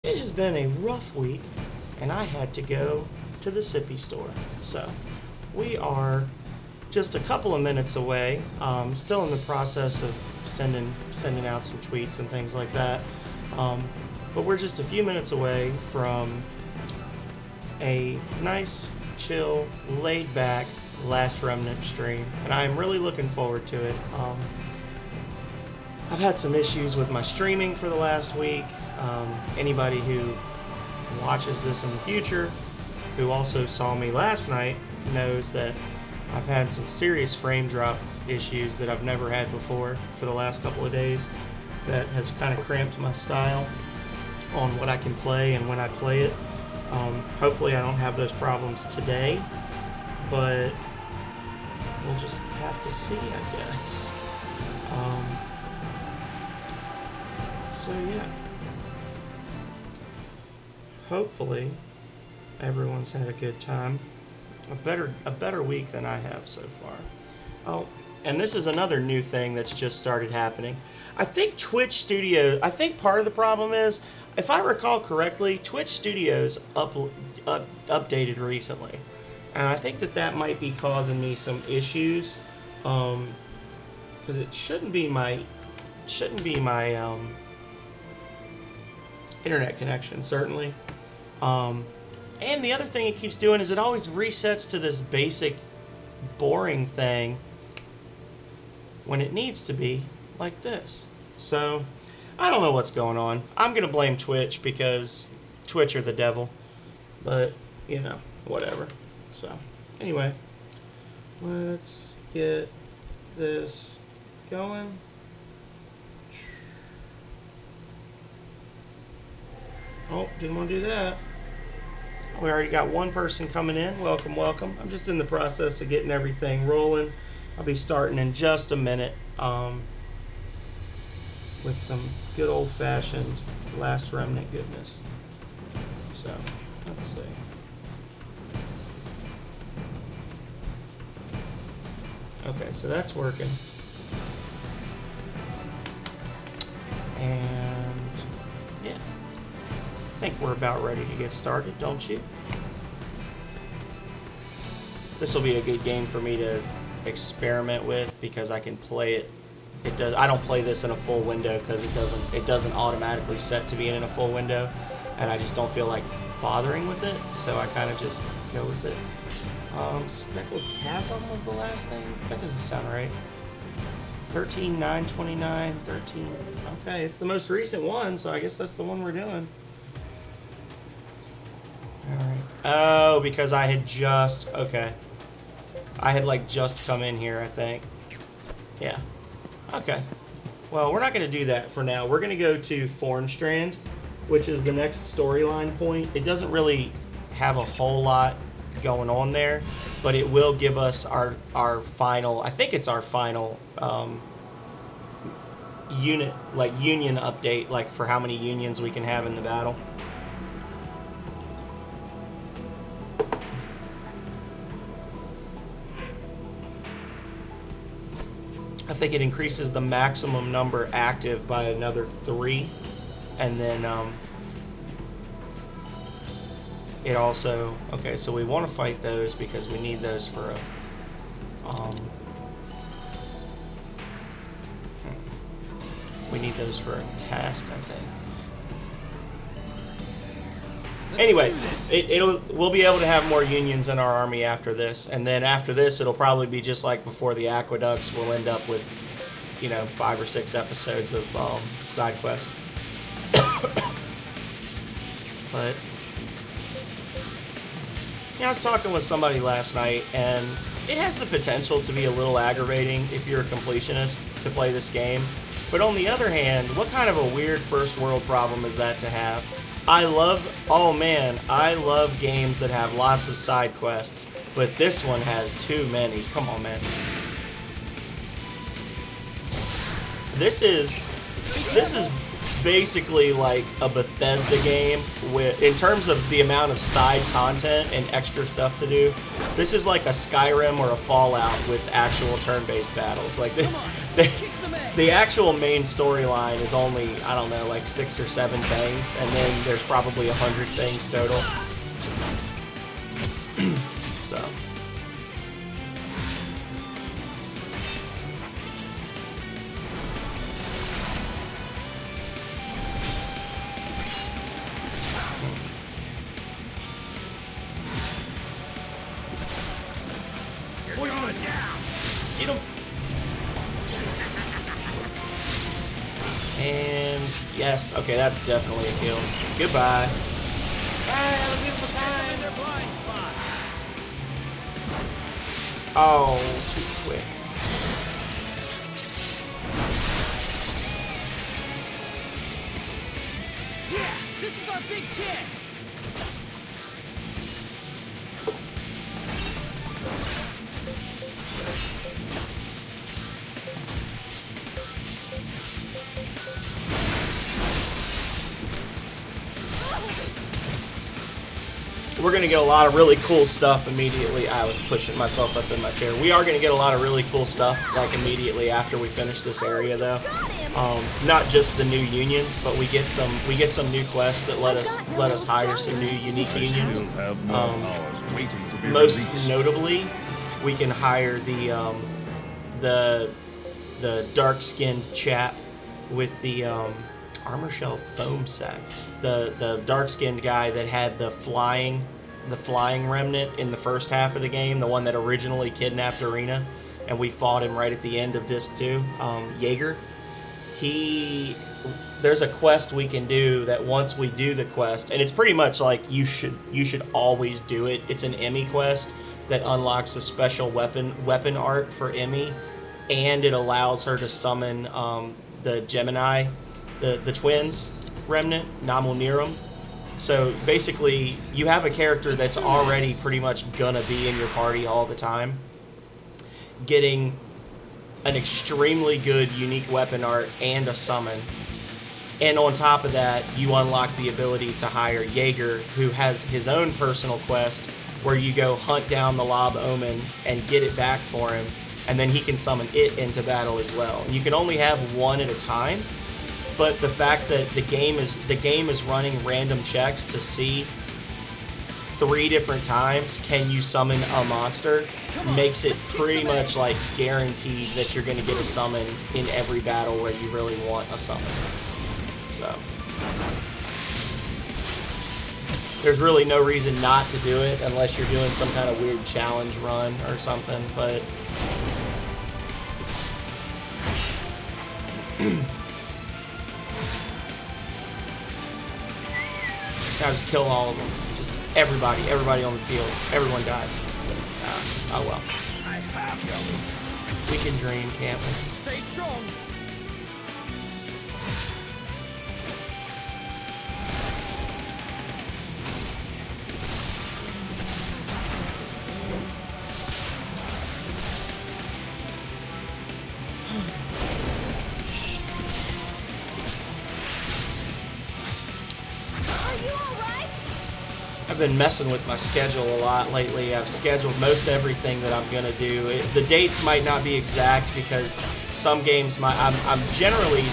It has been a rough week, and I had to go to the Sippy store. So we are just a couple of minutes away. Still in the process of sending out some tweets and things like that. But we're just a few minutes away from a nice, chill, laid-back last Remnant stream, and I'm really looking forward to it. I've had some issues with my streaming for the last week. Anybody who watches this in the future, who also saw me last night, knows that I've had some serious frame drop issues that I've never had before for the last couple of days. That has kind of cramped my style on what I can play and when I play it. Hopefully I don't have those problems today, but we'll just have to see, I guess. So yeah, hopefully everyone's had a good time. A better week than I have so far. Oh, and this is another new thing that's just started happening. I think Twitch Studios, I think part of the problem is, if I recall correctly, Twitch Studios updated recently. And I think that might be causing me some issues. Because it shouldn't be my internet connection, certainly. And the other thing it keeps doing is it always resets to this basic, boring thing when it needs to be like this. So, I don't know what's going on. I'm going to blame Twitch because Twitch are the devil. But, you know, whatever. So, anyway, let's get this going. Oh, didn't want to do that. We already got one person coming in. Welcome, welcome. I'm just in the process of getting everything rolling. I'll be starting in just a minute with some good old-fashioned Last Remnant goodness. So, let's see. Okay, so that's working. And yeah. I think we're about ready to get started, don't you? This will be a good game for me to experiment with because I can play it. I don't play this in a full window because it doesn't automatically set to being in a full window, and I just don't feel like bothering with it, so I kind of just go with it. Speckled Chasm was the last thing? That doesn't sound right. 13,929, 13. Okay, it's the most recent one, so I guess that's the one we're doing. Alright. Oh, because I had just... Okay. I had, like, just come in here, I think. Yeah. Okay. Well, we're not going to do that for now. We're going to go to Fornstrand, which is the next storyline point. It doesn't really have a whole lot going on there, but it will give us our final... I think it's our final union update, like, for how many unions we can have in the battle. I think it increases the maximum number active by another 3, and then it also... Okay, so we want to fight those because we need those for a... we need those for a task, I think. Anyway, we'll be able to have more unions in our army after this, and then after this, it'll probably be just like before the aqueducts. We'll end up with, you know, 5 or 6 episodes of side quests. But yeah, I was talking with somebody last night, and it has the potential to be a little aggravating if you're a completionist to play this game. But on the other hand, what kind of a weird first world problem is that to have? I love games that have lots of side quests, but this one has too many. Come on, man. This is basically like a Bethesda game with, in terms of the amount of side content and extra stuff to do. This is like a Skyrim or a Fallout with actual turn-based battles. Like the actual main storyline is only, I don't know, like 6 or 7 things, and then there's probably 100 things total. So. Get him. And yes, okay, that's definitely a kill. Goodbye. Oh, too quick. Yeah, this is our big chance. We're going to get a lot of really cool stuff immediately. I was pushing myself up in my chair. We are going to get a lot of really cool stuff like immediately after we finish this area, though. Not just the new unions, but we get some new quests that let us hire some new unique unions. Most notably, we can hire the dark-skinned chap with the armor shell foam sack. The dark-skinned guy that had the flying remnant in the first half of the game, the one that originally kidnapped Arena, and we fought him right at the end of Disc 2, Jaeger. There's a quest we can do that once we do the quest, and it's pretty much like you should always do it. It's an Emmy quest that unlocks a special weapon art for Emmy, and it allows her to summon the Gemini, the twins remnant, Namu. So basically, you have a character that's already pretty much gonna be in your party all the time, getting an extremely good unique weapon art and a summon. And on top of that, you unlock the ability to hire Jaeger, who has his own personal quest where you go hunt down the Lob Omen and get it back for him, and then he can summon it into battle as well. And you can only have one at a time. But the fact that the game is running random checks to see 3 different times can you summon a monster makes it pretty much like guaranteed that you're going to get a summon in every battle where you really want a summon. So there's really no reason not to do it unless you're doing some kind of weird challenge run or something, but I just kill all of them. Just everybody on the field. Everyone dies. Oh well. I have you. We can dream, can't we? Stay strong. I've been messing with my schedule a lot lately. I've scheduled most everything that I'm gonna do. The dates might not be exact because some games I generally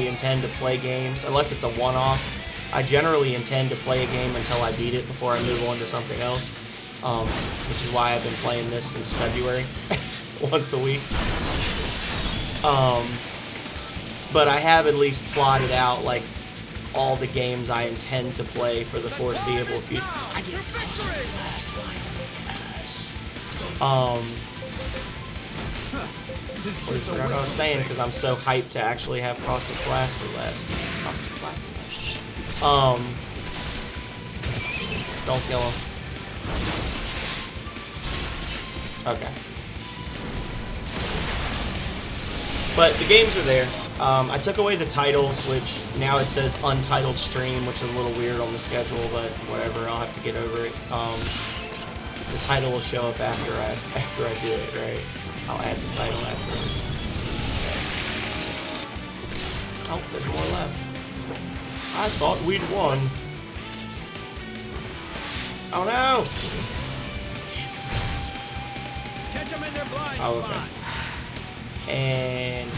intend to play games unless it's a one-off. I generally intend to play a game until I beat it before I move on to something else, which is why I've been playing this since February, once a week. But I have at least plotted out like all the games I intend to play for the foreseeable future. I get Cost of Blast what I was saying, because I'm so hyped to actually have Cost of Blast last. Cost of Blast last. Don't kill him. Okay. But the games are there. I took away the titles, which now it says untitled stream, which is a little weird on the schedule, but whatever, I'll have to get over it. The title will show up after I do it, right? I'll add the title after. Oh, there's more left. I thought we'd won. Oh no! Catch them in their blind Oh, okay. spot. And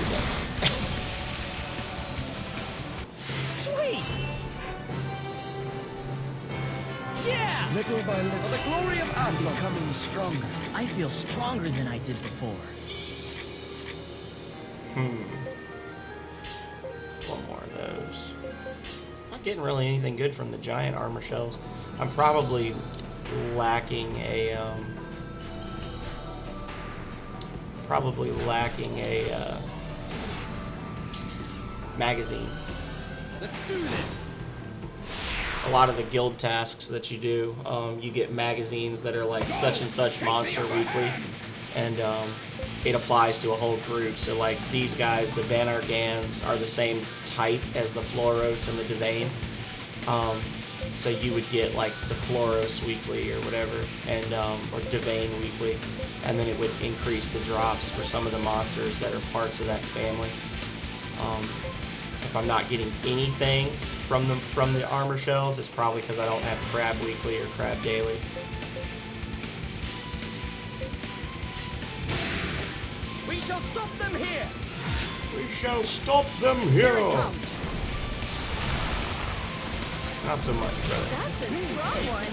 Sweet. Yeah. Little by little, For the glory of I'm Allah. becoming stronger. I feel stronger than I did before. one more of those. Not getting really anything good from the giant armor shells. I'm probably lacking a magazine. Let's do this. A lot of the guild tasks that you do, you get magazines that are like such and such monster weekly, and it applies to a whole group. So like these guys, the Banargans, are the same type as the Floros and the Devane. So you would get like the Floros weekly or whatever, and or Devane weekly, and then it would increase the drops for some of the monsters that are parts of that family. If I'm not getting anything from the armor shells, it's probably because I don't have Crab Weekly or Crab Daily. We shall stop them here. We shall stop them Here here. it comes. Not so much, brother. That's a strong one.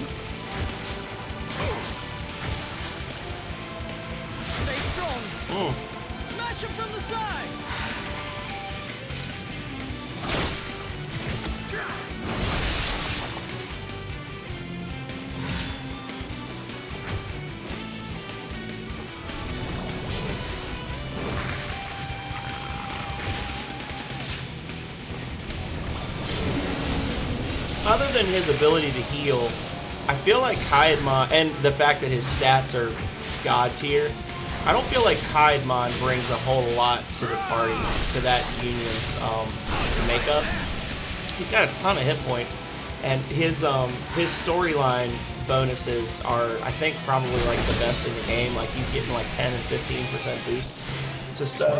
Stay strong. Mm. Smash them from the side. Other than his ability to heal, I feel like Kaedmon, and the fact that his stats are god tier, I don't feel like Kaedmon brings a whole lot to the party, to that union's makeup. He's got a ton of hit points, and his storyline bonuses are, I think, probably like the best in the game. Like he's getting like 10 and 15% boosts to stuff.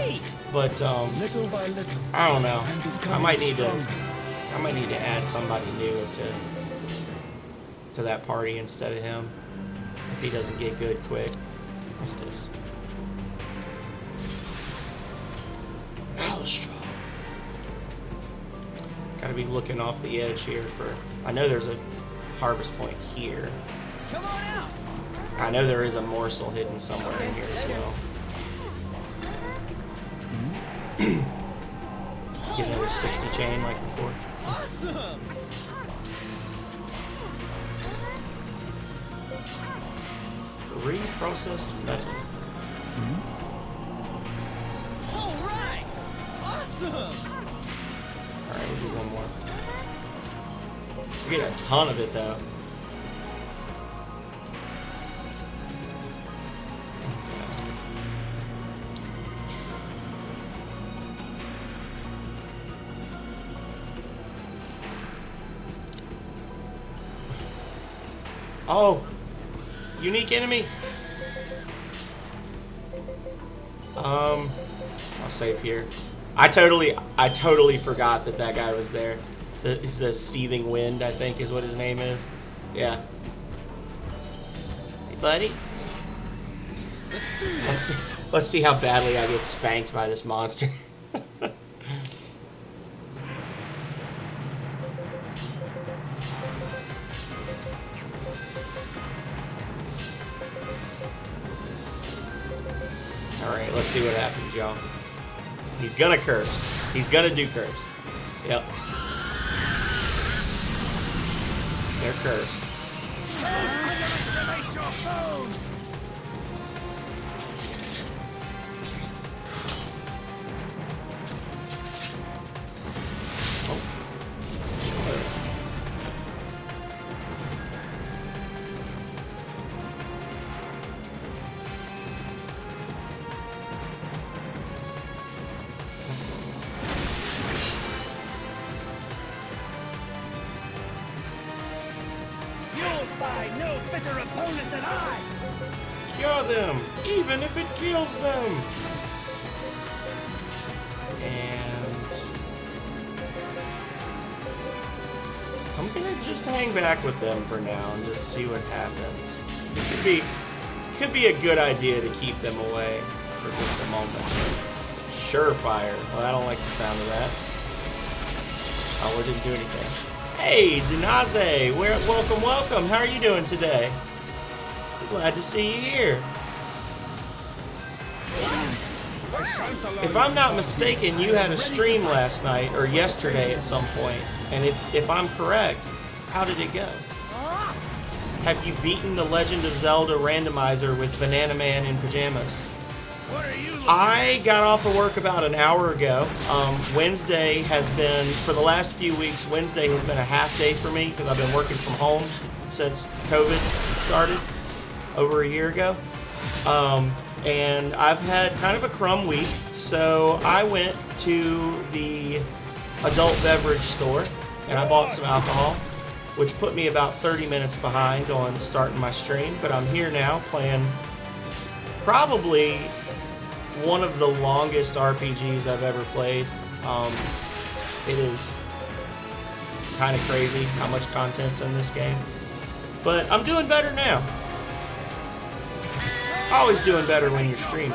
But Little by little, I don't know. I'm becoming I might need stronger. to add somebody new to that party instead of him if he doesn't get good quick. What's this? Strong. Gotta be looking off the edge here for. I know there's a harvest point here. Come on out. I know there is a morsel hidden somewhere in here as well. Get another 60 chain like before. Awesome. Reprocessed metal. All right. Awesome. Alright, we'll do one more. We get a ton of it though. Oh! Unique enemy! I'll save here. I totally forgot that guy was there. It's the Seething Wind, I think is what his name is. Yeah. Hey, buddy. Let's see how badly I get spanked by this monster. Alright, let's see what happens, y'all. He's gonna curse. He's gonna do curse. Yep. They're cursed. Underestimate your foes. You'll find no fitter opponent than I. Cure them, even if it kills them. And just hang back with them for now and just see what happens. It could be a good idea to keep them away for just a moment. Surefire. Well, I don't like the sound of that. Oh, we didn't do anything. Hey, Denaze, welcome, welcome. How are you doing today? Glad to see you here. If I'm not mistaken, you had a stream last night or yesterday at some point, and if I'm correct, how did it go? Have you beaten the Legend of Zelda randomizer with Banana Man in pajamas? I got off of work about an hour ago. Wednesday has been, for the last few weeks, Wednesday has been a half day for me because I've been working from home since COVID started over a year ago. And I've had kind of a crumb week, so I went to the adult beverage store and I bought some alcohol, which put me about 30 minutes behind on starting my stream, but I'm here now playing probably one of the longest RPGs I've ever played. It is kind of crazy how much content's in this game, but I'm doing better now. Always doing better when you're streaming.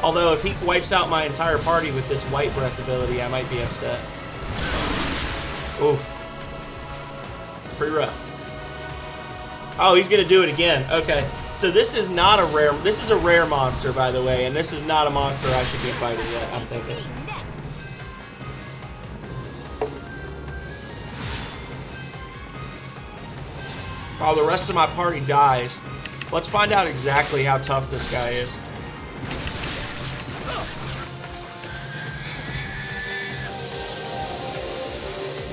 Although if he wipes out my entire party with this white breath ability, I might be upset. Oof. Pretty rough. Oh, he's gonna do it again. Okay. So this is not a rare, this is a rare monster, by the way, and this is not a monster I should be fighting yet, I'm thinking. Oh, the rest of my party dies. Let's find out exactly how tough this guy is.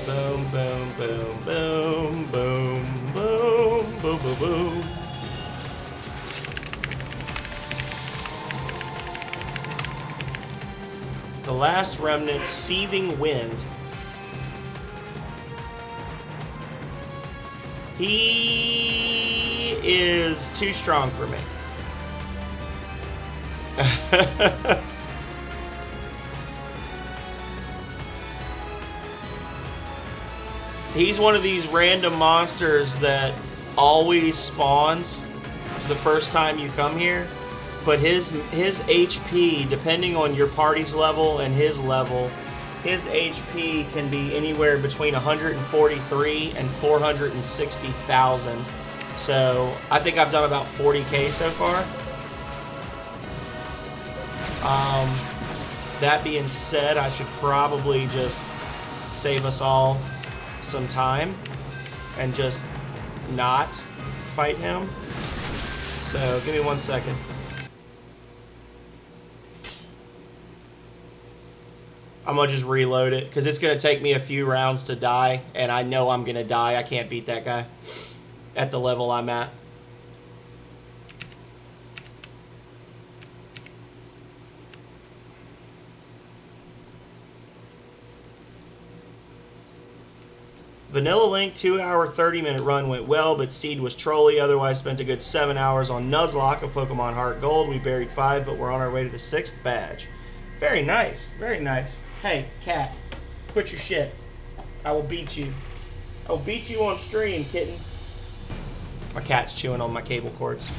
Boom, boom, boom, boom, boom, boom, boom, boom, boom. The last remnant, Seething Wind. He is too strong for me. He's one of these random monsters that always spawns the first time you come here, but his HP, depending on your party's level and his level, his HP can be anywhere between 143 and 460,000. So I think I've done about 40k so far. That being said, I should probably just save us all some time and just not fight him. So give me 1 second. I'm gonna just reload it because it's gonna take me a few rounds to die, and I know I'm gonna die. I can't beat that guy at the level I'm at. Vanilla Link 2 hour 30-minute run went well, but Seed was trolly. Otherwise spent a good 7 hours on Nuzlocke of Pokemon Heart Gold. We buried 5, but we're on our way to the 6th badge. Very nice, very nice. Hey, cat, quit your shit. I will beat you. I will beat you on stream, kitten. My cat's chewing on my cable cords.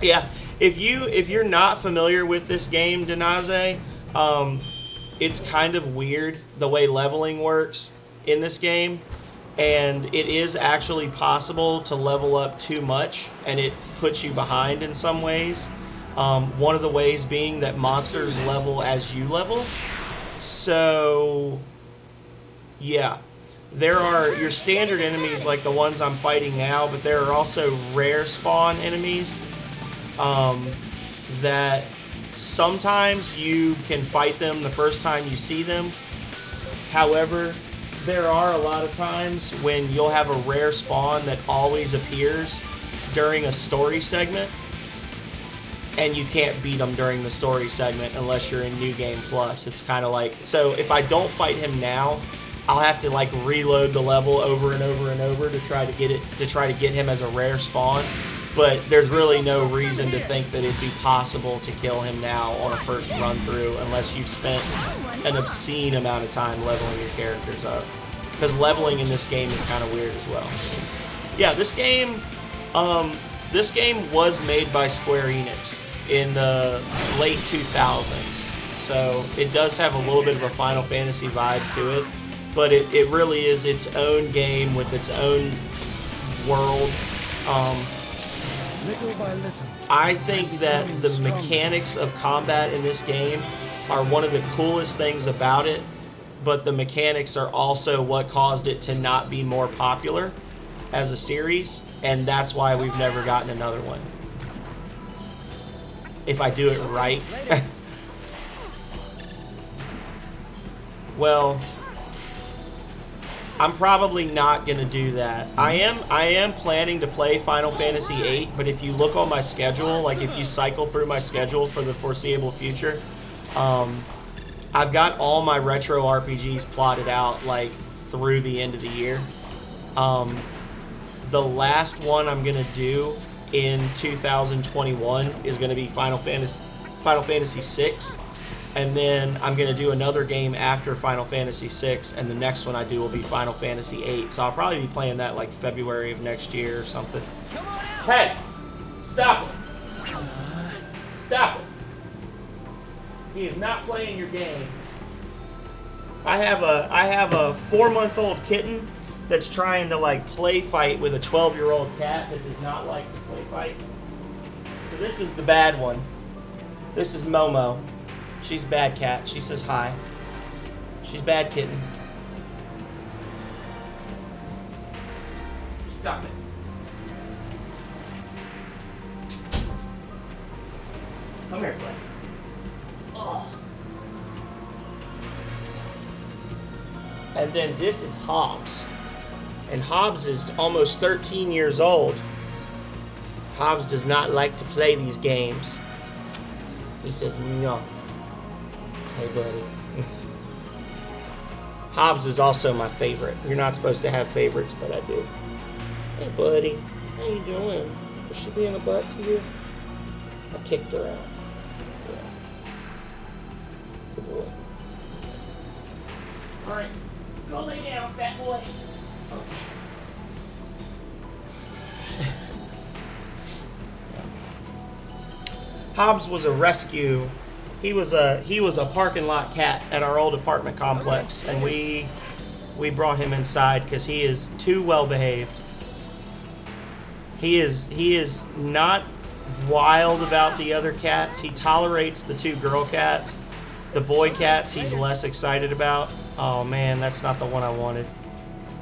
Yeah, if you're not familiar with this game, Denaze, it's kind of weird the way leveling works in this game, and it is actually possible to level up too much, and it puts you behind in some ways. One of the ways being that monsters level as you level. So, yeah. There are your standard enemies like the ones I'm fighting now, but there are also rare spawn enemies that sometimes you can fight them the first time you see them. However, there are a lot of times when you'll have a rare spawn that always appears during a story segment, and you can't beat them during the story segment unless you're in New Game Plus. It's kind of like, so if I don't fight him now, I'll have to like reload the level over and over and over to try to get him as a rare spawn. but there's really no reason to think that it'd be possible to kill him now on a first run through unless you've spent an obscene amount of time leveling your characters up. Because leveling in this game is kind of weird as well. Yeah, this game was made by Square Enix in the late 2000s. So it does have a little bit of a Final Fantasy vibe to it, but it really is its own game with its own world. Little by little. I think that the mechanics of combat in this game are one of the coolest things about it, but the mechanics are also what caused it to not be more popular as a series, and that's why we've never gotten another one. If I do it right. Well, I'm probably not going to do that. I am planning to play Final Fantasy VIII, but if you look on my schedule, like if you cycle through my schedule for the foreseeable future, I've got all my retro RPGs plotted out like through the end of the year. The last one I'm going to do in 2021 is going to be Final Fantasy VI. And then I'm going to do another game after Final Fantasy VI, and the next one I do will be Final Fantasy VIII. So I'll probably be playing that like February of next year or something. Hey! Stop it! Stop it! He is not playing your game. I have a 4-month-old kitten that's trying to like play fight with a 12-year-old cat that does not like to play fight. So this is the bad one. This is Momo. She's a bad cat. She says hi. She's bad kitten. Stop it. Come here, play. Oh. And then this is Hobbs. And Hobbs is almost 13 years old. Hobbs does not like to play these games. He says, no. Hey, buddy. Hobbs is also my favorite. You're not supposed to have favorites, but I do. Hey, buddy. How you doing? Was she being a butt to you? I kicked her out. Yeah. Good boy. Alright. Go lay down, fat boy. Okay. Hobbs was a rescue. He was a parking lot cat at our old apartment complex, and we brought him inside because he is too well behaved. He is not wild about the other cats. He tolerates the 2 girl cats. The boy cats he's less excited about. Oh man, that's not the one I wanted.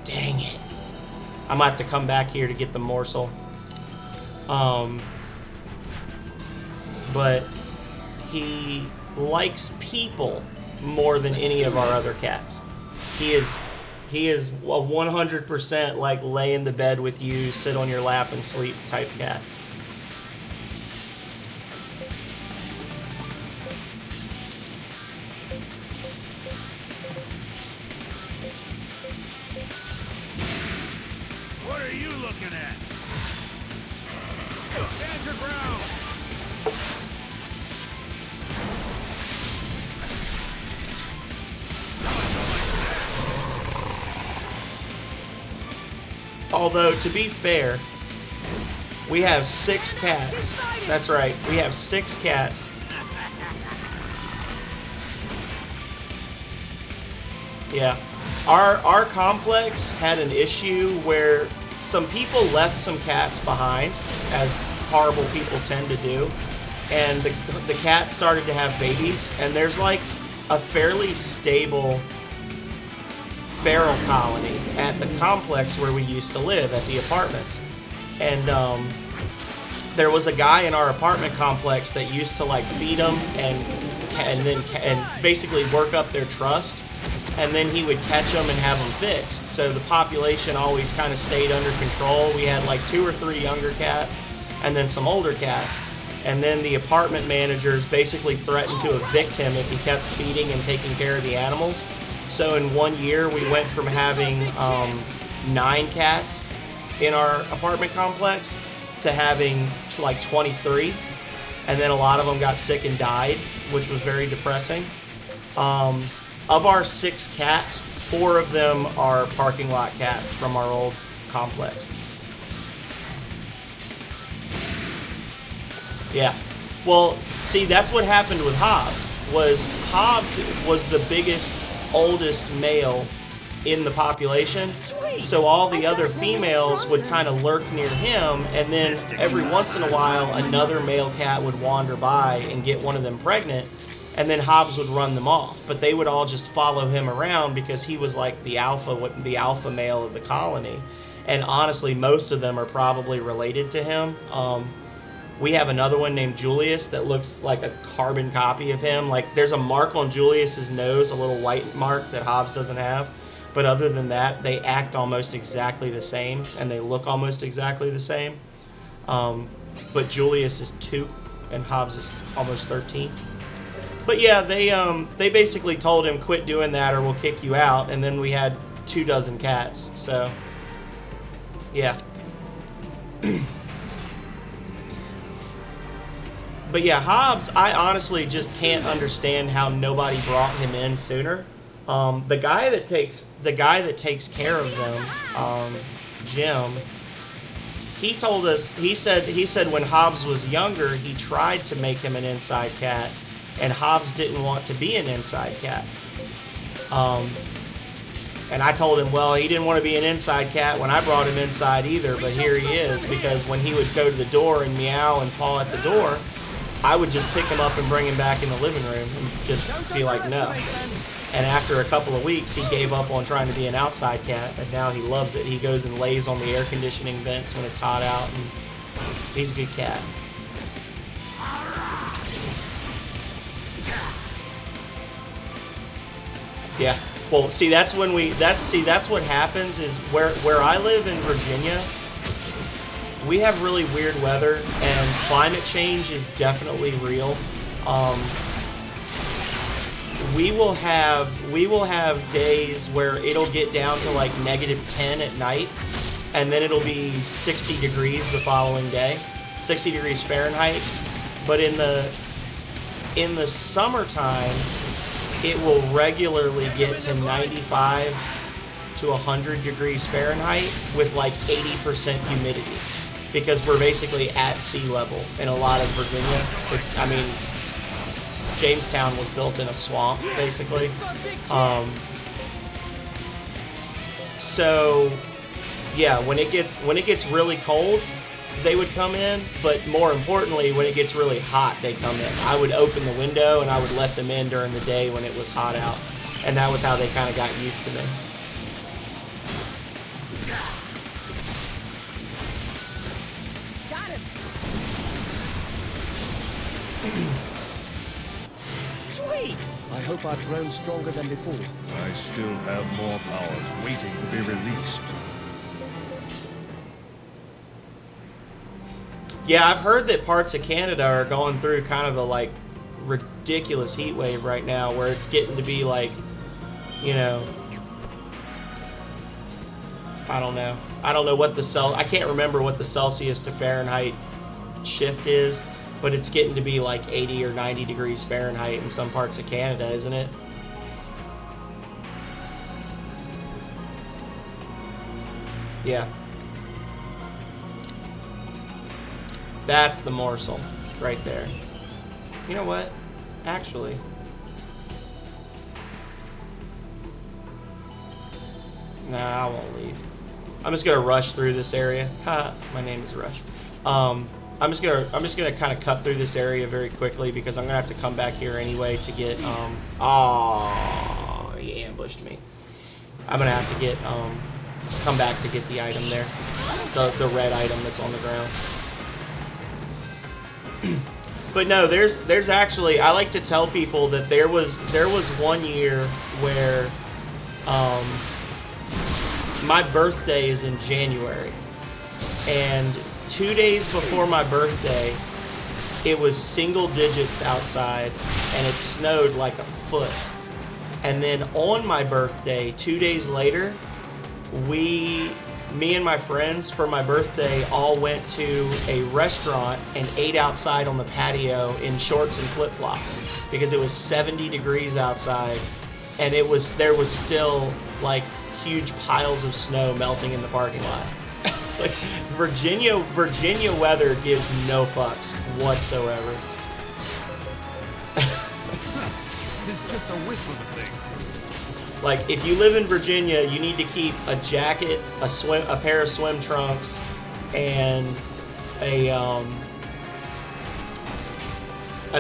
Dang it. I might have to come back here to get the morsel. But he likes people more than any of our other cats. He is a 100% like lay in the bed with you, sit on your lap and sleep type cat. What are you looking at? Stand your ground! Although, to be fair, we have 6 cats. That's right, we have 6 cats. Yeah. Our complex had an issue where some people left some cats behind, as horrible people tend to do, and the cats started to have babies, and there's like a fairly stable feral colony at the complex where we used to live at the apartments. And there was a guy in our apartment complex that used to like feed them and basically work up their trust, and then he would catch them and have them fixed. So the population always kind of stayed under control. We had like 2 or 3 younger cats and then some older cats. And then the apartment managers basically threatened to evict him if he kept feeding and taking care of the animals. So in 1 year, we went from having 9 cats in our apartment complex to having like 23, and then a lot of them got sick and died, which was very depressing. Of our 6 cats, 4 of them are parking lot cats from our old complex. Yeah. Well, see, that's what happened with Hobbs. Hobbs was the biggest, oldest male in the population, so all the other females would kind of lurk near him, and then every once in a while another male cat would wander by and get one of them pregnant, and then Hobbs would run them off. But they would all just follow him around because he was like the alpha male of the colony. And honestly, most of them are probably related to him. We have another one named Julius that looks like a carbon copy of him. Like, there's a mark on Julius's nose, a little white mark that Hobbs doesn't have. But other than that, they act almost exactly the same, and they look almost exactly the same. But Julius is 2, and Hobbs is almost 13. But yeah, they basically told him, quit doing that or we'll kick you out. And then we had 24 cats. So, yeah. But yeah, Hobbs, I honestly just can't understand how nobody brought him in sooner. The guy that takes care of them, Jim, he told us, he said when Hobbs was younger, he tried to make him an inside cat, and Hobbs didn't want to be an inside cat. And I told him, well, he didn't want to be an inside cat when I brought him inside either, but here he is, because when he would go to the door and meow and paw at the door, I would just pick him up and bring him back in the living room and just be like, no. And after a couple of weeks, he gave up on trying to be an outside cat, and now he loves it. He goes and lays on the air conditioning vents when it's hot out, and he's a good cat. Yeah. Well, see, that's what happens is where I live in Virginia, we have really weird weather, and climate change is definitely real. We will have days where it'll get down to like -10 at night, and then it'll be 60 degrees the following day, 60 degrees Fahrenheit. But in the summertime, it will regularly get to 95 to 100 degrees Fahrenheit with like 80% humidity, because we're basically at sea level in a lot of Virginia. Jamestown was built in a swamp, basically. So yeah, when it gets really cold, they would come in, but more importantly, when it gets really hot, they come in. I would open the window and I would let them in during the day when it was hot out, and that was how they kind of got used to me. Got him. Sweet. I hope I've grown stronger than before. I still have more powers waiting to be released. Yeah, I've heard that parts of Canada are going through kind of a like ridiculous heat wave right now, where it's getting to be like, I don't know what I can't remember what the Celsius to Fahrenheit shift is, but it's getting to be like 80 or 90 degrees Fahrenheit in some parts of Canada, isn't it? Yeah. That's the morsel right there. You know what? Actually, nah, I won't leave. I'm just gonna rush through this area. Ha! My name is Rush. I'm just gonna kind of cut through this area very quickly, because I'm gonna have to come back here anyway to get oh, he ambushed me. I'm gonna have to get come back to get the item there, the red item that's on the ground. But no, there's actually, I like to tell people that there was 1 year where my birthday is in January, and 2 days before my birthday, it was single digits outside, and it snowed like a foot. And then on my birthday, 2 days later, we me and my friends for my birthday all went to a restaurant and ate outside on the patio in shorts and flip-flops because it was 70 degrees outside, and there was still like huge piles of snow melting in the parking lot. Like Virginia weather gives no fucks whatsoever. It's just a wisp of a thing. Like, if you live in Virginia, you need to keep a jacket, a pair of swim trunks, and an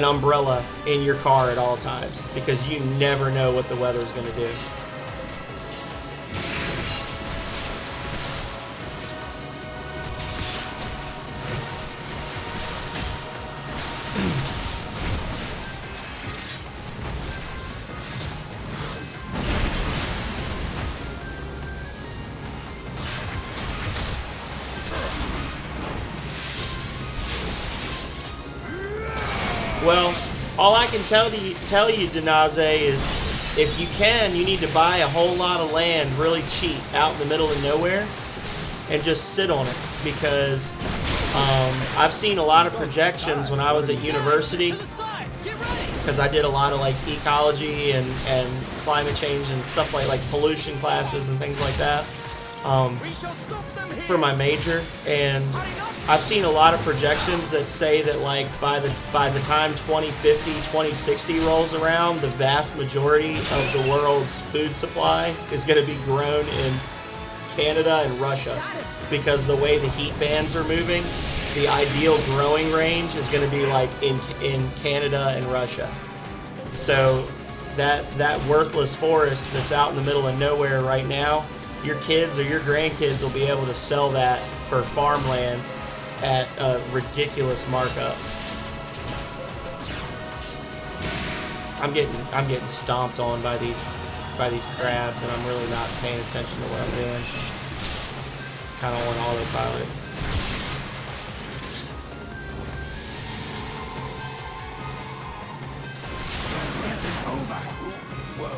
umbrella in your car at all times, because you never know what the weather's going to do. Well, all I can tell you, Denaze, is if you can, you need to buy a whole lot of land really cheap out in the middle of nowhere and just sit on it, because I've seen a lot of projections when I was at university, because I did a lot of like ecology and climate change and stuff like pollution classes and things like that for my major, and I've seen a lot of projections that say that like by the time 2050, 2060 rolls around, the vast majority of the world's food supply is going to be grown in Canada and Russia, because the way the heat bands are moving, the ideal growing range is going to be like in Canada and Russia. So that worthless forest that's out in the middle of nowhere right now, your kids or your grandkids will be able to sell that for farmland at a ridiculous markup. I'm getting stomped on by these crabs, and I'm really not paying attention to what I'm doing. Kind of on autopilot. This is over. Whoa.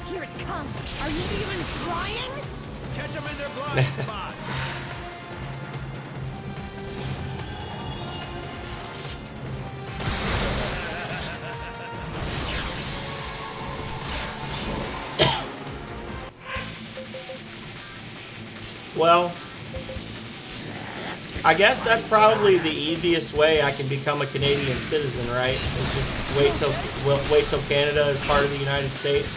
Here it comes. Are you even trying? Catch them in their blind spot. Well, I guess that's probably the easiest way I can become a Canadian citizen, right? Is just wait till Canada is part of the United States.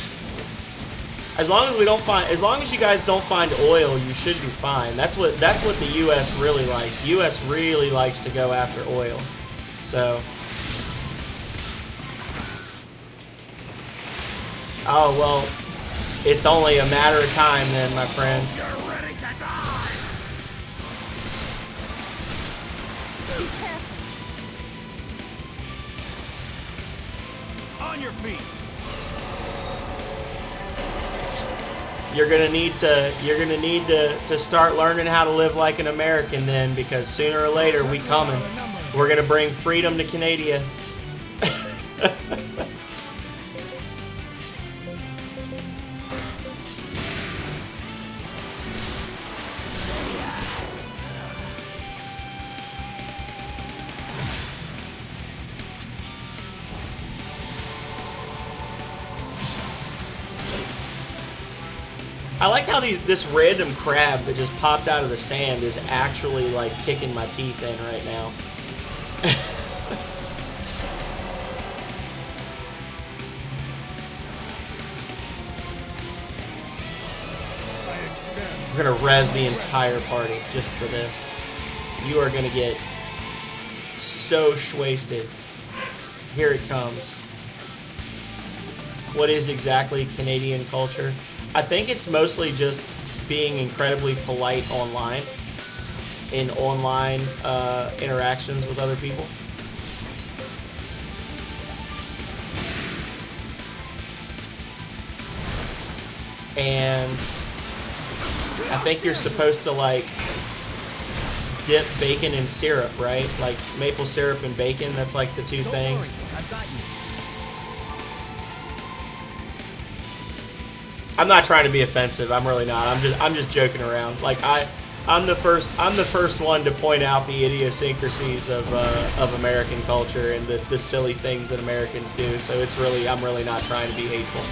As long as you guys don't find oil, you should be fine. That's what the U.S. really likes. U.S. really likes to go after oil. So, oh well, it's only a matter of time then, my friend. You're ready to die. On your feet. You're gonna need to start learning how to live like an American then, because sooner or later we coming. We're gonna bring freedom to Canada. I like how this random crab that just popped out of the sand is actually like kicking my teeth in right now. We're gonna res the entire party just for this. You are gonna get so shwasted. Here it comes. What is exactly Canadian culture? I think it's mostly just being incredibly polite online, in online interactions with other people. And I think you're supposed to like dip bacon in syrup, right? Like maple syrup and bacon. That's like the two Don't things. worry, I've got you. I'm not trying to be offensive. I'm really not. I'm just joking around. Like I'm the first one to point out the idiosyncrasies of American culture and the silly things that Americans do. So I'm really not trying to be hateful.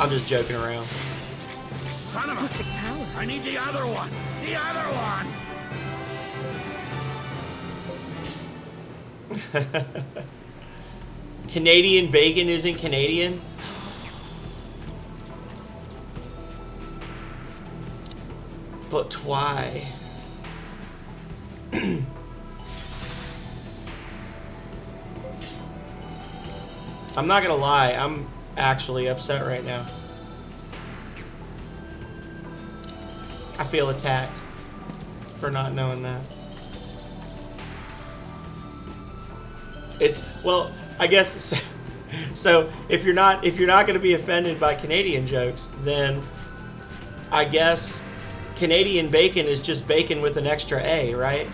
I'm just joking around. Son of a... Mystic power. I need the other one! The other one! Canadian bacon isn't Canadian? But why? I'm not gonna lie, I'm actually upset right now. I feel attacked for not knowing that. It's, well, I guess so if you're not going to be offended by Canadian jokes, then I guess Canadian bacon is just bacon with an extra A, right?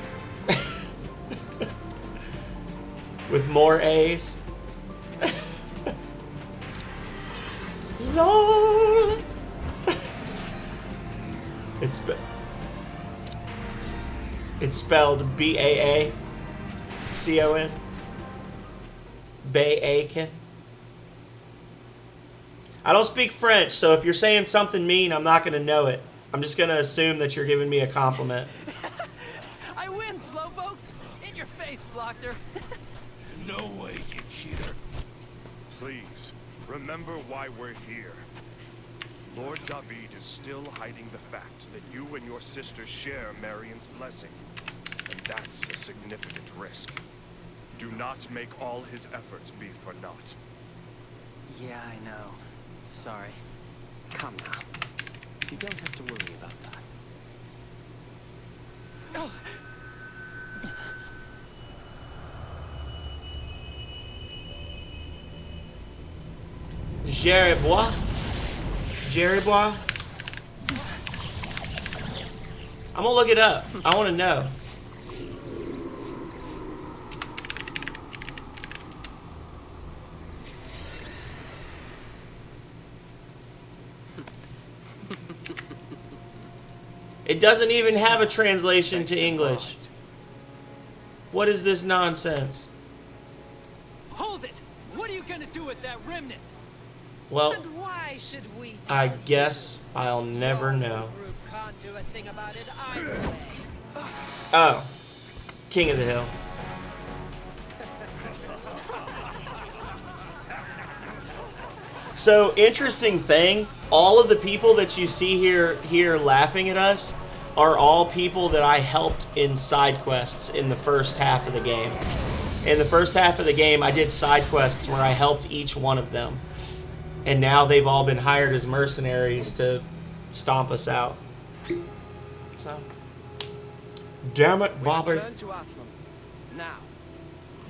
With more A's. LOL. It's spelled B-A-A-C-O-N. Bacon. I don't speak French, so if you're saying something mean, I'm not going to know it. I'm just going to assume that you're giving me a compliment. I win, slowpokes! In your face, Blocker! No way, you cheater. Please, remember why we're here. Lord David is still hiding the fact that you and your sister share Marion's blessing. And that's a significant risk. Do not make all his efforts be for naught. Yeah, I know. Sorry. Come now. You don't have to worry about that. Jerrybois? Jerrybois? I'm gonna look it up. I want to know. It doesn't even have a translation to English. What is this nonsense? Hold it! What are you gonna do with that remnant? Well, And why should we I tell guess I'll never you? know. Your group can't do a thing about it either way. Oh, King of the Hill. So, interesting thing, all of the people that you see here laughing at us are all people that I helped in side quests in the first half of the game. In the first half of the game, I did side quests where I helped each one of them. And now they've all been hired as mercenaries to stomp us out. So, damn it, Bobby. Return to Athlum. Now.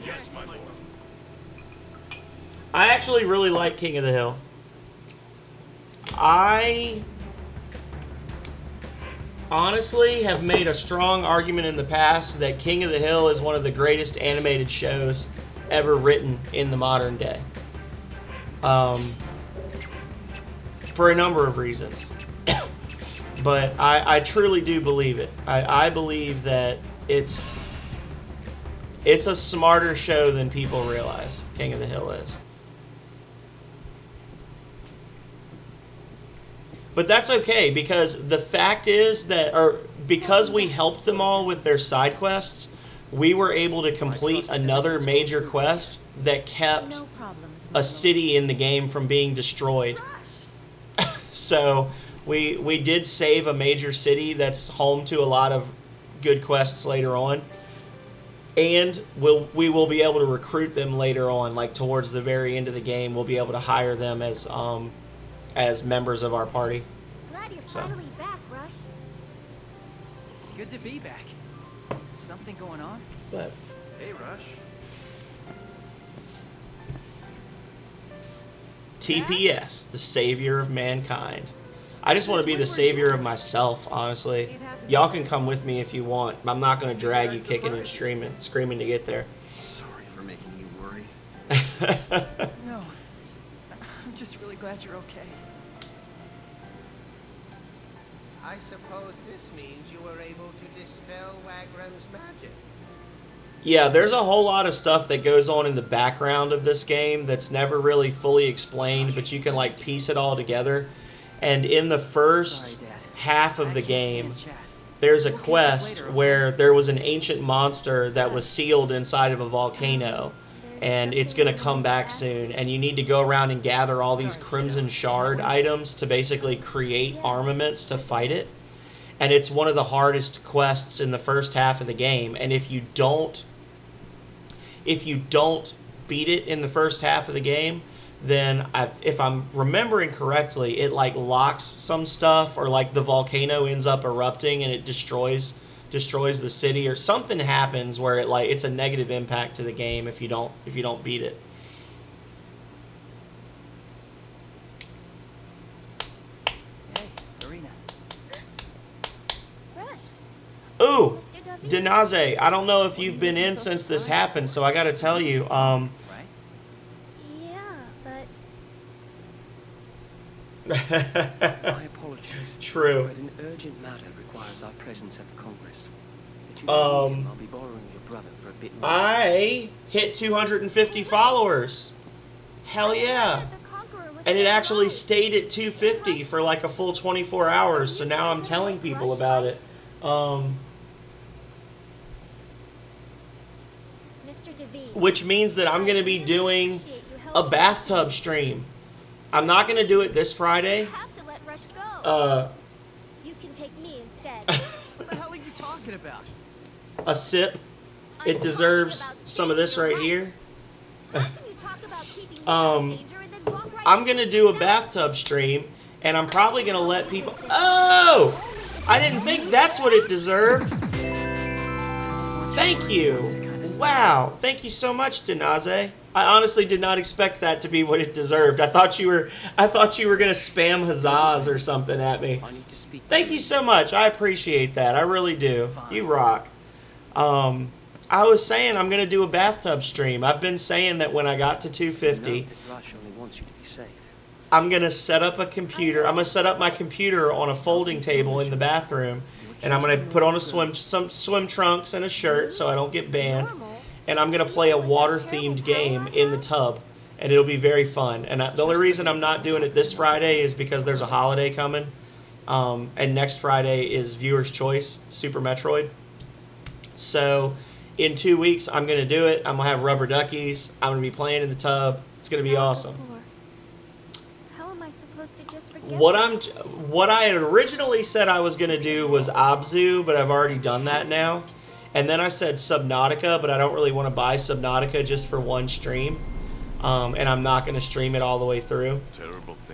Yes, my lord. I actually really like King of the Hill. I honestly have made a strong argument in the past that King of the Hill is one of the greatest animated shows ever written in the modern day. For a number of reasons. But I truly do believe it. I believe that it's a smarter show than people realize, King of the Hill is. But that's okay, because the fact is that, or because we helped them all with their side quests, we were able to complete another major quest that kept No problems. a city in the game from being destroyed. So we did save a major city that's home to a lot of good quests later on. And we will be able to recruit them later on, like towards the very end of the game. We'll be able to hire them as members of our party. Glad you're So. finally back, Rush. Good to be back. Something going on? But Hey, Rush. TPS, the savior of mankind. I just want to be the savior of myself, honestly. Y'all can come with me if you want. I'm not going to drag you kicking and screaming to get there. Sorry for making you worry. No. I'm just really glad you're okay. I suppose this means you were able to dispel Wagram's magic. Yeah, there's a whole lot of stuff that goes on in the background of this game that's never really fully explained, but you can like piece it all together. And in the first Sorry, Dad. half of I the can't game, stand chat. there's a We'll catch up quest later, okay? where there was an ancient monster that was sealed inside of a volcano, and it's going to come back soon, and you need to go around and gather all these Sorry, Crimson kiddo. Shard items to basically create armaments to fight it. And it's one of the hardest quests in the first half of the game, and if you don't beat it in the first half of the game, then if I'm remembering correctly, it like locks some stuff, or like the volcano ends up erupting and it destroys the city, or something happens where it's a negative impact to the game if you don't beat it. Hey, Arena. Rush. Ooh, Mr. David. Denaze, I don't know if you've been in since this happened, so I got to tell you, Right? Yeah, My apologies. True. But an urgent matter requires our presence at the Congress. If you need him, I'll be borrowing your brother for a bit more. I hit 250 followers. Hell yeah. And it actually stayed at 250 for like a full 24 hours, so now I'm telling people about it. Mr. David. Which means that I'm going to be doing a bathtub stream. I'm not going to do it this Friday. You have to let Rush go. You can take me instead. What the hell are you talking about? A sip. I'm It deserves talking about some of this saving right your here. life. How can you talk about keeping me out of danger and then walk right I'm into going to do a yourself? bathtub stream, and I'm probably going to let people... Oh! I didn't think that's what it deserved. Thank you. Wow. Thank you so much, Denaze. I honestly did not expect that to be what it deserved. I thought you were going to spam huzzahs or something at me. I need to speak. Thank you so much. I appreciate that. I really do. You rock. I was saying I'm going to do a bathtub stream. I've been saying that when I got to Know 250, that Rush only wants you to be safe. I'm going to set up a computer. I'm going to set up my computer on a folding table in the bathroom, and I'm going to put on some swim trunks and a shirt so I don't get banned. And I'm going to play a water-themed game in the tub, and it'll be very fun. And the only reason I'm not doing it this Friday is because there's a holiday coming, and next Friday is Viewer's Choice, Super Metroid. So in 2 weeks, I'm going to do it. I'm going to have rubber duckies. I'm going to be playing in the tub. It's going to be awesome. How am I supposed to just forget? What I had originally said I was going to do was Abzu, but I've already done that now. And then I said Subnautica, but I don't really want to buy Subnautica just for one stream. And I'm not going to stream it all the way through.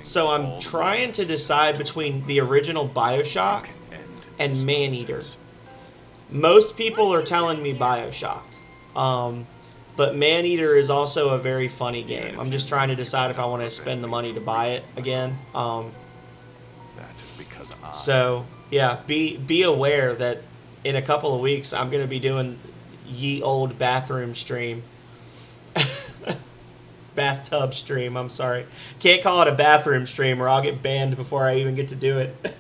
So I'm trying to decide between the original BioShock and Maneater. Most people are telling me BioShock. But Maneater is also a very funny game. I'm just trying to decide if I want to spend the money to buy it again. So, yeah, be aware that in a couple of weeks, I'm going to be doing ye old bathroom stream. Bathtub stream, I'm sorry. Can't call it a bathroom stream or I'll get banned before I even get to do it.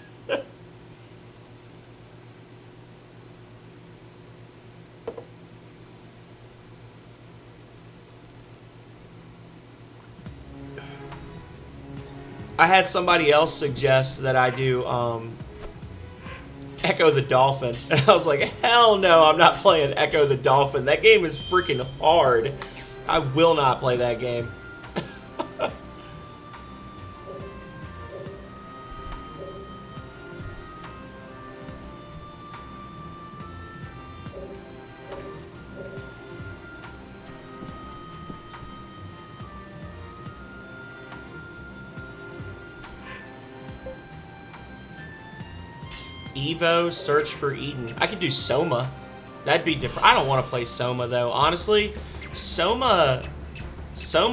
I had somebody else suggest that I do Echo the Dolphin. And I was like, hell no, I'm not playing Echo the Dolphin. That game is freaking hard. I will not play that game. Evo, Search for Eden. I could do Soma. That'd be different. I don't want to play Soma though. Honestly, Soma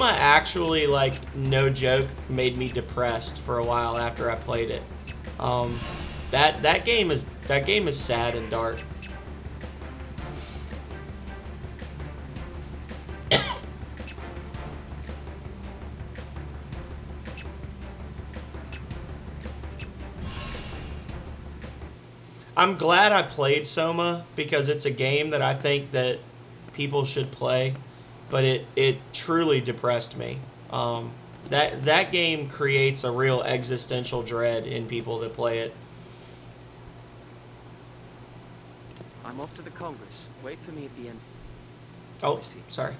actually, like, no joke, made me depressed for a while after I played it. That game is sad and dark. I'm glad I played Soma because it's a game that I think that people should play, but it truly depressed me. That game creates a real existential dread in people that play it. I'm off to the Congress. Wait for me at the end. Oh, sorry.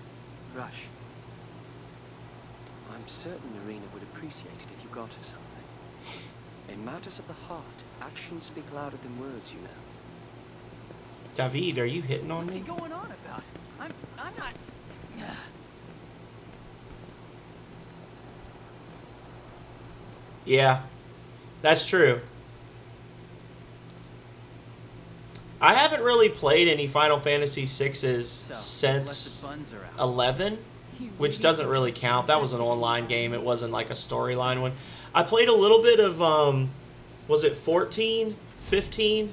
Rush. I'm certain Irina would appreciate it if you got her something. In matters of the heart, actions speak louder than words, you know. David, are you hitting on What's me? he going on about? I'm not. Yeah, that's true. I haven't really played any Final Fantasy VI's since 11, which doesn't really count. That was an online game. It wasn't like a storyline one. I played a little bit of, was it 14, 15?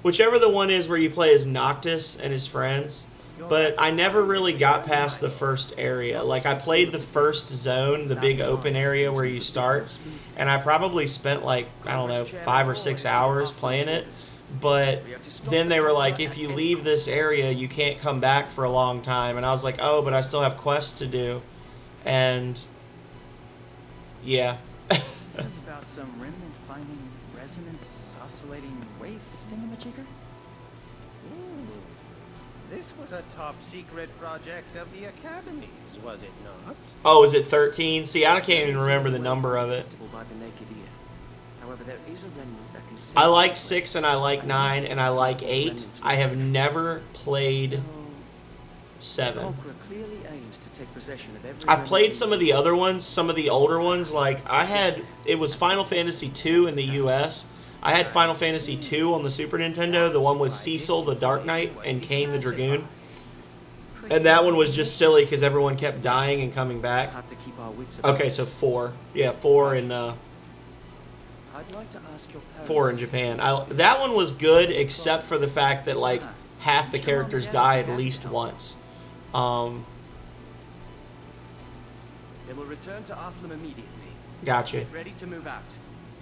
Whichever the one is where you play as Noctis and his friends. But I never really got past the first area. Like, I played the first zone, the big open area where you start, and I probably spent like, I don't know, 5 or 6 hours playing it. But then they were like, if you leave this area, you can't come back for a long time. And I was like, oh, but I still have quests to do. And, yeah. This is about some remnant finding resonance oscillating wave thingamajigger? This was a top secret project of the Academy's, was it not? Oh, is it 13? See, I can't even remember the number of it. By the naked ear. However, there is a remnant that can sense I like 6 and I like 9 and I like 8. I have never played 7. Conqueror clearly aims to take possession of every I've played some of the other ones, some of the older ones. Like, it was Final Fantasy 2 in the US. I had Final Fantasy 2 on the Super Nintendo, the one with Cecil the Dark Knight and Cain the Dragoon. And that one was just silly because everyone kept dying and coming back. Have to keep our wits about Okay, us. so 4. Yeah, 4 in, I'd like to ask your 4 in Japan. That one was good except for the fact that, like, half the characters die at least once. They will return to Arthlum immediately. Gotcha. Get ready to move out.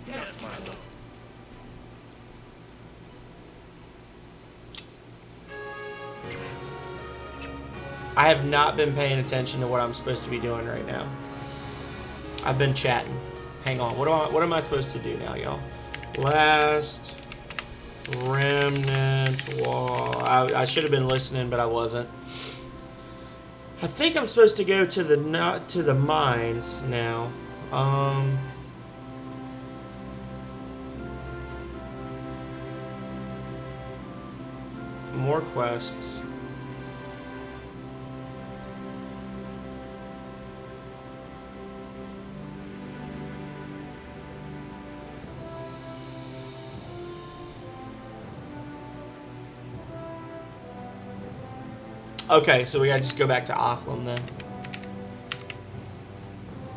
Yes, Milo. I have not been paying attention to what I'm supposed to be doing right now. I've been chatting. Hang on. What am I supposed to do now, y'all? Last Remnant wall. I should have been listening, but I wasn't. I think I'm supposed to go to the mines now. More quests. Okay, so we gotta just go back to Arthlum then.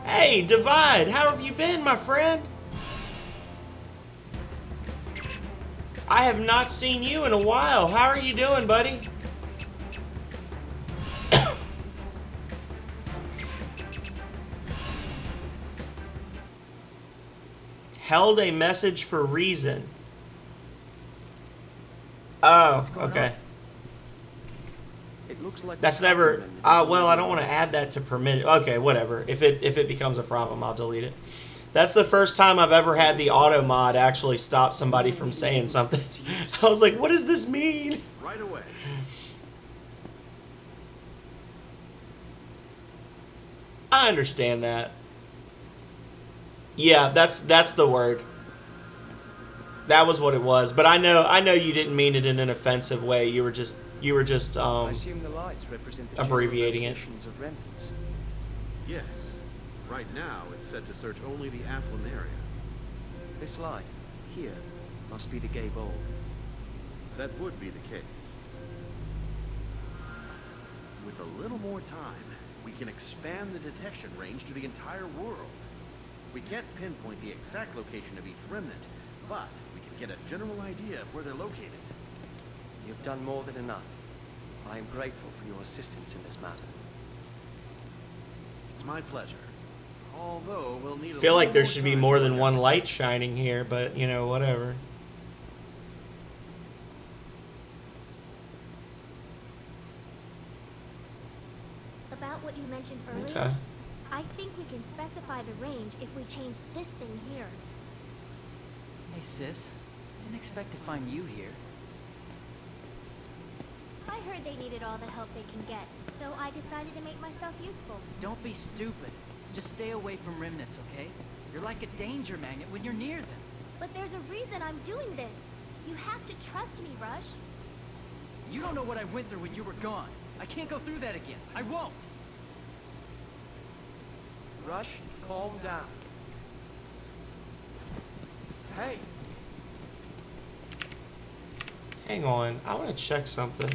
Hey, Divide, how have you been, my friend? I have not seen you in a while. How are you doing, buddy? Held a message for reason. Oh, okay. It looks like That's never. Well, I don't want to add that to permit. Okay, whatever. If it becomes a problem, I'll delete it. That's the first time I've ever had the auto mod actually stop somebody from saying something. I was like, what does this mean? Right away. I understand that. Yeah, that's the word. That was what it was. But I know you didn't mean it in an offensive way. You were just I assume the lights represent the abbreviating it. locations of remnants. Yes. Right now, it's set to search only the Athlon area. This light, here, must be the gay bulb. That would be the case. With a little more time, we can expand the detection range to the entire world. We can't pinpoint the exact location of each remnant, but we can get a general idea of where they're located. You've done more than enough. I am grateful for your assistance in this matter. It's my pleasure. Although we'll need I feel like there little should be time more to than work one out- light shining here, but you know, whatever. About what you mentioned earlier, Okay. I think we can specify the range if we change this thing here. Hey, sis. Didn't expect to find you here. I heard they needed all the help they can get, so I decided to make myself useful. Don't be stupid. Just stay away from remnants, okay? You're like a danger magnet when you're near them. But there's a reason I'm doing this. You have to trust me, Rush. You don't know what I went through when you were gone. I can't go through that again. I won't. Rush, calm down. Hey, Hang on, I want to check something.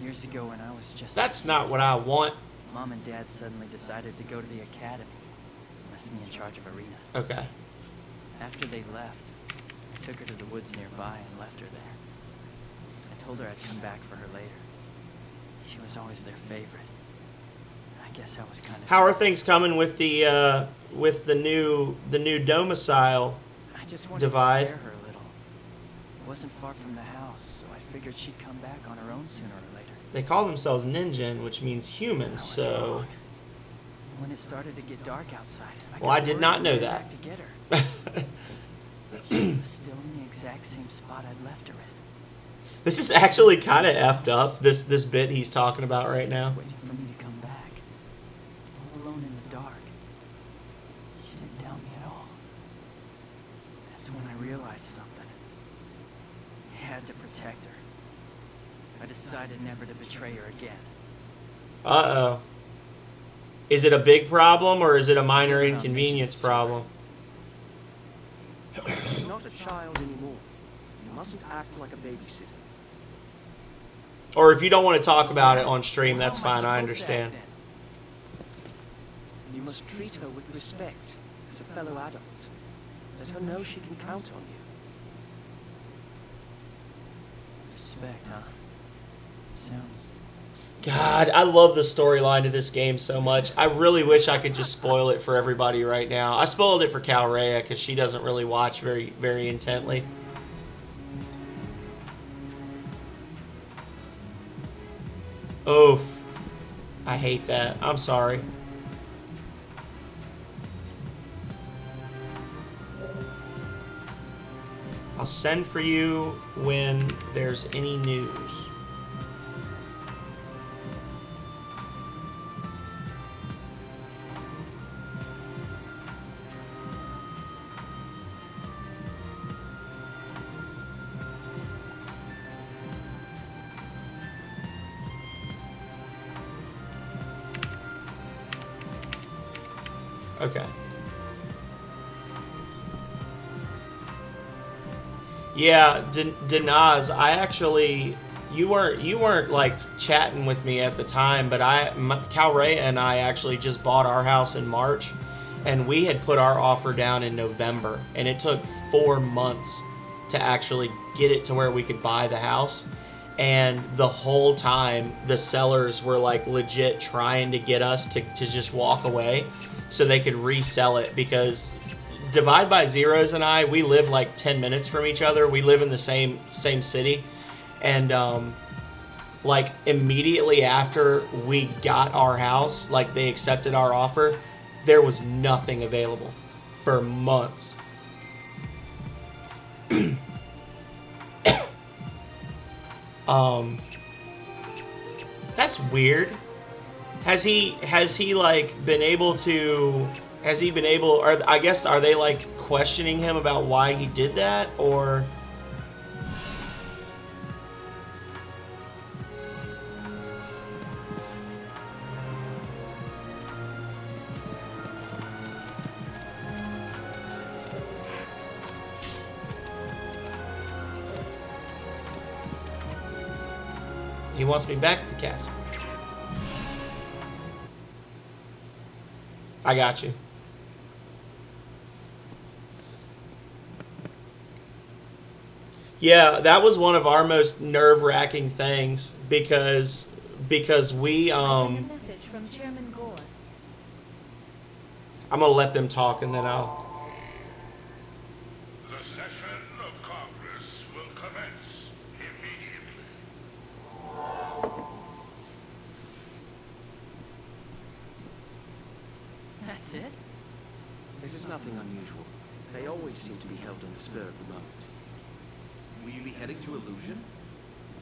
Years ago when I was just... That's not what I want. Mom and Dad suddenly decided to go to the academy. Left me in charge of Arena. Okay. After they left, I took her to the woods nearby and left her there. I told her I'd come back for her later. She was always their favorite. I guess I was kind of... How are things coming with the new domicile? I just wanted divide? to spare her a little. It wasn't far from the house, so I figured she'd come back on her own sooner or later. They call themselves Ninjin, which means human, I was so... wrong. And when it started to get dark outside, Well, I got did worried not and know ran that. back to get her. She was still in the exact same spot I'd left her in. This is actually kind of effed up, this bit he's talking about right now. Just waiting for me to come back. All alone in the dark. She didn't tell me at all. That's when I realized something. I had to protect her. I decided never to betray her again. Uh-oh. Is it a big problem, or is it a minor Maybe I'll inconvenience mention this to her. problem? she's not a child anymore. You mustn't act like a babysitter. Or if you don't want to talk about it on stream, Well, that's how am fine, I supposed to act understand. then? You must treat her with respect as a fellow adult. Let her know she can count on you. Respect, huh? Sounds... God, I love the storyline of this game so much. I really wish I could just spoil it for everybody right now. I spoiled it for Calrea because she doesn't really watch very, very intently. Oof. I hate that. I'm sorry. I'll send for you when there's any news. Okay. Yeah, Dinaz, I actually, you weren't like chatting with me at the time, but Calrea and I actually just bought our house in March, and we had put our offer down in November, and it took 4 months to actually get it to where we could buy the house. And the whole time, the sellers were like legit trying to get us to just walk away so they could resell it, because Divide by Zeros and I, we live like 10 minutes from each other. We live in the same city. And like immediately after we got our house, like they accepted our offer, there was nothing available for months. That's weird. Has he like been able to, or I guess, are they like questioning him about why he did that, or? He wants me back at the castle. I got you. Yeah, that was one of our most nerve-wracking things because we A message from Chairman Gore. I'm gonna let them talk and then I'll. The session of Congress will commence immediately. That's it? This is nothing unusual. They always seem to be held in the spur of the moment. Will you be heading to Illusion?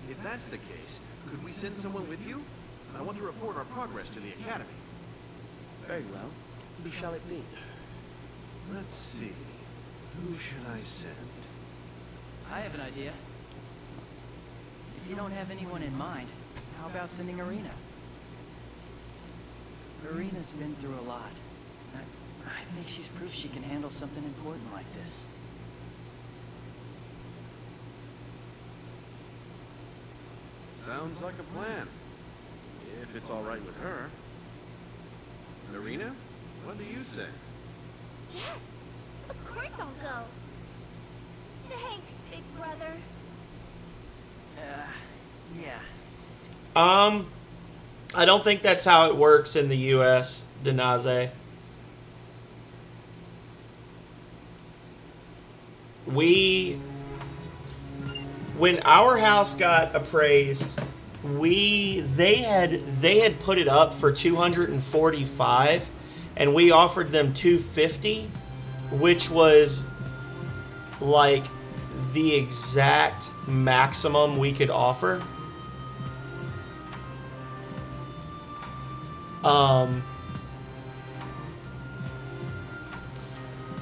If that's the case, could we send someone with you? I want to report our progress to the Academy. Very well. Who shall it be? Let's see. Who should I send? I have an idea. If you don't have anyone in mind, how about sending Arena? Arena's been through a lot. I think she's proof she can handle something important like this. Sounds like a plan. If it's all right with her. Marina, what do you say? Yes, of course I'll go. Thanks, big brother. Yeah. I don't think that's how it works in the U.S., Denaze. When our house got appraised, they had put it up for 245, and we offered them 250, which was like the exact maximum we could offer.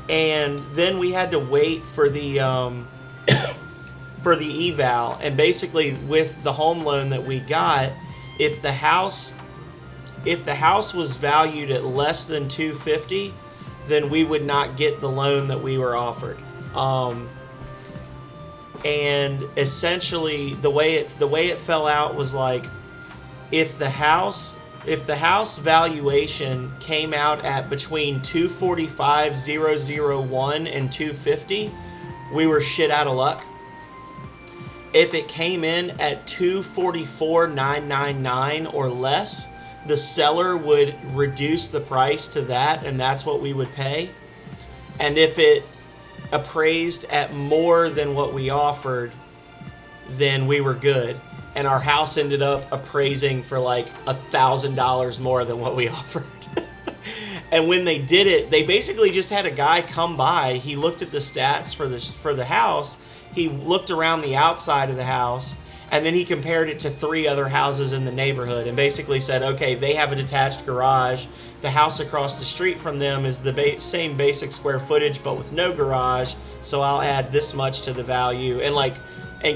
And then we had to wait for the for the eval, and basically with the home loan that we got, if the house was valued at less than 250, then we would not get the loan that we were offered. And essentially the way it fell out was like, if the house valuation came out at between 245,001 and 250, we were shit out of luck. If it came in at 244,999 or less, the seller would reduce the price to that, and that's what we would pay. And if it appraised at more than what we offered, then we were good. And our house ended up appraising for like $1,000 more than what we offered. And when they did it, they basically just had a guy come by. He looked at the stats for the house. He looked around the outside of the house, and then he compared it to 3 other houses in the neighborhood and basically said, okay, they have a detached garage. The house across the street from them is the same basic square footage but with no garage, so I'll add this much to the value, and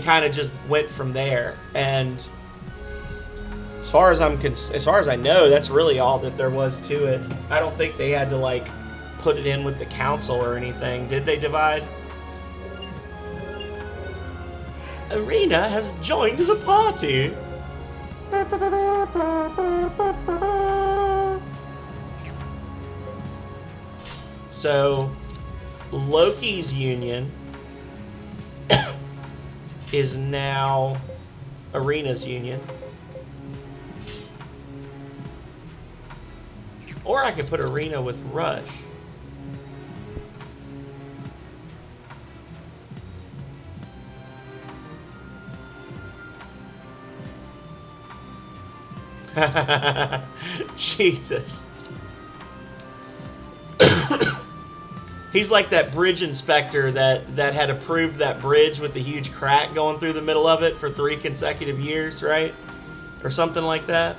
kind of just went from there. And as far as I know, that's really all that there was to it. I don't think they had to like put it in with the council or anything. Did they divide? Arena has joined the party. So Loki's union is now Arena's union. Or I could put Arena with Rush. Jesus. He's like that bridge inspector that had approved that bridge with the huge crack going through the middle of it for 3 consecutive years, right? Or something like that.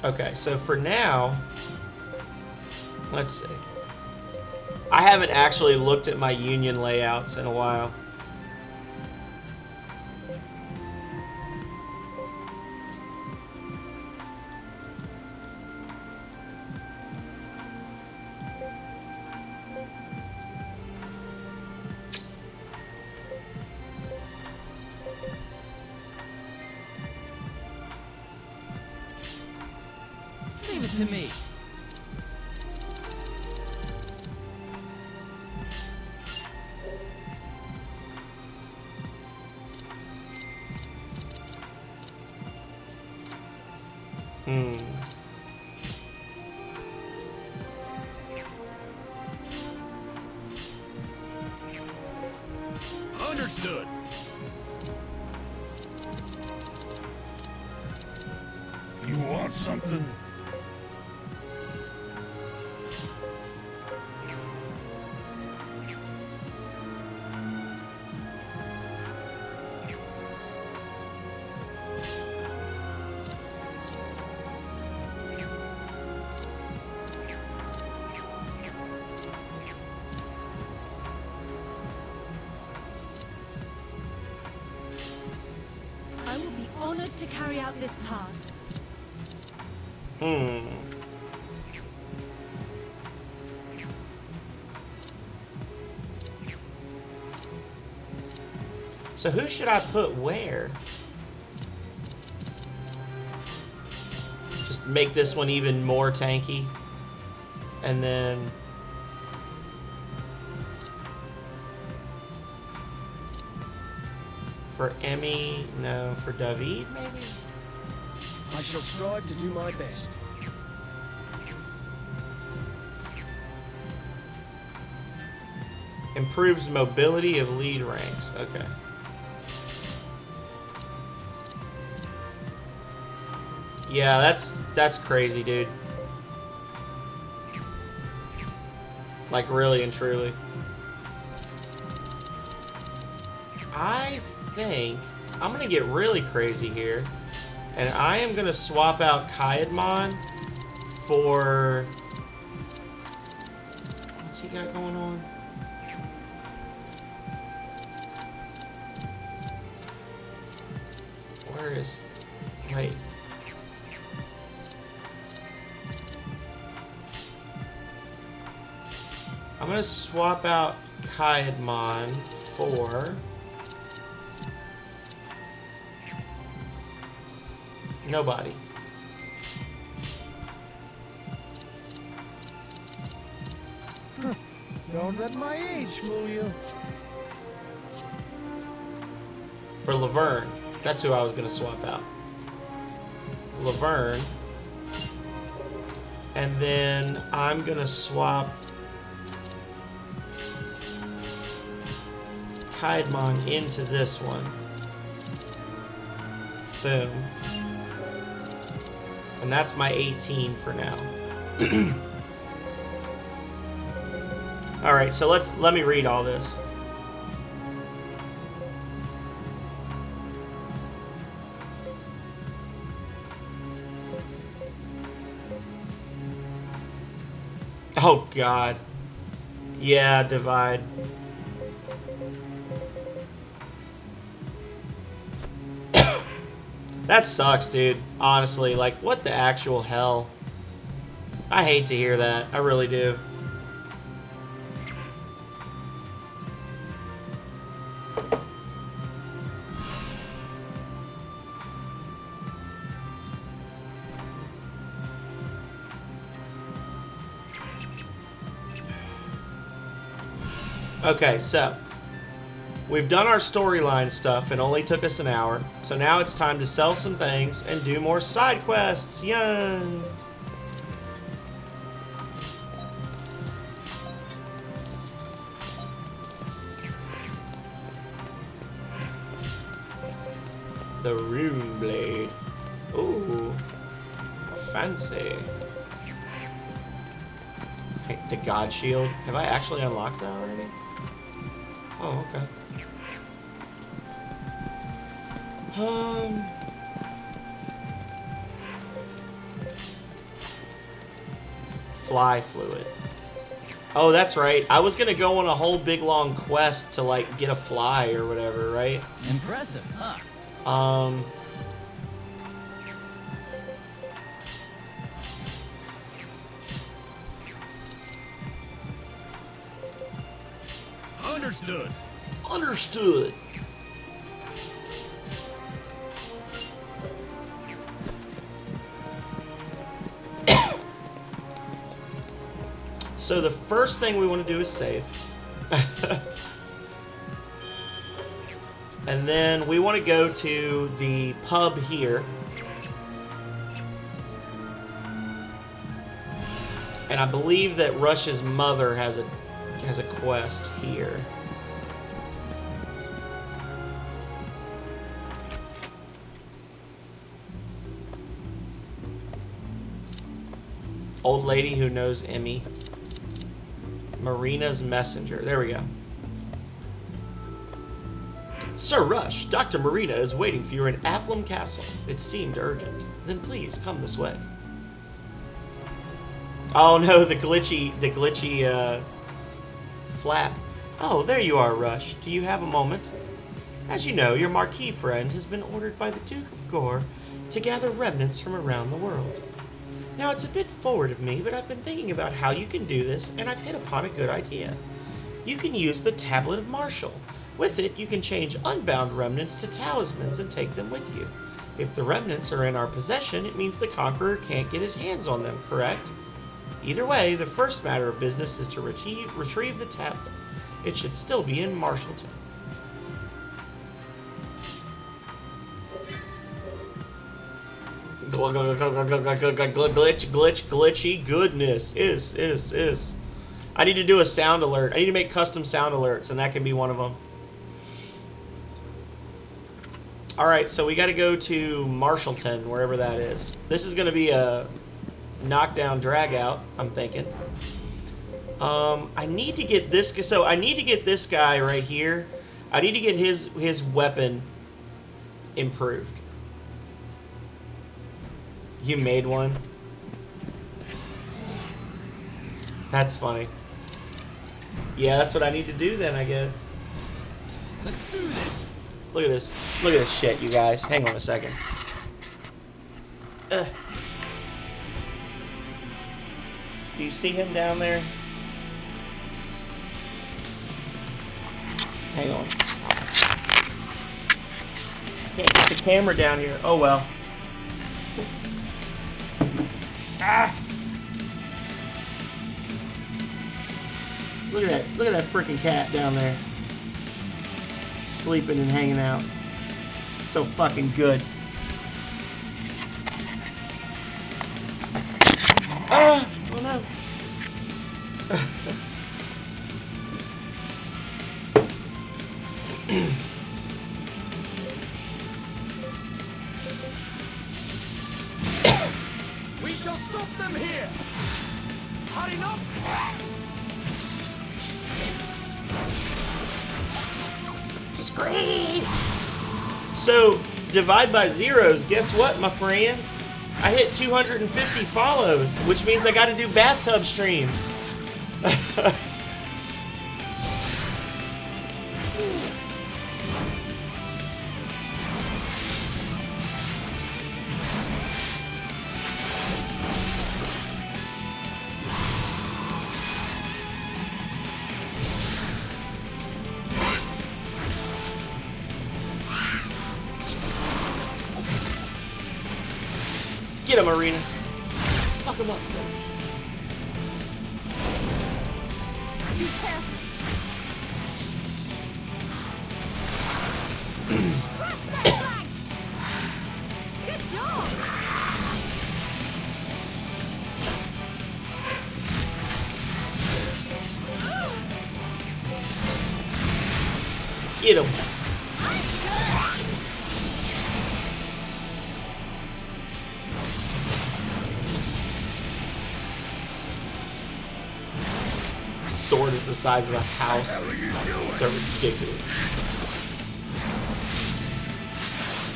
Okay, so for now, let's see. I haven't actually looked at my union layouts in a while. Leave it to me. Understood. You want something? I will be honored to carry out this task. So who should I put where? Just make this one even more tanky. And then... For Emmy, no. For David, maybe? I shall strive to do my best. Improves mobility of lead ranks. Okay. Yeah, that's crazy, dude. Like, really and truly. I think I'm gonna get really crazy here, and I am gonna swap out Kaidmon for... What's he got going on? Where is... Wait. I'm gonna swap out Kaidmon for... Nobody. Don't let my age fool you. For Laverne. That's who I was gonna swap out. Laverne. And then I'm gonna swap Kaidmon into this one. Boom. And that's my 18 for now. Alright, so let me read all this. Oh god. Yeah, divide. That sucks, dude. Honestly, like, what the actual hell? I hate to hear that. I really do. Okay, so we've done our storyline stuff. It only took us an hour. So now it's time to sell some things and do more side quests. Yay! The Rune Blade. Ooh. Fancy. The God Shield. Have I actually unlocked that already? Oh, okay. Fly fluid. Oh, that's right. I was gonna go on a whole big long quest to like get a fly or whatever, right? Impressive, huh? Understood. Understood. So the first thing we want to do is save. And then we want to go to the pub here. And I believe that Rush's mother has a quest here. Old lady who knows Emmy. Marina's messenger. There we go. Sir Rush, Dr. Marina is waiting for you in Athlum Castle. It seemed urgent. Then please come this way. Oh no, the glitchy flap. Oh, there you are, Rush. Do you have a moment? As you know, your marquee friend has been ordered by the Duke of Gore to gather remnants from around the world. Now, it's a bit forward of me, but I've been thinking about how you can do this, and I've hit upon a good idea. You can use the Tablet of Marshall. With it, you can change unbound remnants to talismans and take them with you. If the remnants are in our possession, it means the Conqueror can't get his hands on them, correct? Either way, the first matter of business is to retrieve the tablet. It should still be in Marshallton. Glitchy goodness. Is. I need to do a sound alert. I need to make custom sound alerts, and that can be one of them. Alright, so we got to go to Marshallton, wherever that is. This is going to be a knockdown drag out, I'm thinking. I need to get this. So I need to get this guy right here. I need to get his weapon improved. You made one? That's funny. Yeah, that's what I need to do then, I guess. Let's do this. Look at this. Look at this shit, you guys. Hang on a second. Do you see him down there? Hang on. Can't get the camera down here. Oh well. Ah! Look at that freaking cat down there. Sleeping and hanging out. So fucking good. Ah! Oh no. We shall stop them here. Hurry up. Scream! So, divide by zeros, guess what, my friend? I hit 250 follows, which means I gotta do bathtub streams. Get him, Marina. Fuck him up. Be careful. Crush that flag. Good job. Get him. Sword is the size of a house. So ridiculous.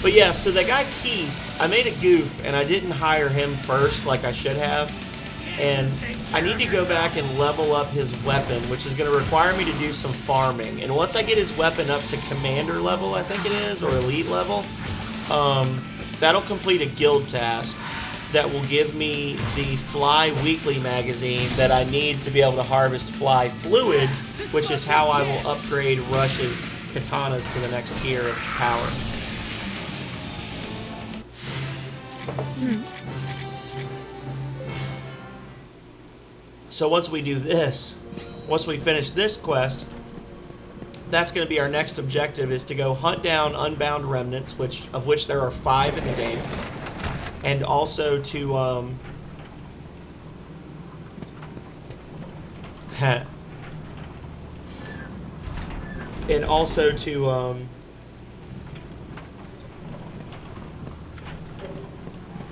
But yeah, so that guy Keith, I made a goof and I didn't hire him first like I should have. And I need to go back and level up his weapon, which is going to require me to do some farming. And once I get his weapon up to commander level, I think it is, or elite level, that'll complete a guild task that will give me the Fly Weekly magazine that I need to be able to harvest Fly Fluid, which is how I will upgrade Rush's katanas to the next tier of power. So once we do this, once we finish this quest, that's going to be our next objective, is to go hunt down unbound remnants, of which there are 5 in the game, and also to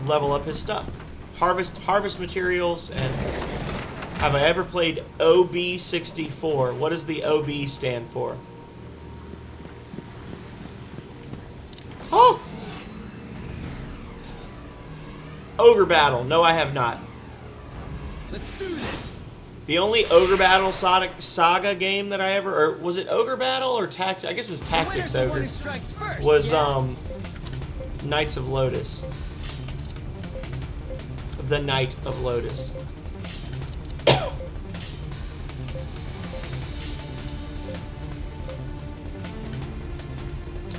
level up his stuff, harvest materials. And have I ever played OB64? What does the OB stand for? Oh! Ogre Battle. No, I have not. Let's do this. The only Ogre Battle saga game that I ever... Or was it Ogre Battle or Tactics? I guess it was Tactics Ogre. Was, Knights of Lotus. The Knight of Lotus.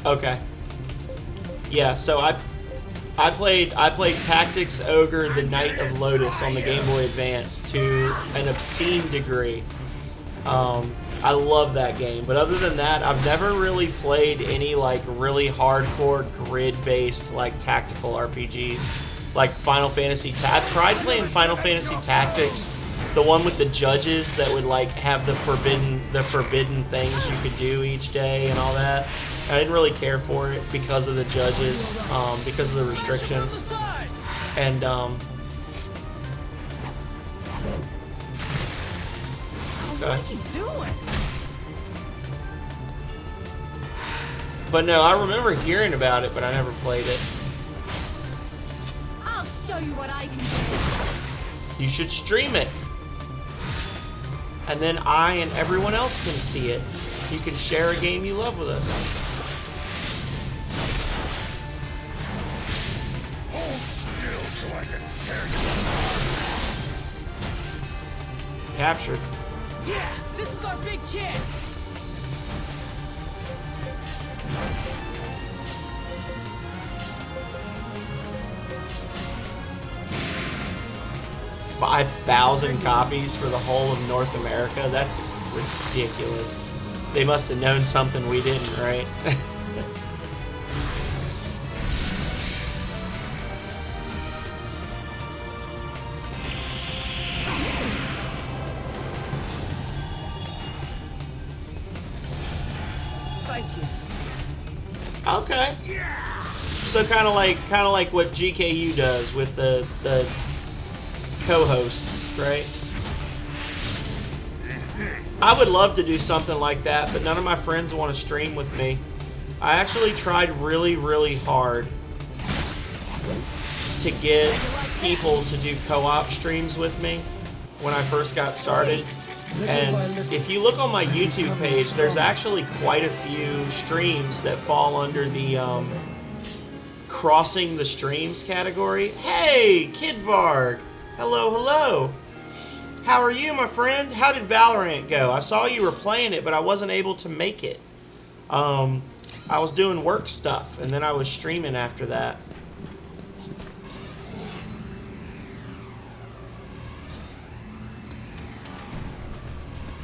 Okay. Yeah, so I played Tactics Ogre the Knight of Lotus on the Game Boy Advance to an obscene degree. I love that game, but other than that, I've never really played any like really hardcore grid-based like tactical RPGs like Final Fantasy. I tried playing Final Fantasy Tactics, the one with the judges that would like have the forbidden things you could do each day and all that. I didn't really care for it because of the judges, because of the restrictions, and What are you doing? But no, I remember hearing about it, but I never played it. I'll show you what I can do. You should stream it, and then I and everyone else can see it. You can share a game you love with us. Captured. Yeah, this is our big chance. $5,000 copies for the whole of North America? That's ridiculous. They must have known something we didn't, right? Okay. So kind of like what GKU does with the co-hosts, right? I would love to do something like that, but none of my friends want to stream with me. I actually tried really, really hard to get people to do co-op streams with me when I first got started. And if you look on my YouTube page, there's actually quite a few streams that fall under the Crossing the Streams category. Hey, Kid Varg! Hello, hello! How are you, my friend? How did Valorant go? I saw you were playing it, but I wasn't able to make it. I was doing work stuff, and then I was streaming after that.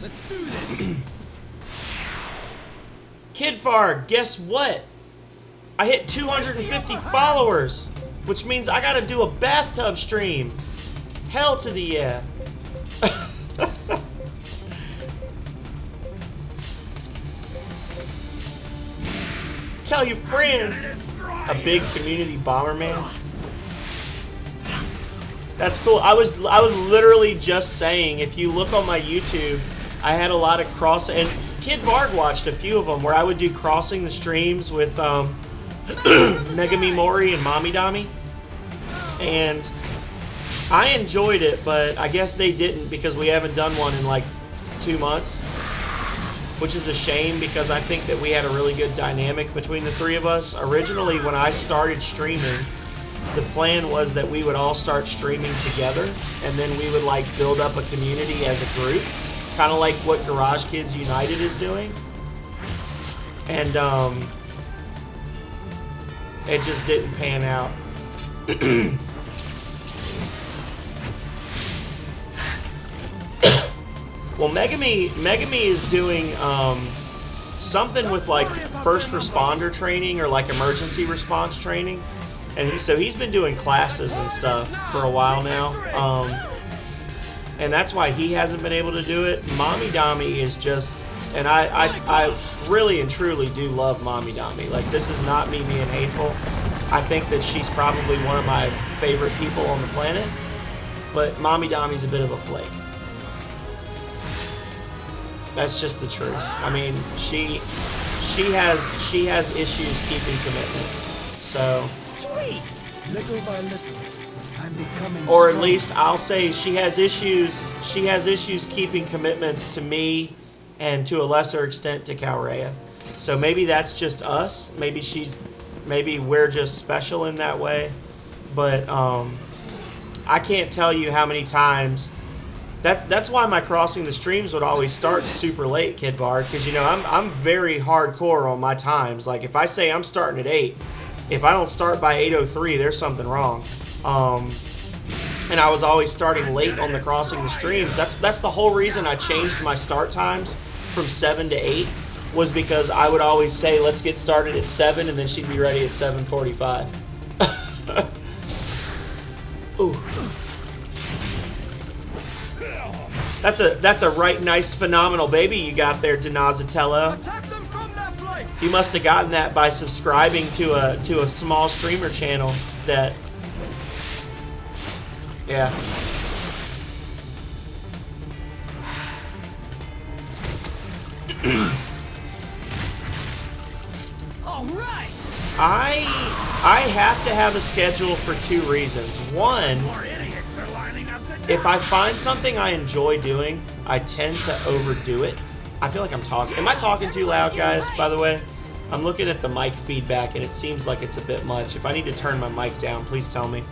Let's do this. Kid Varg, guess what? I hit 250 followers, which means I gotta do a bathtub stream. Hell to the yeah. Tell your friends. A big community bomberman. That's cool. I was literally just saying, if you look on my YouTube, I had a lot of and Kid Varg watched a few of them where I would do crossing the streams with Megami Mori and Mommy Dami, and I enjoyed it, but I guess they didn't because we haven't done one in like 2 months, which is a shame because I think that we had a really good dynamic between the three of us. Originally, when I started streaming, the plan was that we would all start streaming together, and then we would like build up a community as a group, kind of like what Garage Kids United is doing. And it just didn't pan out. Well, Megami is doing something with like first responder training or like emergency response training, and he's been doing classes and stuff for a while now. And that's why he hasn't been able to do it. Mommy Dami is just, and I really and truly do love Mommy Dami. Like, this is not me being hateful. I think that she's probably one of my favorite people on the planet, but Mommy Dami's a bit of a flake. That's just the truth. I mean, she has issues keeping commitments. So, Sweet. Little by little, I'm becoming. or at strong. least I'll say she has issues. She has issues keeping commitments to me, and to a lesser extent to Calrea. So maybe that's just us. Maybe we're just special in that way. But I can't tell you how many times. That's why my crossing the streams would always start super late, Kid Bard, because you know I'm very hardcore on my times. Like if I say I'm starting at 8, if I don't start by 8:03, there's something wrong. And I was always starting late on the crossing the streams. That's the whole reason I changed my start times from 7 to 8, was because I would always say let's get started at 7, and then she'd be ready at 7:45. Ooh. That's a right nice phenomenal baby you got there, Denazatello. Attack them from their flank. You must have gotten that by subscribing to a small streamer channel that. Yeah. All right. I have to have a schedule for 2 reasons. One, More idiots are lining up to if I find something I enjoy doing, I tend to overdo it. I feel like I'm talking. Am I talking too loud, guys, by the way? I'm looking at the mic feedback, and it seems like it's a bit much. If I need to turn my mic down, please tell me.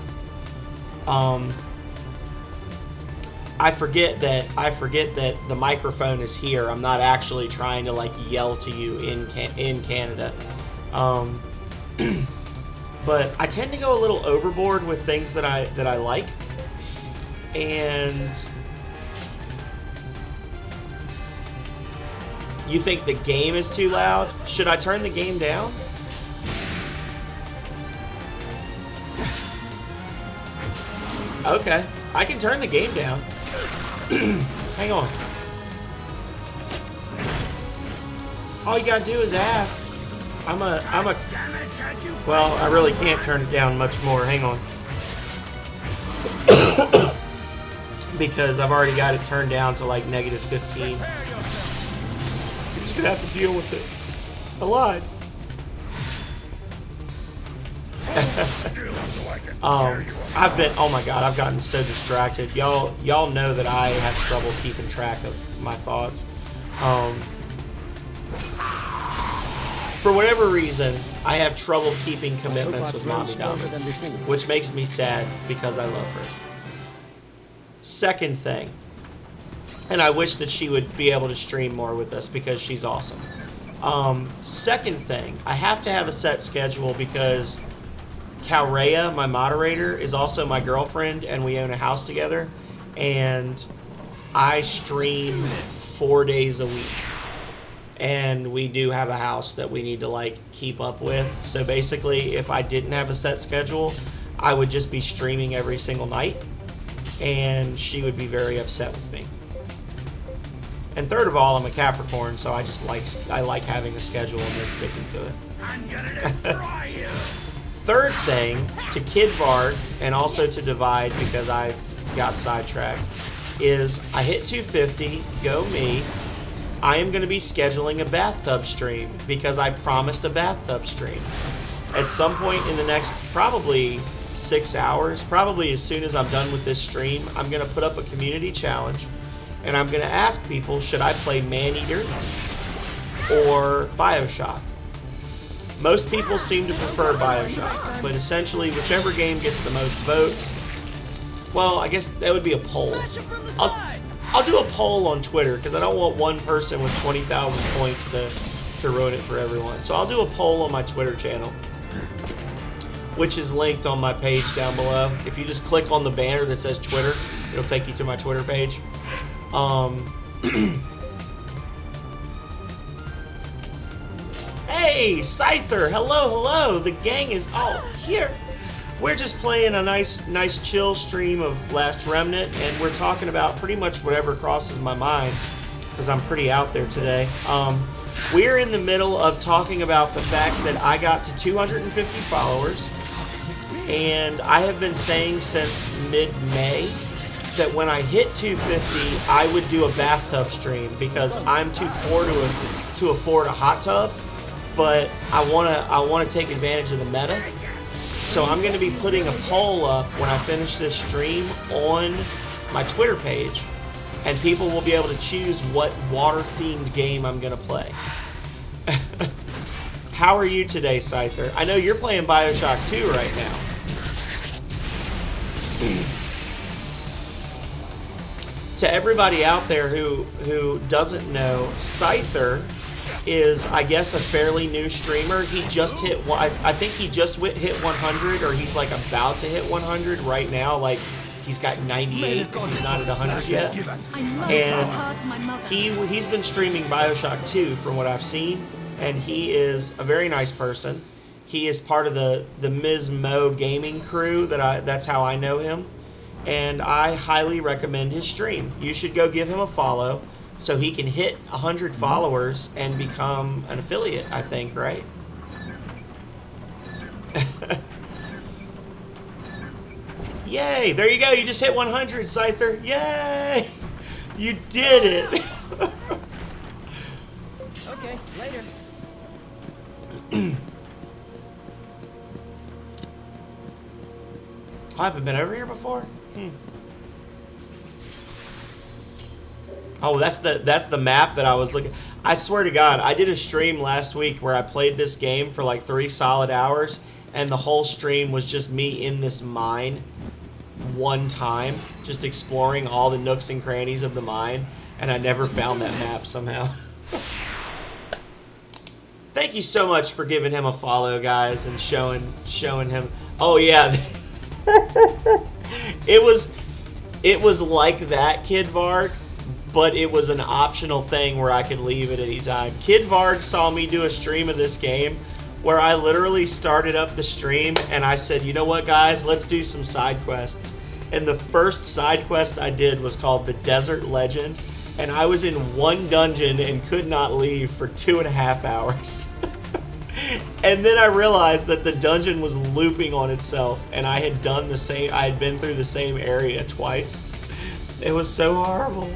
I forget that the microphone is here. I'm not actually trying to like yell to you in Canada. But I tend to go a little overboard with things that I like. And you think the game is too loud? Should I turn the game down? Okay, I can turn the game down. Hang on. All you gotta do is ask. Well, I really can't turn it down much more. Hang on. Because I've already got it turned down to like -15. You're just gonna have to deal with it. I lied. Oh my god, I've gotten so distracted. Y'all know that I have trouble keeping track of my thoughts. For whatever reason, I have trouble keeping commitments with Mommy Dami, which makes me sad because I love her. Second thing, and I wish that she would be able to stream more with us because she's awesome. Second thing, I have to have a set schedule because Calrea, my moderator, is also my girlfriend, and we own a house together, and I stream 4 days a week. And we do have a house that we need to like keep up with. So basically, if I didn't have a set schedule, I would just be streaming every single night, and she would be very upset with me. And third of all, I'm a Capricorn, so I like having a schedule and then sticking to it. I'm gonna destroy you. Third thing, to Kid Vard, and also to Divide because I got sidetracked, is I hit 250, go me. I am going to be scheduling a bathtub stream because I promised a bathtub stream. At some point in the next probably 6 hours, probably as soon as I'm done with this stream, I'm going to put up a community challenge, and I'm going to ask people, should I play Maneater or Bioshock? Most people seem to prefer Bioshock, but essentially whichever game gets the most votes, well, I guess that would be a poll. I'll do a poll on Twitter because I don't want one person with 20,000 points to ruin it for everyone. So I'll do a poll on my Twitter channel, which is linked on my page down below. If you just click on the banner that says Twitter, it'll take you to my Twitter page. Hey, Scyther! Hello, hello! The gang is all here. We're just playing a nice chill stream of Last Remnant, and we're talking about pretty much whatever crosses my mind, because I'm pretty out there today. We're in the middle of talking about the fact that I got to 250 followers, and I have been saying since mid-May that when I hit 250, I would do a bathtub stream, because I'm too poor to afford a hot tub, but I wanna take advantage of the meta. So I'm going to be putting a poll up when I finish this stream on my Twitter page, and people will be able to choose what water-themed game I'm going to play. How are you today, Scyther? I know you're playing Bioshock 2 right now. To everybody out there who doesn't know, Scyther is, I guess, a fairly new streamer. He just hit, I think he just hit 100, or he's like about to hit 100 right now. Like, he's got 98 if he's not at 100 yet. And he's been streaming Bioshock 2 from what I've seen, and he is a very nice person. He is part of the Ms. Mo gaming crew, that's how I know him, and I highly recommend his stream. You should go give him a follow, so he can hit 100 followers and become an affiliate, I think, right? Yay! There you go. You just hit 100, Scyther. Yay! You did it. Okay, later. I haven't been over here before. Oh, that's the map that I was looking. I swear to God, I did a stream last week where I played this game for like 3 solid hours, and the whole stream was just me in this mine one time, just exploring all the nooks and crannies of the mine, and I never found that map somehow. Thank you so much for giving him a follow, guys, and showing him. Oh yeah, it was like that, Kid Varg. But it was an optional thing where I could leave at any time. Kid Varg saw me do a stream of this game where I literally started up the stream and I said, you know what, guys, let's do some side quests. And the first side quest I did was called the Desert Legend, and I was in one dungeon and could not leave for 2.5 hours. And then I realized that the dungeon was looping on itself, and I had done the same. I had been through the same area twice. It was so horrible.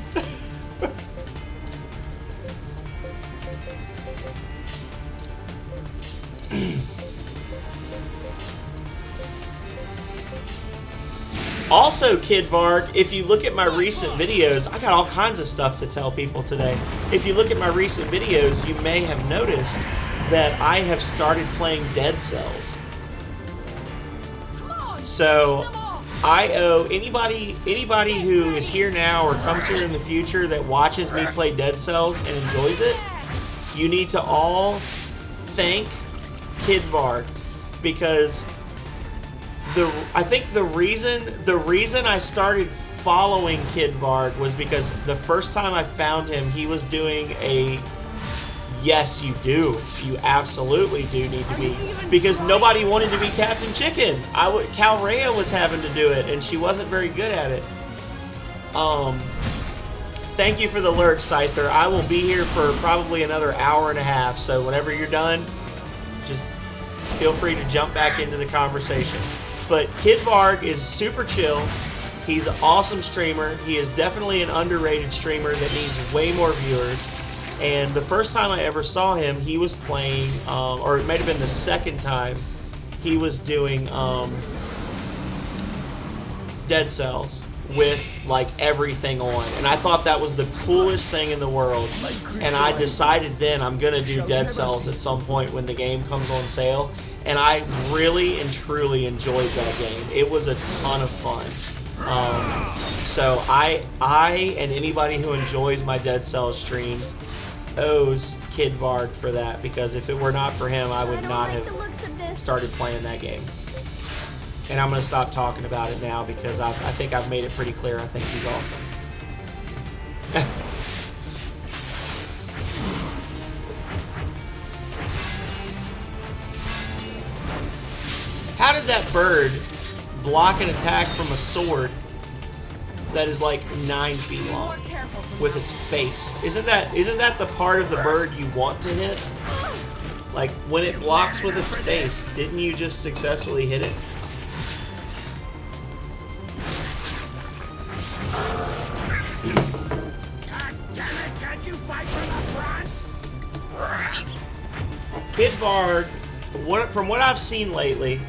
Also, Kid Varg, if you look at my recent videos, I got all kinds of stuff to tell people today. If you look at my recent videos, you may have noticed that I have started playing Dead Cells. So I owe anybody who is here now or comes here in the future that watches me play Dead Cells and enjoys it, you need to all thank Kid Varg, because I think the reason I started following Kid Varg was because the first time I found him, he was doing a yes, you do. You absolutely do need to be, because nobody wanted to be Captain Chicken. Calrea was having to do it, and she wasn't very good at it. Thank you for the lurk, Scyther. I will be here for probably another hour and a half, so whenever you're done, just feel free to jump back into the conversation. But Kid Varg is super chill. He's an awesome streamer. He is definitely an underrated streamer that needs way more viewers. And the first time I ever saw him, he was playing, or it might have been the second time, he was doing Dead Cells with like everything on. And I thought that was the coolest thing in the world. And I decided then I'm going to do Dead Cells at some point when the game comes on sale. And I really and truly enjoyed that game. It was a ton of fun. So I and anybody who enjoys my Dead Cells streams owes Kid Varg for that, because if it were not for him, I would not have started playing that game. And I'm going to stop talking about it now because I think I've made it pretty clear. I think he's awesome. that bird block an attack from a sword that is like 9 feet long with its face? Isn't that the part of the bird you want to hit? Like when it blocks with its face, didn't you just successfully hit it? God damn it, can't you fight from the front? Kid Varg, from what I've seen lately,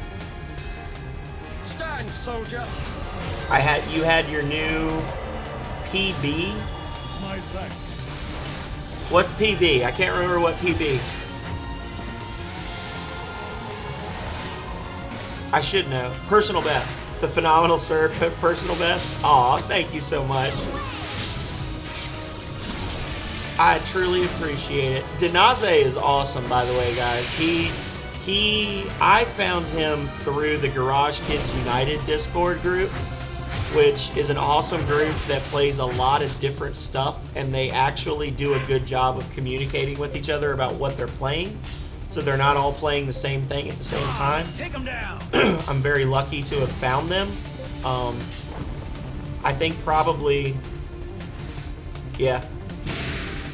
Stand, soldier. you had your new PB. My thanks. What's PB? I can't remember what PB. I should know. Personal best. The phenomenal serve personal best. Aw, thank you so much. I truly appreciate it. Denaze is awesome, by the way, guys. I found him through the Garage Kids United Discord group, which is an awesome group that plays a lot of different stuff, and they actually do a good job of communicating with each other about what they're playing, so they're not all playing the same thing at the same time. Take them down. I'm very lucky to have found them. I think probably, yeah.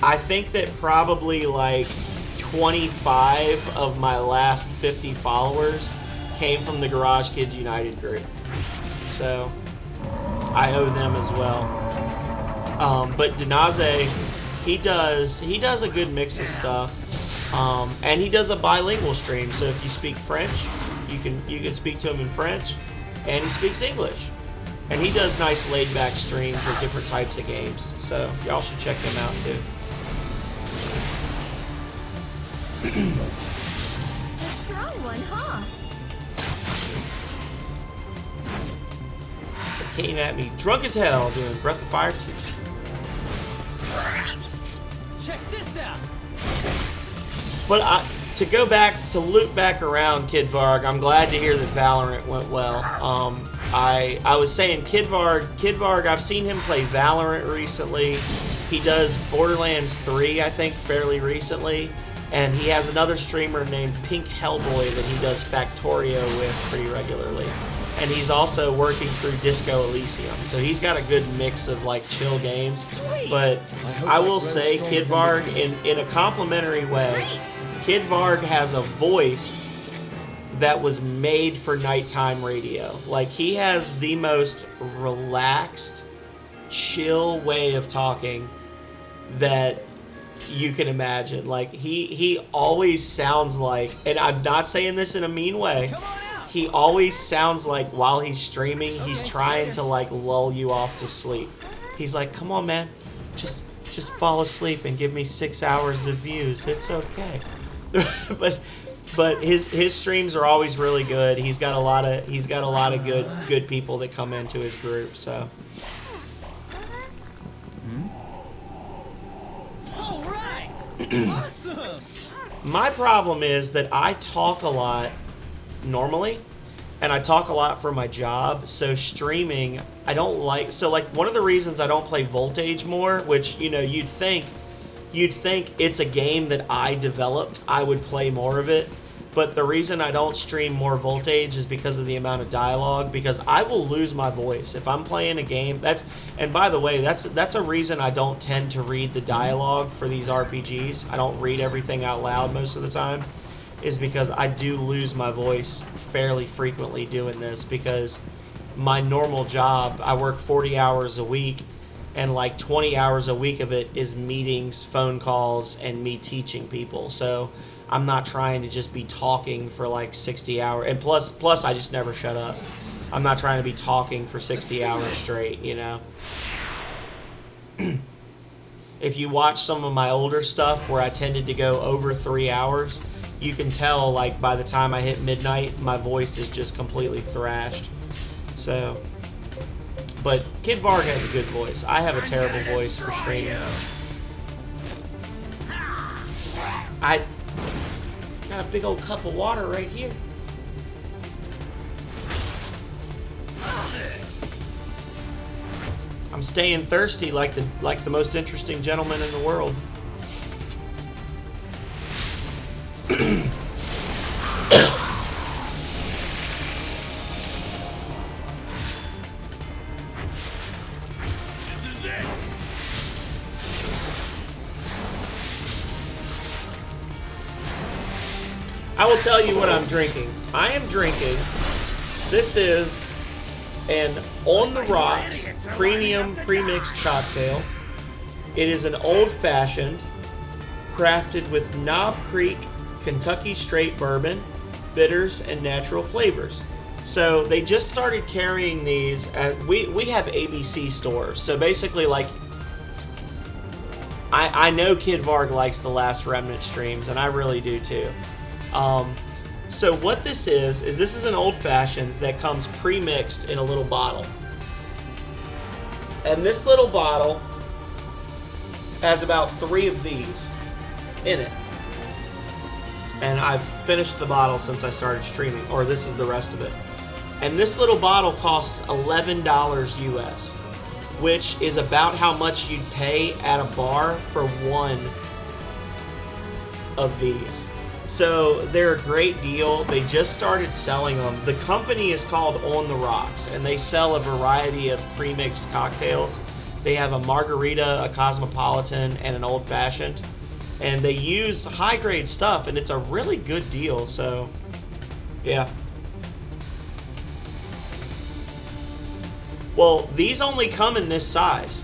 I think that probably like 25 of my last 50 followers came from the Garage Kids United group. So I owe them as well. But Denaze, he does a good mix of stuff. And he does a bilingual stream, so if you speak French, you can speak to him in French, and he speaks English. And he does nice laid-back streams of different types of games, so y'all should check him out too. A strong one, huh? He came at me drunk as hell doing Breath of Fire 2. Check this out. But to loop back around Kid Varg, I'm glad to hear that Valorant went well. I was saying Kid Varg, I've seen him play Valorant recently. He does Borderlands 3, I think, fairly recently. And he has another streamer named Pink Hellboy that he does Factorio with pretty regularly. And he's also working through Disco Elysium. So he's got a good mix of like chill games. But I will say Kid Varg, in a complimentary way, Kid Varg has a voice that was made for nighttime radio. Like, he has the most relaxed, chill way of talking that you can imagine. Like, he always sounds like, and I'm not saying this in a mean way, he always sounds like while he's streaming, he's trying to like lull you off to sleep. He's like, come on, man, just fall asleep and give me 6 hours of views. It's okay. but his streams are always really good. He's got a lot of good people that come into his group. So. All right. Awesome. My problem is that I talk a lot normally, and I talk a lot for my job. So streaming, I don't like. So like one of the reasons I don't play Voltage more, which you'd think it's a game that I developed, I would play more of it. But the reason I don't stream more Voltage is because of the amount of dialogue, because I will lose my voice if I'm playing a game. And by the way, that's a reason I don't tend to read the dialogue for these RPGs. I don't read everything out loud most of the time, is because I do lose my voice fairly frequently doing this, because my normal job, I work 40 hours a week, and like 20 hours a week of it is meetings, phone calls, and me teaching people. So I'm not trying to just be talking for like 60 hours. And plus I just never shut up. I'm not trying to be talking for 60 hours straight, If you watch some of my older stuff where I tended to go over 3 hours, you can tell like by the time I hit midnight, my voice is just completely thrashed. So, but Kid Varg has a good voice. I have a terrible voice for streaming. I got a big old cup of water right here. I'm staying thirsty like the most interesting gentleman in the world. I will tell you what I'm drinking. I am drinking. This is an On the Rocks premium pre-mixed cocktail. It is an old-fashioned, crafted with Knob Creek Kentucky straight bourbon, bitters, and natural flavors. So they just started carrying these at, we have ABC stores. So basically, like, I know Kid Varg likes the last Remnant streams, and I really do too. So what this is this is an old-fashioned that comes pre-mixed in a little bottle. And this little bottle has about 3 of these in it. And I've finished the bottle since I started streaming, or this is the rest of it. And this little bottle costs $11 US, which is about how much you'd pay at a bar for one of these. So they're a great deal. They just started selling them. The company is called On the Rocks, and they sell a variety of pre-mixed cocktails. They have a margarita, a cosmopolitan, and an old-fashioned. And they use high-grade stuff, and it's a really good deal. So, yeah. Well, these only come in this size.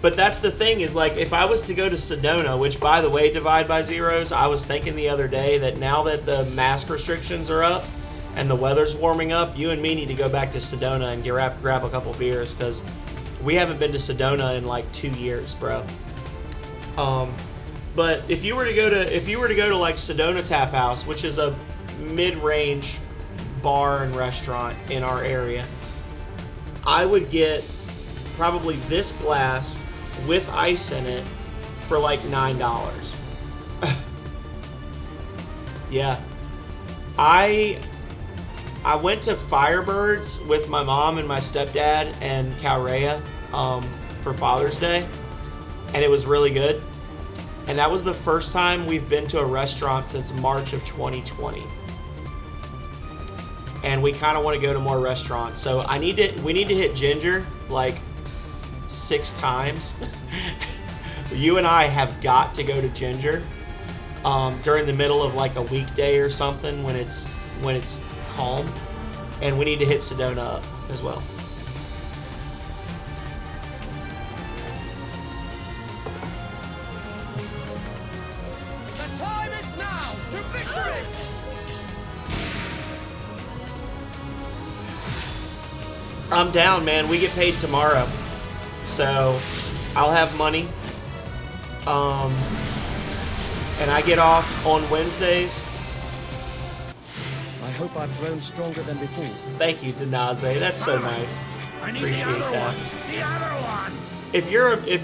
But that's the thing, is like, if I was to go to Sedona, which, by the way, Divide by Zeros, I was thinking the other day that now that the mask restrictions are up and the weather's warming up, you and me need to go back to Sedona and grab a couple beers, because we haven't been to Sedona in like 2 years, bro. But if you were to go to like Sedona Tap House, which is a mid-range bar and restaurant in our area, I would get probably this glass with ice in it for like $9. Yeah. I went to Firebirds with my mom and my stepdad and Calrea for Father's Day, and it was really good. And that was the first time we've been to a restaurant since March of 2020. And we kind of want to go to more restaurants. So we need to hit Ginger like 6 times. You and I have got to go to Ginger during the middle of like a weekday or something when it's calm. And we need to hit Sedona up as well. The time is now to victory! I'm down, man. We get paid tomorrow. So I'll have money. And I get off on Wednesdays. I hope I've grown stronger than before. Thank you, Denaze. That's so nice. I need Appreciate the other that. one! The other one! If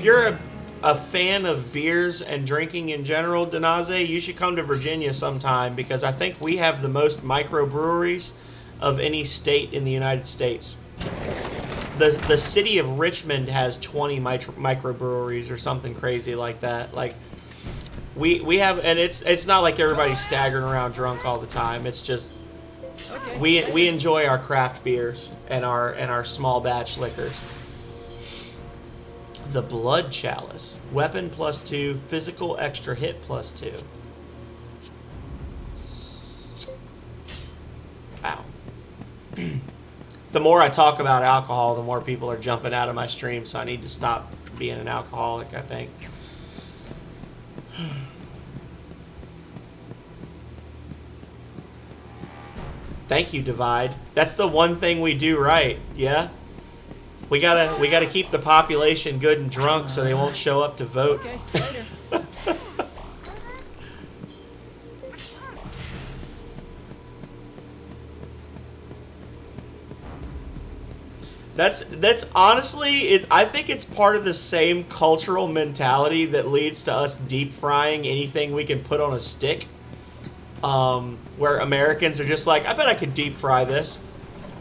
you're a fan of beers and drinking in general, Denaze, you should come to Virginia sometime, because I think we have the most microbreweries of any state in the United States. The city of Richmond has 20 microbreweries or something crazy like that. Like we have, and it's not like everybody's staggering around drunk all the time. It's just we enjoy our craft beers and our small batch liquors. The Blood Chalice, weapon +2, physical extra hit +2. Ow. The more I talk about alcohol, the more people are jumping out of my stream, so I need to stop being an alcoholic, I think. Thank you, Divide. That's the one thing we do right, yeah? We gotta keep the population good and drunk so they won't show up to vote. Okay, later. That's honestly, I think it's part of the same cultural mentality that leads to us deep frying anything we can put on a stick. Where Americans are just like, I bet I could deep fry this.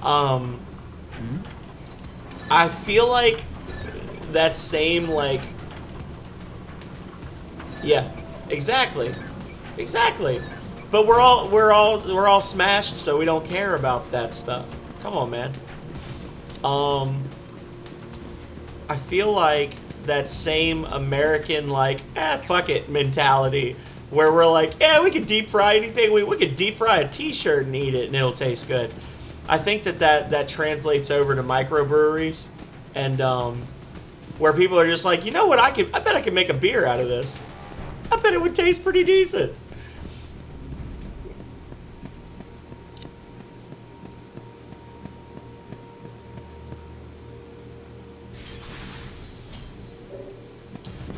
I feel like that same, like, yeah, exactly. But we're all smashed, so we don't care about that stuff. Come on, man. I feel like that same American, like, fuck it mentality where we're like, yeah, we can deep fry anything. We could deep fry a t-shirt and eat it, and it'll taste good. I think that translates over to microbreweries, and where people are just like, you know what, I bet I could make a beer out of this. I bet it would taste pretty decent.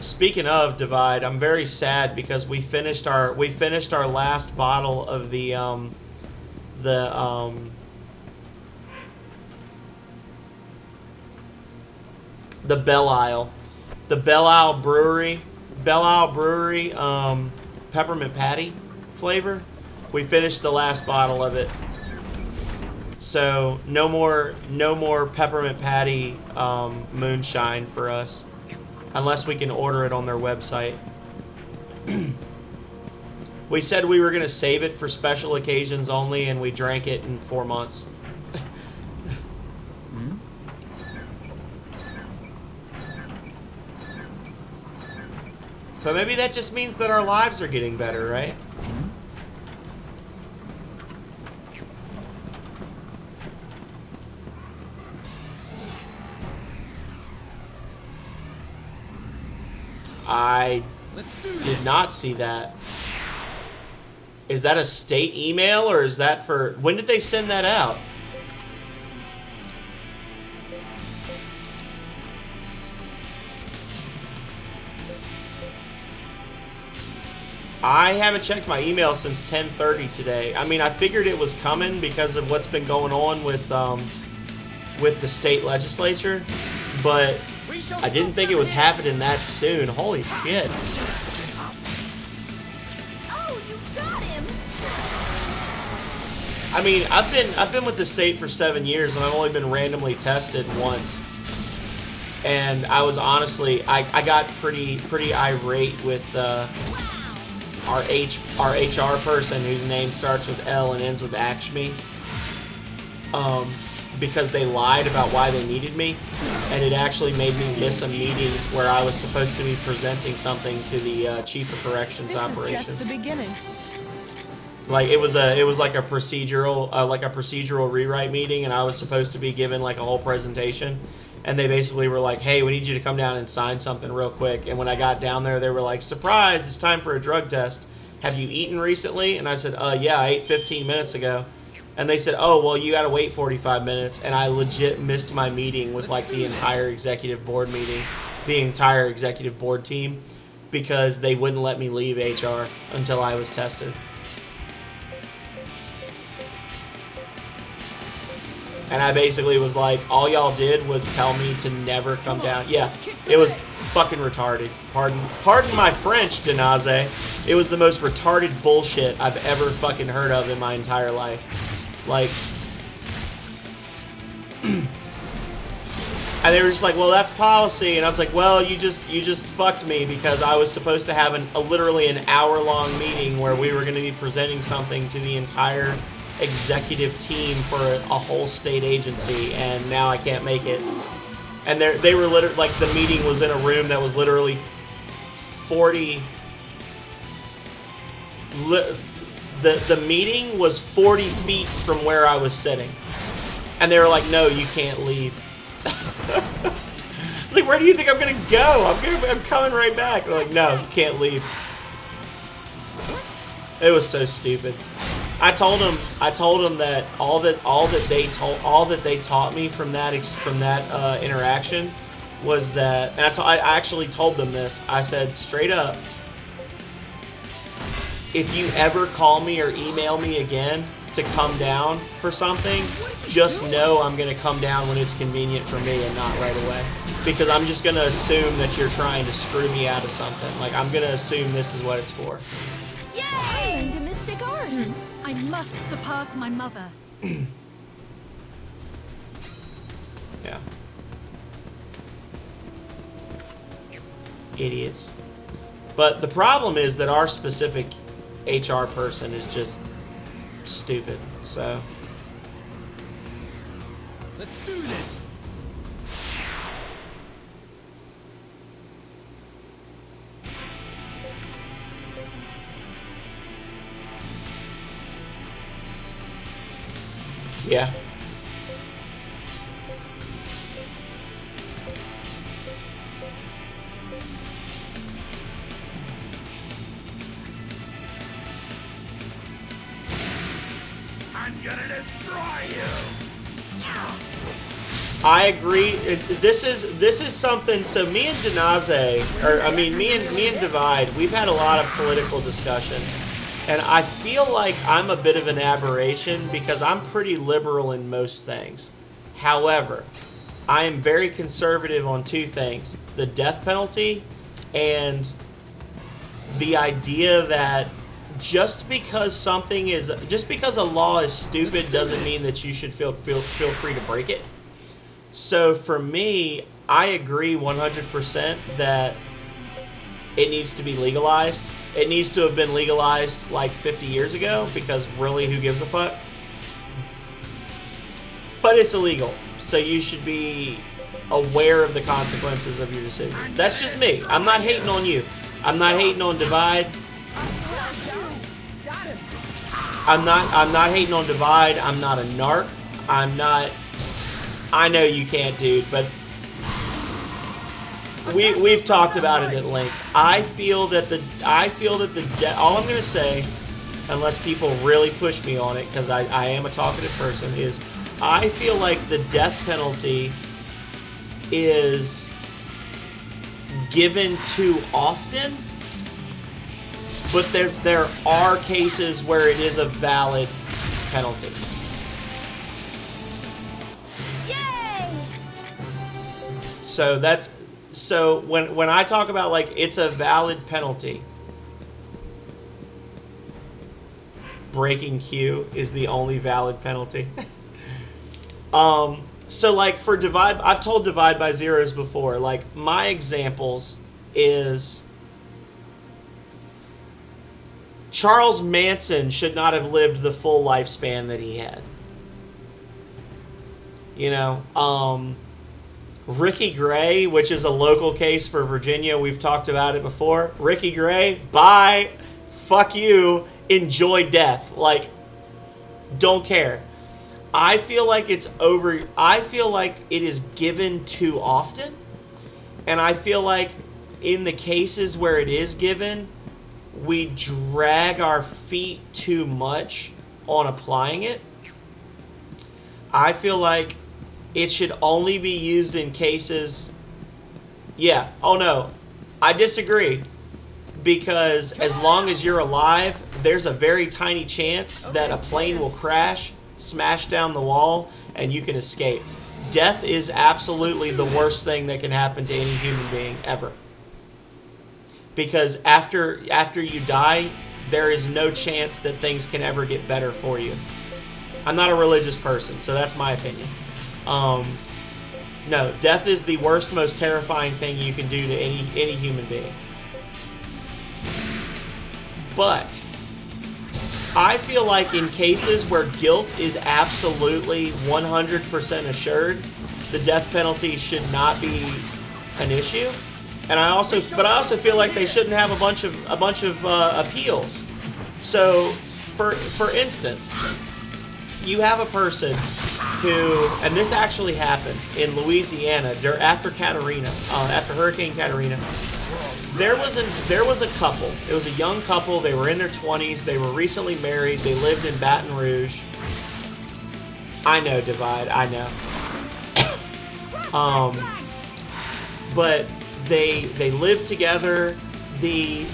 Speaking of Divide, I'm very sad because we finished our last bottle of the Belle Isle. The Belle Isle Brewery peppermint patty flavor. We finished the last bottle of it. So no more peppermint patty moonshine for us. Unless we can order it on their website. We said we were going to save it for special occasions only, and we drank it in 4 months. So maybe that just means that our lives are getting better, right? I did not see that. Is that a state email, or is that for... When did they send that out? I haven't checked my email since 10:30 today. I mean, I figured it was coming because of what's been going on with the state legislature, but I didn't think it was happening that soon. Holy shit. Oh, you got him! I mean, I've been with the state for 7 years, and I've only been randomly tested once. And I was honestly, I got pretty irate with our HR person whose name starts with L and ends with Akshmi. Because they lied about why they needed me, and it actually made me miss a meeting where I was supposed to be presenting something to the Chief of Corrections Operations. This is just the beginning. Like it was like a procedural rewrite meeting, and I was supposed to be given like a whole presentation, and they basically were like, "Hey, we need you to come down and sign something real quick." And when I got down there, they were like, "Surprise! It's time for a drug test. Have you eaten recently?" And I said, "Yeah, I ate 15 minutes ago." And they said, "Oh, well, you got to wait 45 minutes." And I legit missed my meeting with like the entire executive board team, because they wouldn't let me leave HR until I was tested. And I basically was like, all y'all did was tell me to never come down. Yeah, it was fucking retarded. Pardon my French, Denaze. It was the most retarded bullshit I've ever fucking heard of in my entire life. Like, and they were just like, well, that's policy. And I was like, well, you just fucked me, because I was supposed to have literally an hour-long meeting where we were going to be presenting something to the entire executive team for a whole state agency, and now I can't make it. And they were literally, like, the meeting was in a room that was literally 40... The meeting was 40 feet from where I was sitting. And they were like, no, you can't leave. It's like, where do you think I'm going to go? I'm coming right back. They're like, no, you can't leave. It was so stupid. I told them that all that they taught me from that interaction was that, and I actually told them this. I said straight up, if you ever call me or email me again to come down for something, just know I'm going to come down when it's convenient for me and not right away. Because I'm just going to assume that you're trying to screw me out of something. Like, I'm going to assume this is what it's for. Yay! Into mystic art. I must surpass my mother. Yeah. Idiots. But the problem is that our specific HR person is just stupid, so. Let's do this. Yeah. I'm gonna destroy you! I agree. This is something. So me and Denaze, or I mean, me and Divide, we've had a lot of political discussion, and I feel like I'm a bit of an aberration because I'm pretty liberal in most things. However, I am very conservative on two things: the death penalty and the idea that just because a law is stupid doesn't mean that you should feel free to break it. So for me, I agree 100% that it needs to be legalized. It needs to have been legalized like 50 years ago, because really, who gives a fuck? But it's illegal, so you should be aware of the consequences of your decisions. That's just me. I'm not hating on you. I'm not hating on Divide. I'm not hating on Divide. I'm not a narc. I'm not. I know you can't, dude, but we've talked about it at length. I feel that the all I'm gonna say, unless people really push me on it, because I am a talkative person, is I feel like the death penalty is given too often, but there are cases where it is a valid penalty. So when I talk about like it's a valid penalty, breaking Q is the only valid penalty. So like for Divide, I've told Divide by Zeros before, like my examples is Charles Manson should not have lived the full lifespan that he had. You know, Ricky Gray, which is a local case for Virginia. We've talked about it before. Ricky Gray, bye. Fuck you. Enjoy death. Like, don't care. I feel like it's over. I feel like it is given too often. And I feel like in the cases where it is given, we drag our feet too much on applying it. I feel like it should only be used in cases... Yeah. Oh, no. I disagree. Because as long as you're alive, there's a very tiny chance that a plane will crash, smash down the wall, and you can escape. Death is absolutely the worst thing that can happen to any human being ever. Because after you die, there is no chance that things can ever get better for you. I'm not a religious person, so that's my opinion. No, death is the worst, most terrifying thing you can do to any human being. But I feel like in cases where guilt is absolutely 100% assured, the death penalty should not be an issue. And I also feel like they shouldn't have a bunch of appeals. So, for instance, you have a person who, and this actually happened in Louisiana after Katrina, after Hurricane Katrina. There was a couple. It was a young couple. They were in their 20s. They were recently married. They lived in Baton Rouge. I know, Divide. I know. But they lived together. The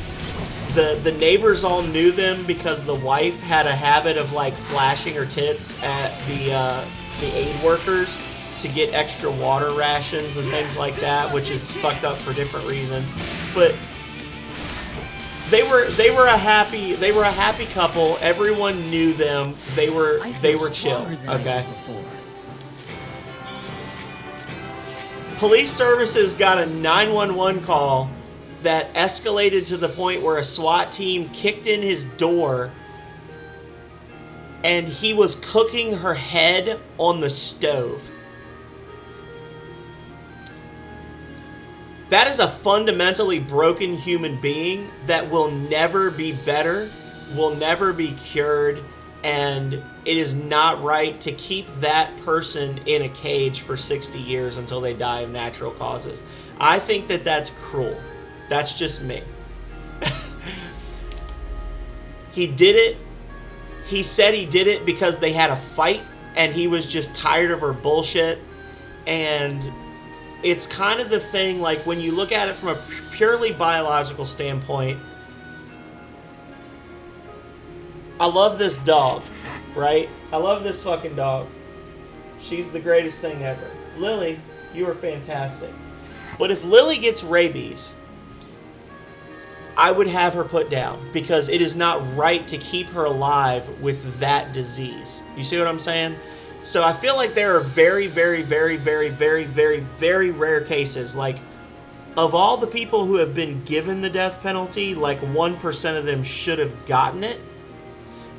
neighbors all knew them because the wife had a habit of like flashing her tits at the aid workers to get extra water rations and things like that, which is fucked up for different reasons. But they were a happy couple. Everyone knew them. They were chill. Okay. Police services got a 911 call that escalated to the point where a SWAT team kicked in his door and he was cooking her head on the stove. That is a fundamentally broken human being that will never be better, will never be cured, and it is not right to keep that person in a cage for 60 years until they die of natural causes. I think that that's cruel. That's just me. He did it. He said he did it because they had a fight and he was just tired of her bullshit. And it's kind of the thing, like, when you look at it from a purely biological standpoint, I love this dog, right? I love this fucking dog. She's the greatest thing ever. Lily, you are fantastic. But if Lily gets rabies, I would have her put down, because it is not right to keep her alive with that disease. You see what I'm saying? So I feel like there are very, very, very, very, very, very, very rare cases. Like, of all the people who have been given the death penalty, like 1% of them should have gotten it.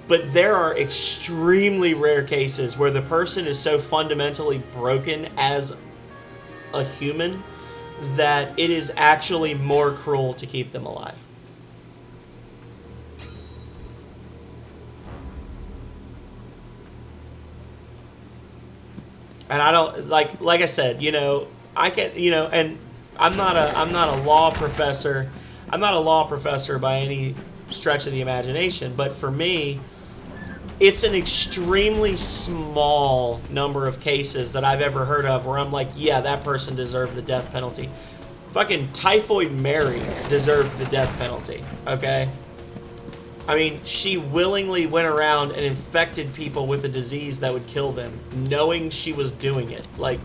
But there are extremely rare cases where the person is so fundamentally broken as a human that it is actually more cruel to keep them alive. And I don't, like I said, you know, I can, you know, and I'm not a law professor. I'm not a law professor by any stretch of the imagination, but for me, it's an extremely small number of cases that I've ever heard of where I'm like, yeah, that person deserved the death penalty. Fucking Typhoid Mary deserved the death penalty, okay? I mean, she willingly went around and infected people with a disease that would kill them, knowing she was doing it. Like,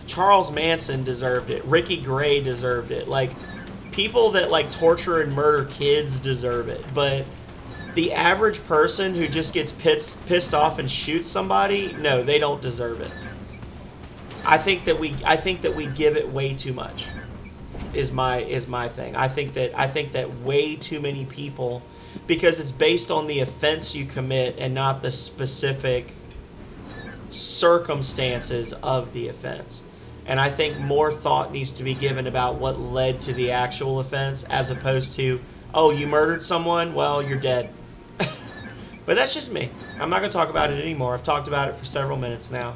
Charles Manson deserved it. Ricky Gray deserved it. Like, people that, like, torture and murder kids deserve it. But the average person who just gets pissed off and shoots somebody, no, they don't deserve it. I think that we give it way too much. Is my thing. I think that way too many people, because it's based on the offense you commit and not the specific circumstances of the offense. And I think more thought needs to be given about what led to the actual offense, as opposed to, oh, you murdered someone, well, you're dead. But that's just me. I'm not going to talk about it anymore. I've talked about it for several minutes now.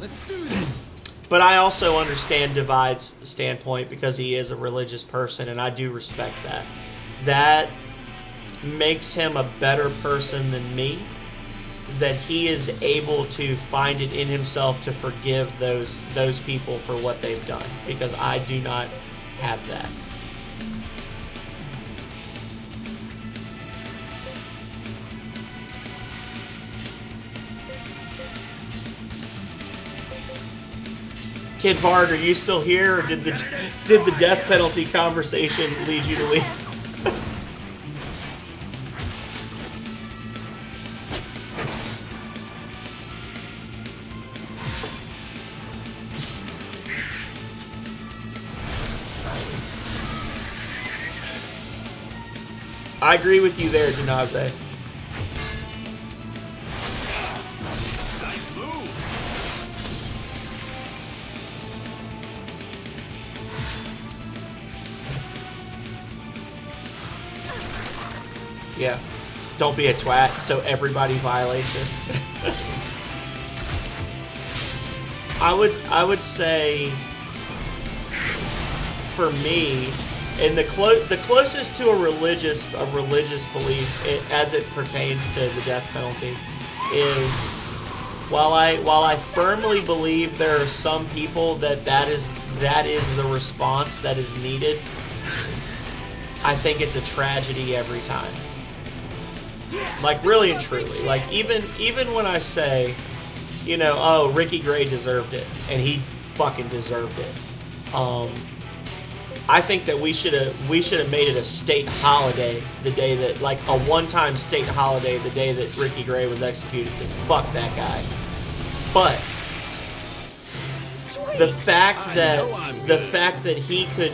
Let's do this. But I also understand Divide's standpoint, because he is a religious person, and I do respect that. That makes him a better person than me, that he is able to find it in himself to forgive those people for what they've done, because I do not have that. Kid Bard, are you still here, or did the death penalty conversation lead you to leave? I agree with you there, Janaze. Yeah. Don't be a twat, so everybody violates it. I would say, for me, and the closest to a religious belief as it pertains to the death penalty is, while I firmly believe there are some people that is the response that is needed, I think it's a tragedy every time. Like, really and truly. Like, even when I say, you know, oh, Ricky Gray deserved it, and he fucking deserved it. I think that we should have made it a state holiday the day that, like, a one-time state holiday the day that Ricky Gray was executed. Fuck that guy. But the fact that he could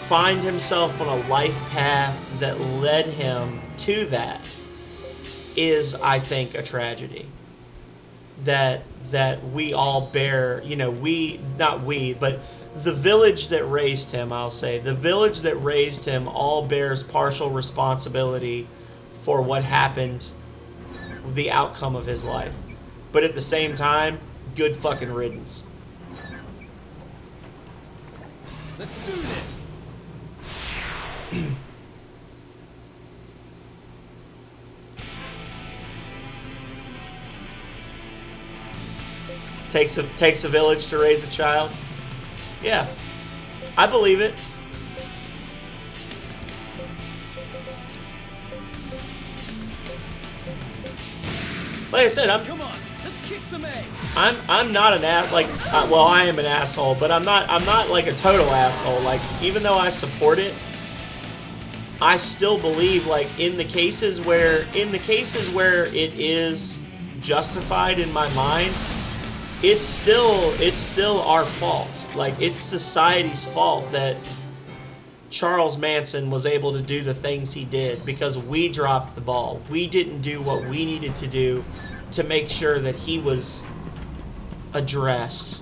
find himself on a life path that led him to that is, I think, a tragedy that we all bear. You know, but the village that raised him, I'll say, the village that raised him all bears partial responsibility for what happened, the outcome of his life. But at the same time, good fucking riddance. Let's do this. Takes a village to raise a child. Yeah, I believe it. Like I said, Come on, let's kick some ass. I'm not an ass, like, well, I am an asshole, but I'm not like a total asshole. Like, even though I support it, I still believe, like, in the cases where it is justified in my mind, it's still our fault. Like, it's society's fault that Charles Manson was able to do the things he did because we dropped the ball. We didn't do what we needed to do to make sure that he was addressed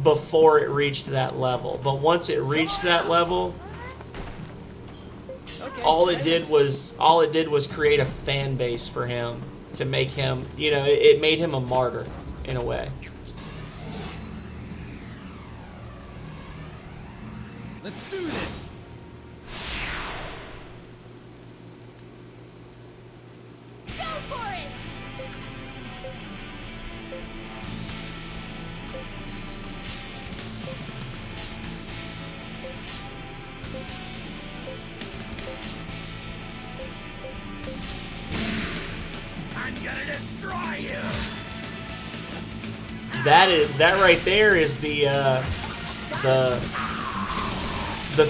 before it reached that level. But once it reached that level, all it did was create a fan base for him to make him, you know, it made him a martyr in a way. Let's do this. Go for it! I'm gonna destroy you. That right there is the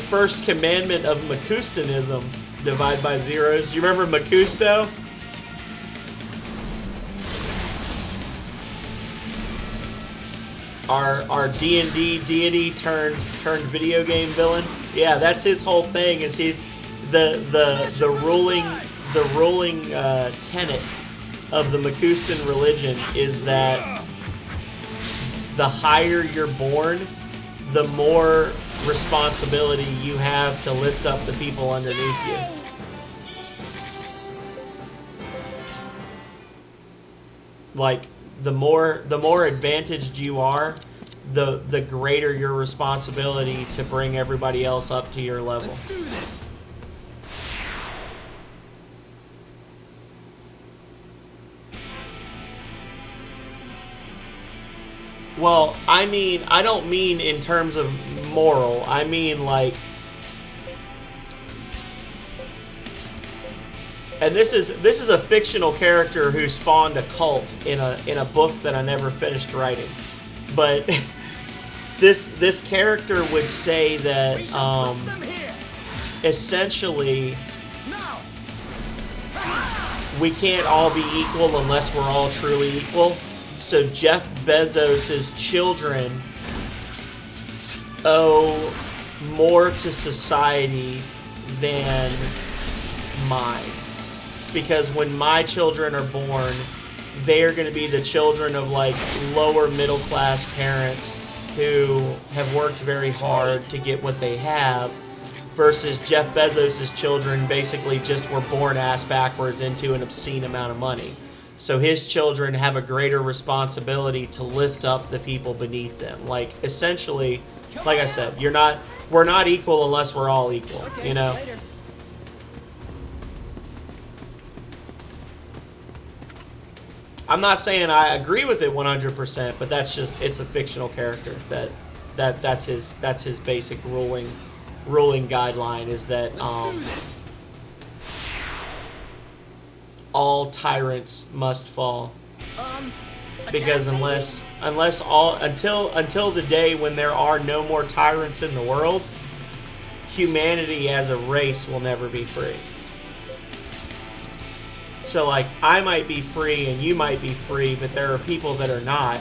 first commandment of Makustanism, divide by zeros. You remember Makusto? Our D&D deity turned video game villain. Yeah, that's his whole thing. Is he's the ruling tenet of the Makustan religion is that the higher you're born, the more responsibility you have to lift up the people underneath you. Like, the more advantaged you are, the greater your responsibility to bring everybody else up to your level. Let's do this. Well, I mean, I don't mean in terms of moral. I mean, like, and this is a fictional character who spawned a cult in a book that I never finished writing. But this character would say that essentially we can't all be equal unless we're all truly equal. So Jeff Bezos' children owe more to society than mine. Because when my children are born, they're going to be the children of, like, lower middle class parents who have worked very hard to get what they have, versus Jeff Bezos' children basically just were born ass backwards into an obscene amount of money. So his children have a greater responsibility to lift up the people beneath them. Like, essentially, like I said, we're not equal unless we're all equal, Okay, you know? later. I'm not saying I agree with it 100%, but that's just, it's a fictional character that's his basic ruling guideline, is that all tyrants must fall. Because until the day when there are no more tyrants in the world, humanity as a race will never be free. So, like, I might be free and you might be free, but there are people that are not.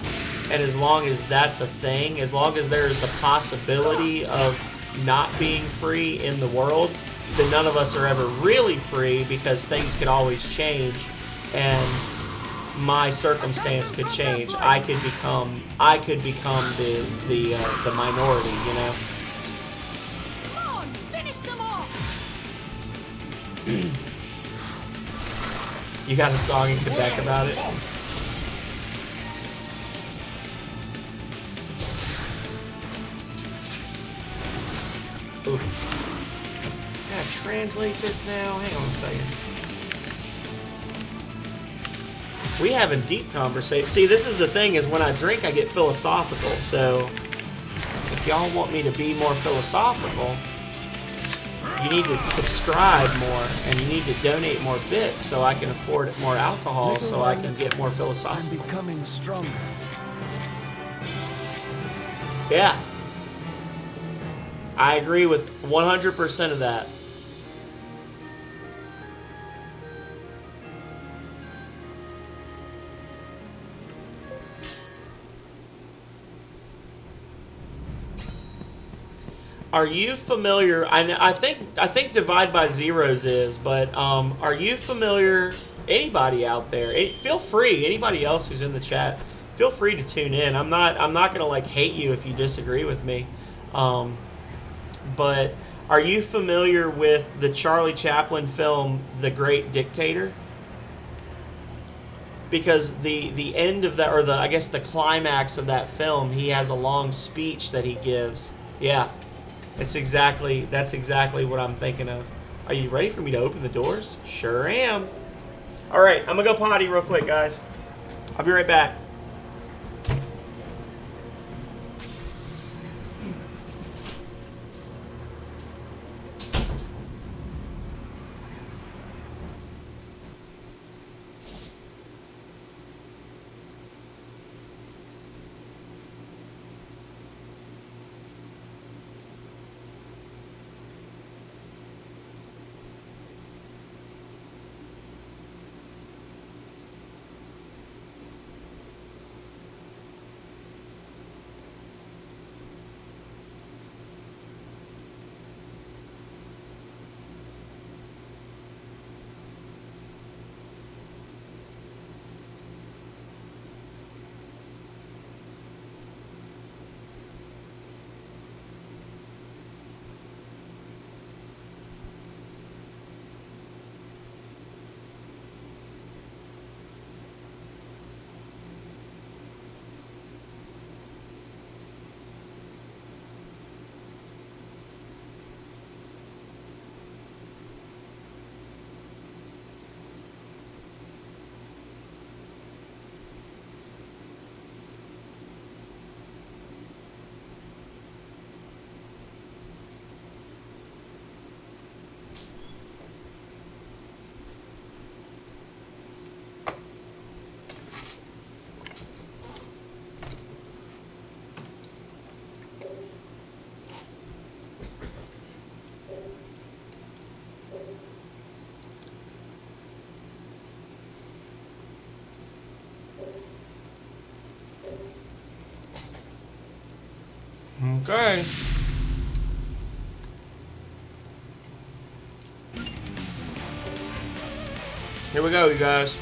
And as long as that's a thing, as long as there is the possibility of not being free in the world, then none of us are ever really free, because things could always change. And my circumstance could change. I could become the minority, you know. Come on, finish them off. You got a song in Quebec about it? Ooh. Gotta translate this now. Hang on a second. We having deep conversation. See, this is the thing, is when I drink, I get philosophical. So, if y'all want me to be more philosophical, you need to subscribe more, and you need to donate more bits so I can afford more alcohol, so I can get more philosophical. I'm becoming stronger. Yeah. I agree with 100% of that. Are you familiar? I think Divide by Zeros is, but are you familiar? Anybody out there? Feel free. Anybody else who's in the chat, feel free to tune in. I'm not gonna like hate you if you disagree with me. But are you familiar with the Charlie Chaplin film The Great Dictator? Because the end of that, or I guess the climax of that film, he has a long speech that he gives. Yeah. That's exactly what I'm thinking of. Are you ready for me to open the doors? Sure am. All right, I'm gonna go potty real quick, guys. I'll be right back. Okay. Here we go, you guys.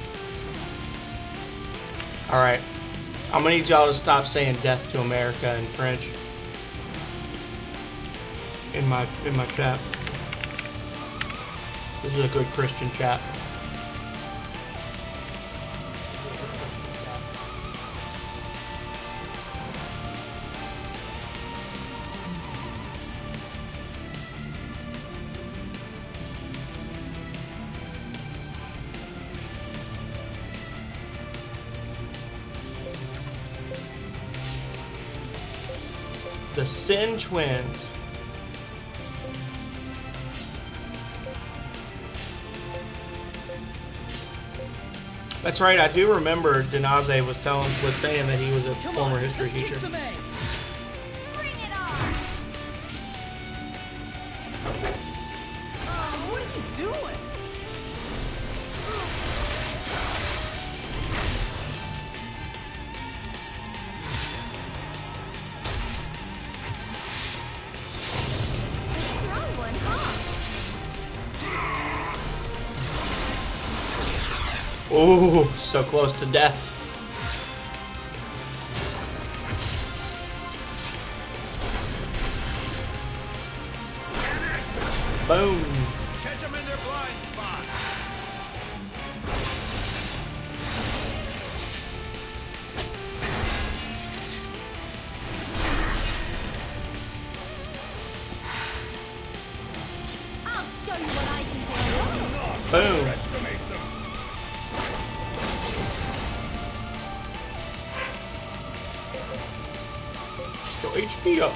Alright. I'm gonna need y'all to stop saying death to America in French. In my chat. This is a good Christian chat. The Sin Twins. That's right. I do remember Denaze was saying that he was a former history teacher. Bring it on! Oh, what are you doing? Strong one, huh? Ooh, so close to death. Boom. Catch them in their blind spot. I'll show you what I can do. Boom. Estimate them. Get your HP up.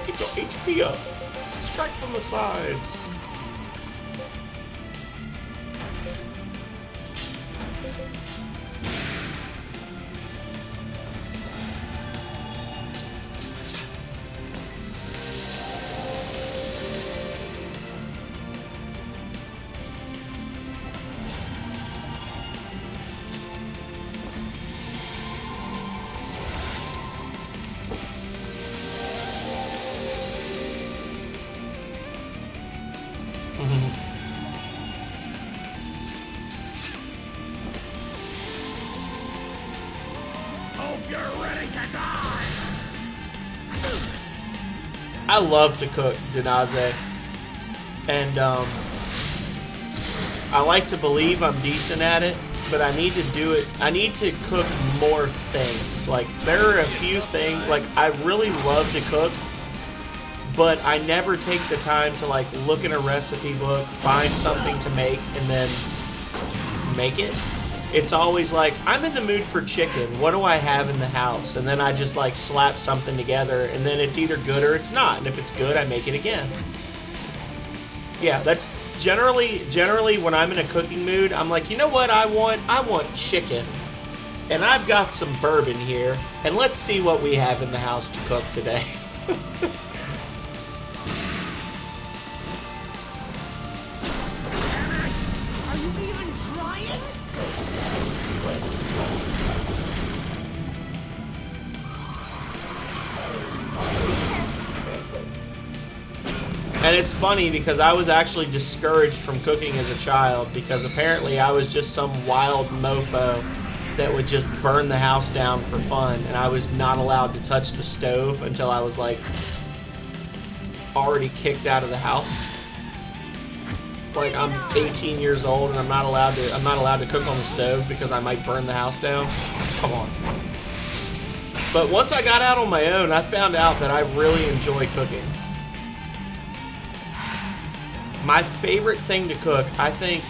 Get your HP up. Strike from the sides. Hope you're ready to die! I love to cook Denaze, and I like to believe I'm decent at it, but I need to do it. I need to cook more things. Like, there are a few things, like, I really love to cook, but I never take the time to, like, look in a recipe book, find something to make, and then make it. It's always like, I'm in the mood for chicken. What do I have in the house? And then I just, like, slap something together, and then it's either good or it's not. And if it's good, I make it again. Yeah, that's generally when I'm in a cooking mood, I'm like, you know what I want? I want chicken. And I've got some bourbon here, and let's see what we have in the house to cook today. Are you even trying? And it's funny because I was actually discouraged from cooking as a child because apparently I was just some wild mofo that would just burn the house down for fun, and I was not allowed to touch the stove until I was like already kicked out of the house. Like, I'm 18 years old and I'm not allowed to cook on the stove because I might burn the house down. Come on. But once I got out on my own, I found out that I really enjoy cooking. My favorite thing to cook, I think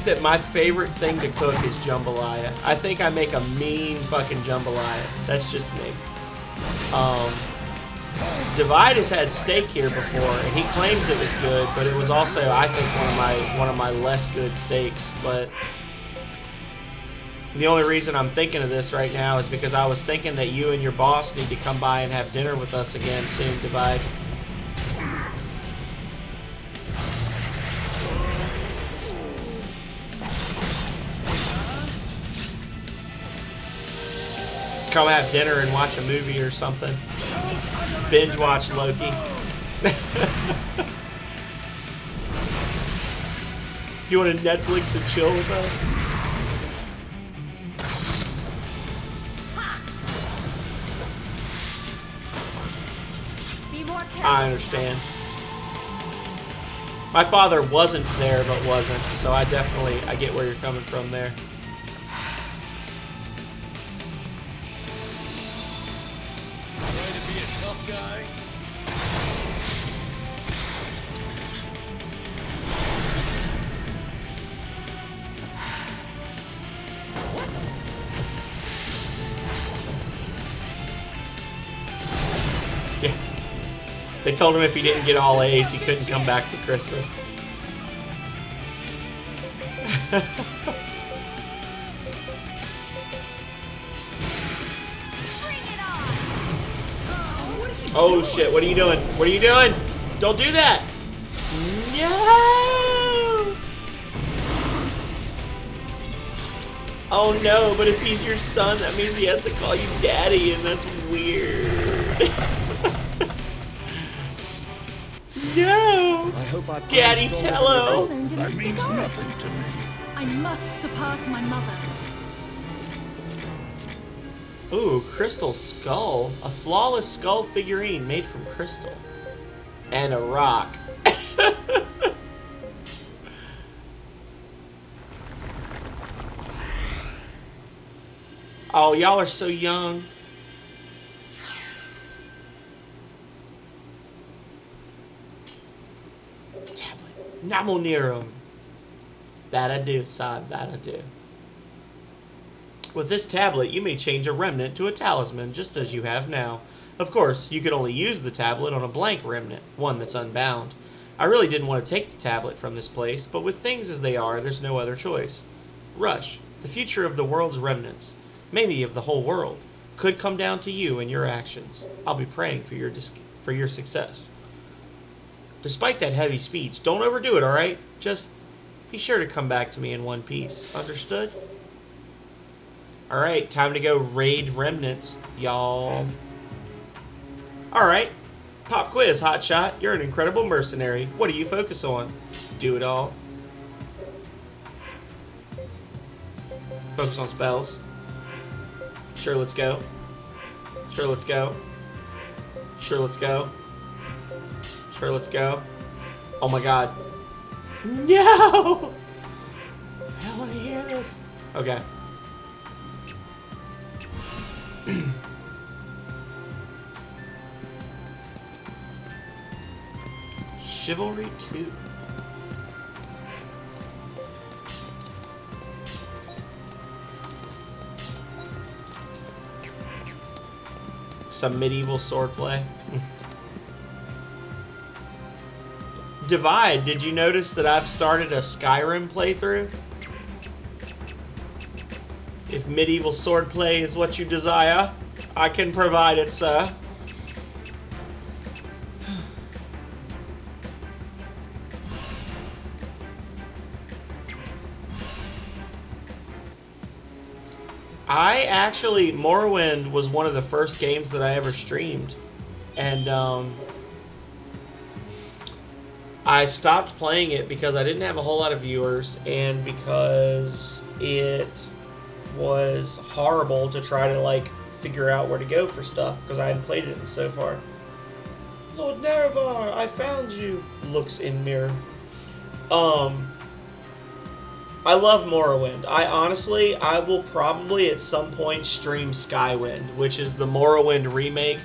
that my favorite thing to cook is jambalaya. I think I make a mean fucking jambalaya. That's just me. Divide has had steak here before, and he claims it was good, but it was also, I think, one of my less good steaks. But the only reason I'm thinking of this right now is because I was thinking that you and your boss need to come by and have dinner with us again soon, Divide. Come have dinner and watch a movie or something. Binge watch Loki. Do you want to Netflix and chill with us? Be more careful. I understand. My father wasn't there but wasn't, so I get where you're coming from there. Guy. Yeah. They told him if he didn't get all A's, he couldn't come back for Christmas. Oh shit, what are you doing? What are you doing? Don't do that! No! Oh no, but if he's your son, that means he has to call you daddy, and that's weird. No! I hope I Daddy Tello! the That mystic means art. nothing to me. I must surpass my mother. Ooh, crystal skull. A flawless skull figurine made from crystal. And a rock. Oh, y'all are so young. Tablet. Namonirem. That I do, son. That I do. With this tablet, you may change a remnant to a talisman, just as you have now. Of course, you could only use the tablet on a blank remnant, one that's unbound. I really didn't want to take the tablet from this place, but with things as they are, there's no other choice. Rush, the future of the world's remnants, maybe of the whole world, could come down to you and your actions. I'll be praying for your success. Despite that heavy speech, don't overdo it, alright? Just be sure to come back to me in one piece. Understood? Alright, time to go raid remnants, y'all. Alright, pop quiz, hotshot. You're an incredible mercenary. What do you focus on? Do it all. Focus on spells. Sure, let's go. Sure, let's go. Sure, let's go. Sure, let's go. Oh my god. No! I don't want to hear this. Okay. Chivalry 2. Some medieval swordplay. Divide, did you notice that I've started a Skyrim playthrough? If medieval swordplay is what you desire, I can provide it, sir. Morrowind was one of the first games that I ever streamed. And, I stopped playing it because I didn't have a whole lot of viewers and because it was horrible to try to, like, figure out where to go for stuff because I hadn't played it in so far. Lord Nerevar, I found you! Looks in mirror. I love Morrowind. I will probably at some point stream Skywind, which is the Morrowind remake.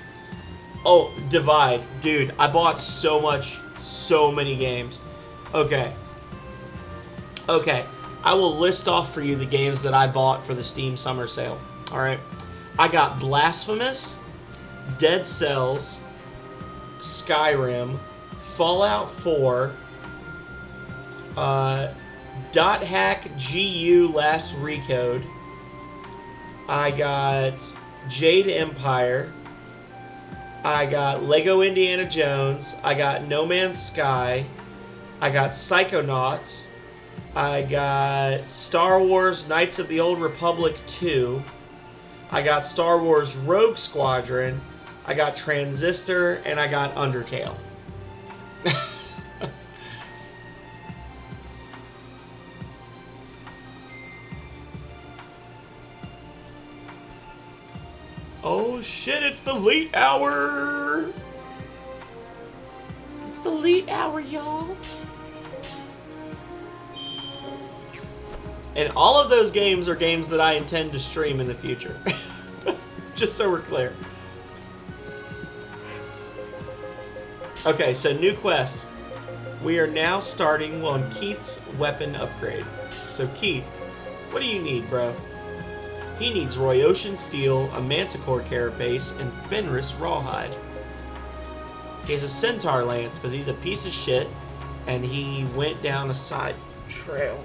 Oh, Divide. Dude, I bought so many games. Okay. I will list off for you the games that I bought for the Steam Summer Sale. Alright. I got Blasphemous, Dead Cells, Skyrim, Fallout 4, Dot Hack GU Last Recode. I got Jade Empire. I got Lego Indiana Jones. I got No Man's Sky. I got Psychonauts. I got Star Wars Knights of the Old Republic 2. I got Star Wars Rogue Squadron. I got Transistor, and I got Undertale. Oh shit, it's the late hour! It's the late hour, y'all! And all of those games are games that I intend to stream in the future. Just so we're clear. Okay, so new quest. We are now starting on Keith's weapon upgrade. So Keith, what do you need, bro? He needs Royoshan Steel, a Manticore Carapace, and Fenris Rawhide. He has a Centaur Lance because he's a piece of shit, and he went down a side trail.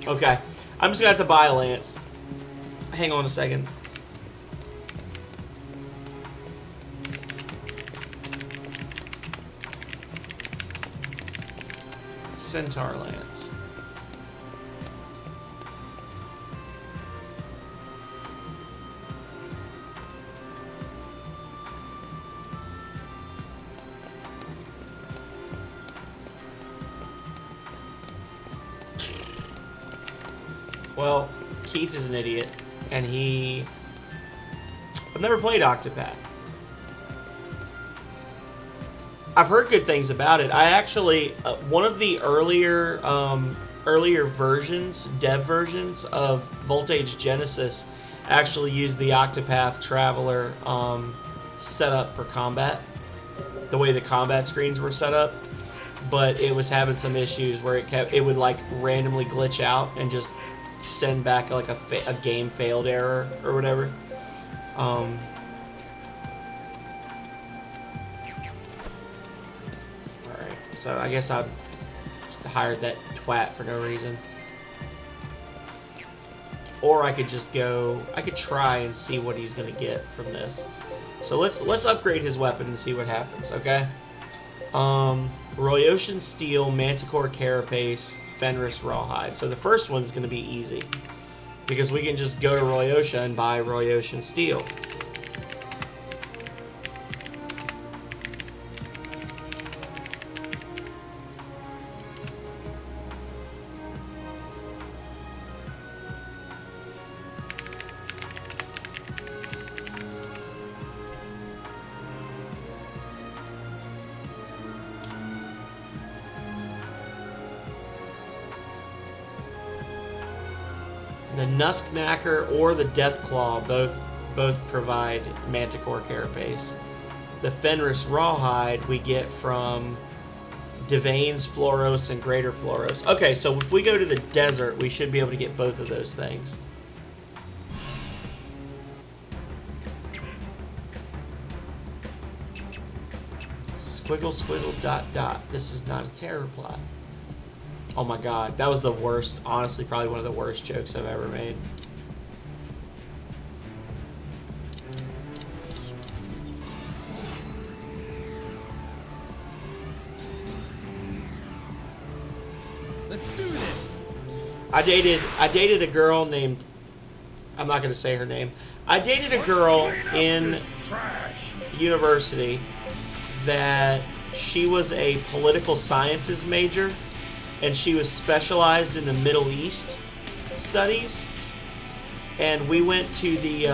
Okay, I'm just gonna have to buy a lance. Hang on a second. Centaur Lance. Well, Keith is an idiot, and I've never played Octopath. I've heard good things about it. I actually, one of the earlier versions, dev versions of Voltage Genesis actually used the Octopath Traveler setup for combat, the way the combat screens were set up, but it was having some issues where it would like randomly glitch out and just send back like a game failed error or whatever. Alright, so I guess I just hired that twat for no reason. Or I could just go, I could try and see what he's gonna get from this. So let's upgrade his weapon and see what happens, okay? Royoshan Steel, Manticore Carapace, Fenris Rawhide. So the first one's gonna be easy, because we can just go to Royosha and buy Royoshan Steel. The Nusknacker or the Deathclaw both provide Manticore Carapace. The Fenris Rawhide we get from Devane's Floros and Greater Floros. Okay, so if we go to the desert, we should be able to get both of those things. Squiggle, squiggle, dot, dot. This is not a terror plot. Oh my god, that was the worst, honestly, probably one of the worst jokes I've ever made. Let's do this. I dated a girl named, I'm not going to say her name. I dated a girl in university that she was a political sciences major, and she was specialized in the Middle East studies. And we went to the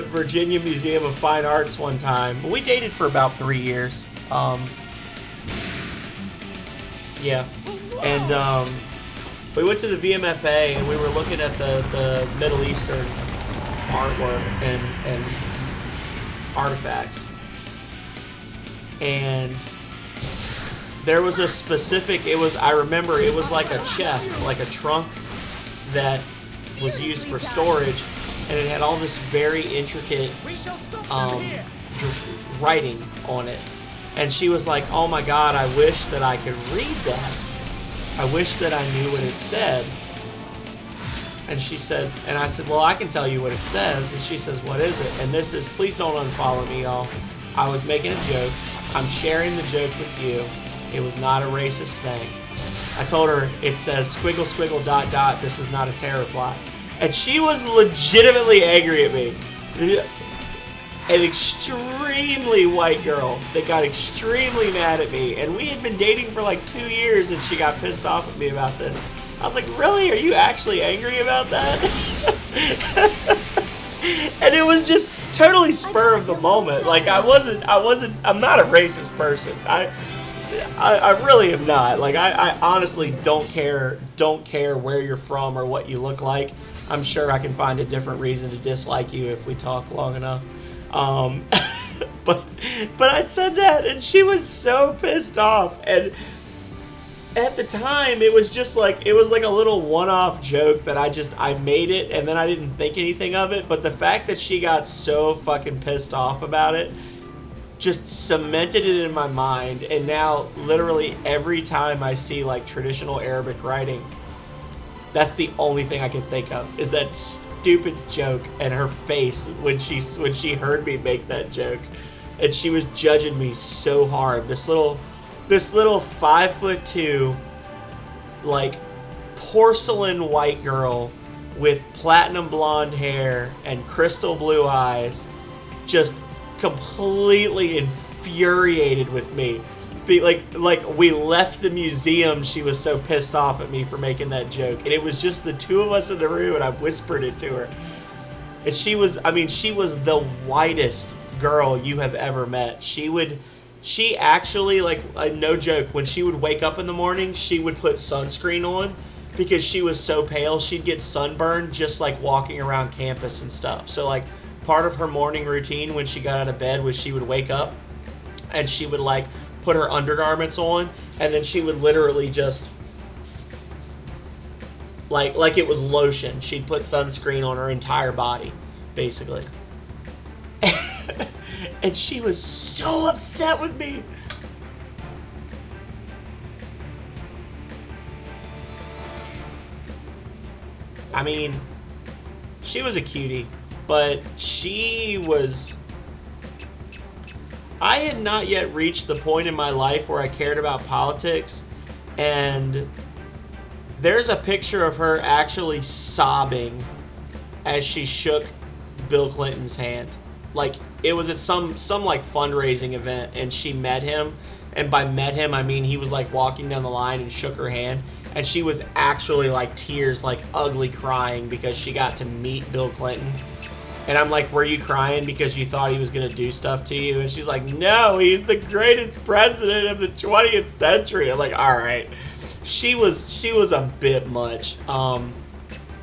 Virginia Museum of Fine Arts one time. We dated for about 3 years. Yeah, and we went to the VMFA and we were looking at the Middle Eastern artwork and artifacts, and there was a specific, I remember it was like a chest, like a trunk that was used for storage, and it had all this very intricate writing on it. And she was like, oh my god, I wish that I could read that. I wish that I knew what it said. And she said, and I said, well, I can tell you what it says. And she says, what is it? And this is, please don't unfollow me, y'all. I was making a joke. I'm sharing the joke with you. It was not a racist thing. I told her, it says squiggle squiggle dot dot, this is not a terror plot. And she was legitimately angry at me. An extremely white girl that got extremely mad at me. And we had been dating for like 2 years and she got pissed off at me about this. I was like, really? Are you actually angry about that? And it was just totally spur of the moment. Like I'm not a racist person. I really am not. Like I honestly don't care where you're from or what you look like. I'm sure I can find a different reason to dislike you if we talk long enough. But I'd said that and she was so pissed off, and at the time it was just like, it was like a little one-off joke that I made it and then I didn't think anything of it, but the fact that she got so fucking pissed off about it just cemented it in my mind. And now literally every time I see like traditional Arabic writing, that's the only thing I can think of, is that stupid joke and her face when she heard me make that joke. And she was judging me so hard. This little 5'2", like porcelain white girl with platinum blonde hair and crystal blue eyes, just completely infuriated with me like we left the museum. She was so pissed off at me for making that joke, and it was just the two of us in the room, and I whispered it to her. And she was the whitest girl you have ever met. She actually, like, no joke, when she would wake up in the morning, she would put sunscreen on because she was so pale. She'd get sunburned just like walking around campus and stuff. So like part of her morning routine when she got out of bed was she would wake up and she would like put her undergarments on, and then she would literally just like it was lotion. She'd put sunscreen on her entire body, basically. And she was so upset with me. I mean, she was a cutie, but I had not yet reached the point in my life where I cared about politics, and there's a picture of her actually sobbing as she shook Bill Clinton's hand. Like, it was at some like fundraising event, and she met him, and by met him I mean he was like walking down the line and shook her hand, and she was actually like tears, like ugly crying because she got to meet Bill Clinton. And I'm like, were you crying because you thought he was going to do stuff to you? And she's like, no, he's the greatest president of the 20th century. I'm like, all right. She was a bit much.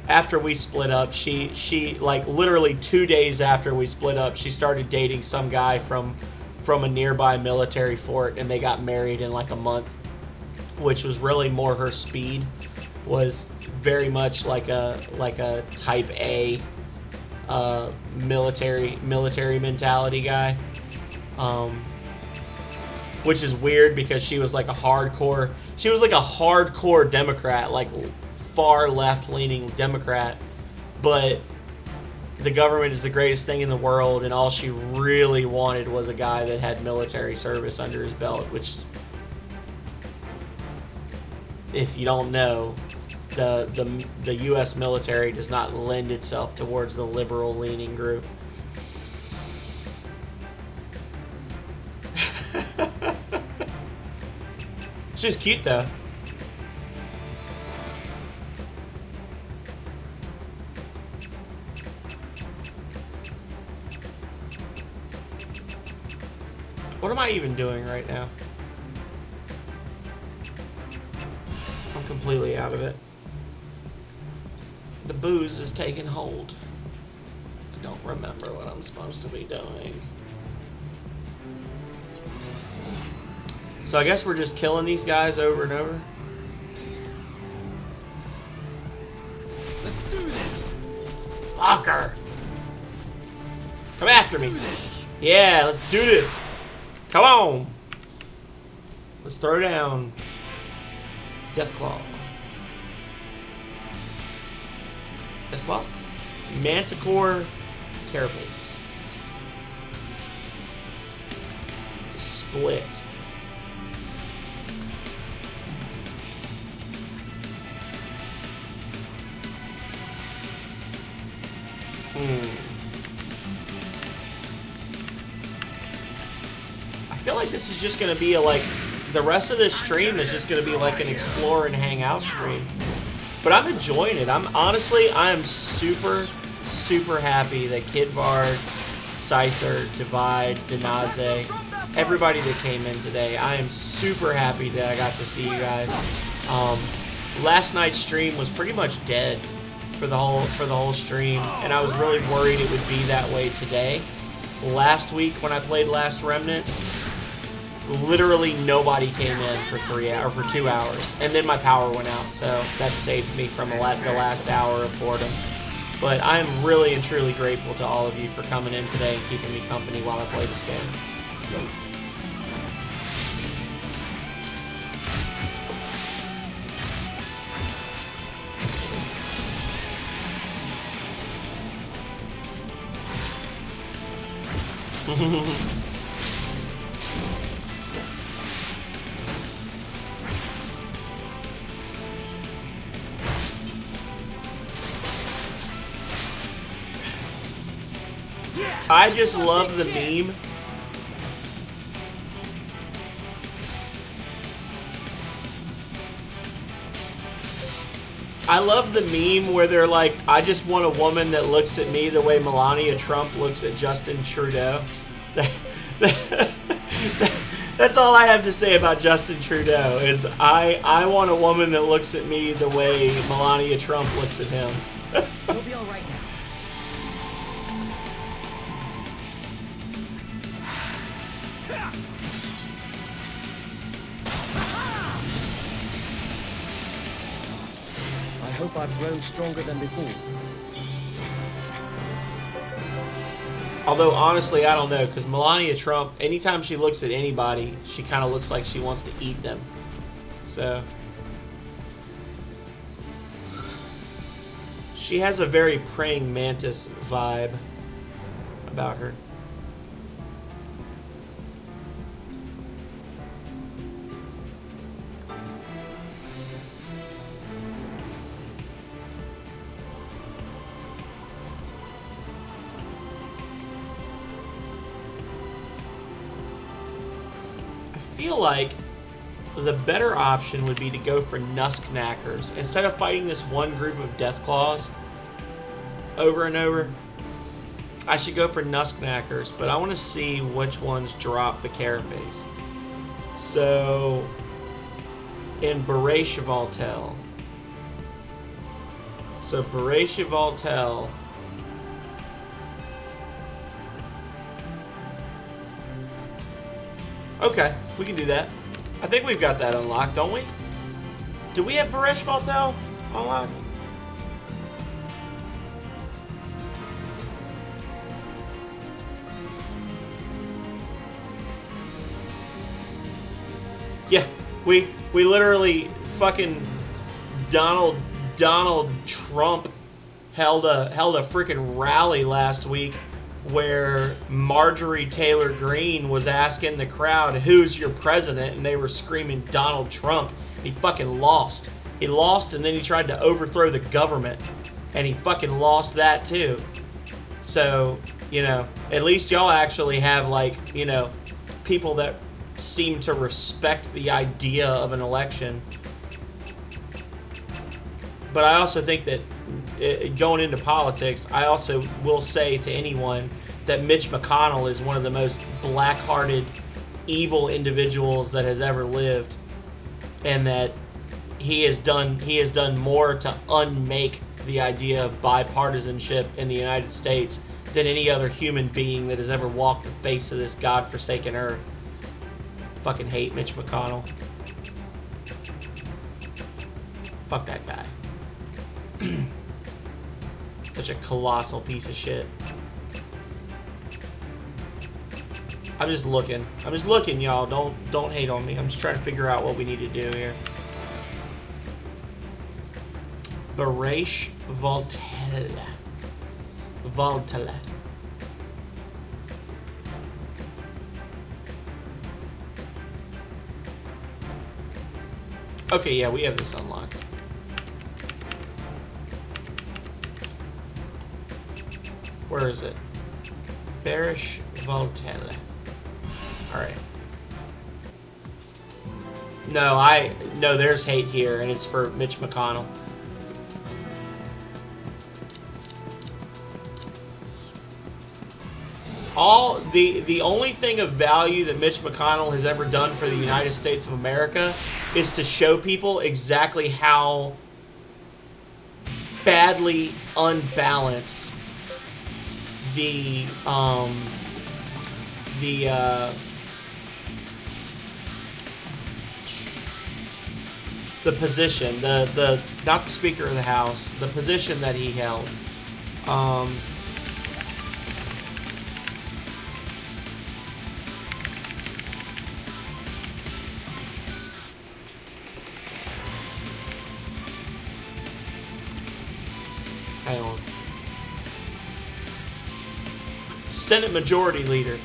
After we split up, she like literally 2 days after we split up, she started dating some guy from a nearby military fort, and they got married in like a month, which was really more her speed. Was very much like a type A military mentality guy, which is weird because she was like a hardcore Democrat, like far left leaning Democrat, but the government is the greatest thing in the world, and all she really wanted was a guy that had military service under his belt, which, if you don't know, the U.S. military does not lend itself towards the liberal-leaning group. She's cute, though. What am I even doing right now? I'm completely out of it. The booze is taking hold. I don't remember what I'm supposed to be doing. So I guess we're just killing these guys over and over. Let's do this. Fucker! Come after me. Yeah, let's do this. Come on. Let's throw down. Deathclaw. Deathclaw? Manticore Carapace. It's a split. I feel like this is just going to be the rest of this stream is just going to be like an explore and hang out stream. But I'm enjoying it. I am super, super happy that Kid Varg, Scyther, Divide, Denaze, everybody that came in today. I am super happy that I got to see you guys. Last night's stream was pretty much dead for the whole stream, and I was really worried it would be that way today. Last week when I played last Remnant, literally nobody came in for 2 hours, and then my power went out, so that saved me from the last hour of boredom. But I am really and truly grateful to all of you for coming in today and keeping me company while I play this game. I just love the meme. I love the meme where they're like, I just want a woman that looks at me the way Melania Trump looks at Justin Trudeau. That's all I have to say about Justin Trudeau is I want a woman that looks at me the way Melania Trump looks at him. We'll be all right now. I hope I've grown stronger than before. Although, honestly, I don't know, because Melania Trump, anytime she looks at anybody, she kind of looks like she wants to eat them. So, she has a very praying mantis vibe about her. I feel like the better option would be to go for Nuskknackers. Instead of fighting this one group of Deathclaws over and over, I should go for Nuskknackers, but I want to see which ones drop the Carapace. So, in Beret Chevaltel. So, Beret Chevaltel. Okay, we can do that. I think we've got that unlocked, don't we? Do we have Beret Chevaltel unlocked? Yeah, we literally fucking Donald Trump held a freaking rally last week where Marjorie Taylor Greene was asking the crowd, who's your president? And they were screaming Donald Trump. He fucking lost. He lost, and then he tried to overthrow the government. And he fucking lost that too. So, you know, at least y'all actually have, like, you know, people that seem to respect the idea of an election. But I also think that going into politics, I also will say to anyone that Mitch McConnell is one of the most black-hearted, evil individuals that has ever lived, and that he has done more to unmake the idea of bipartisanship in the United States than any other human being that has ever walked the face of this godforsaken earth. Fucking hate Mitch McConnell. Fuck that guy. Such a colossal piece of shit. I'm just looking, y'all. Don't hate on me. I'm just trying to figure out what we need to do here. Beret Chevaltel. Okay, yeah, we have this unlocked. Where is it? Beret Chevaltel. Alright. No, there's hate here, and it's for Mitch McConnell. The only thing of value that Mitch McConnell has ever done for the United States of America is to show people exactly how badly unbalanced the position, the not the Speaker of the House, the position that he held. Hang on. Senate Majority Leader.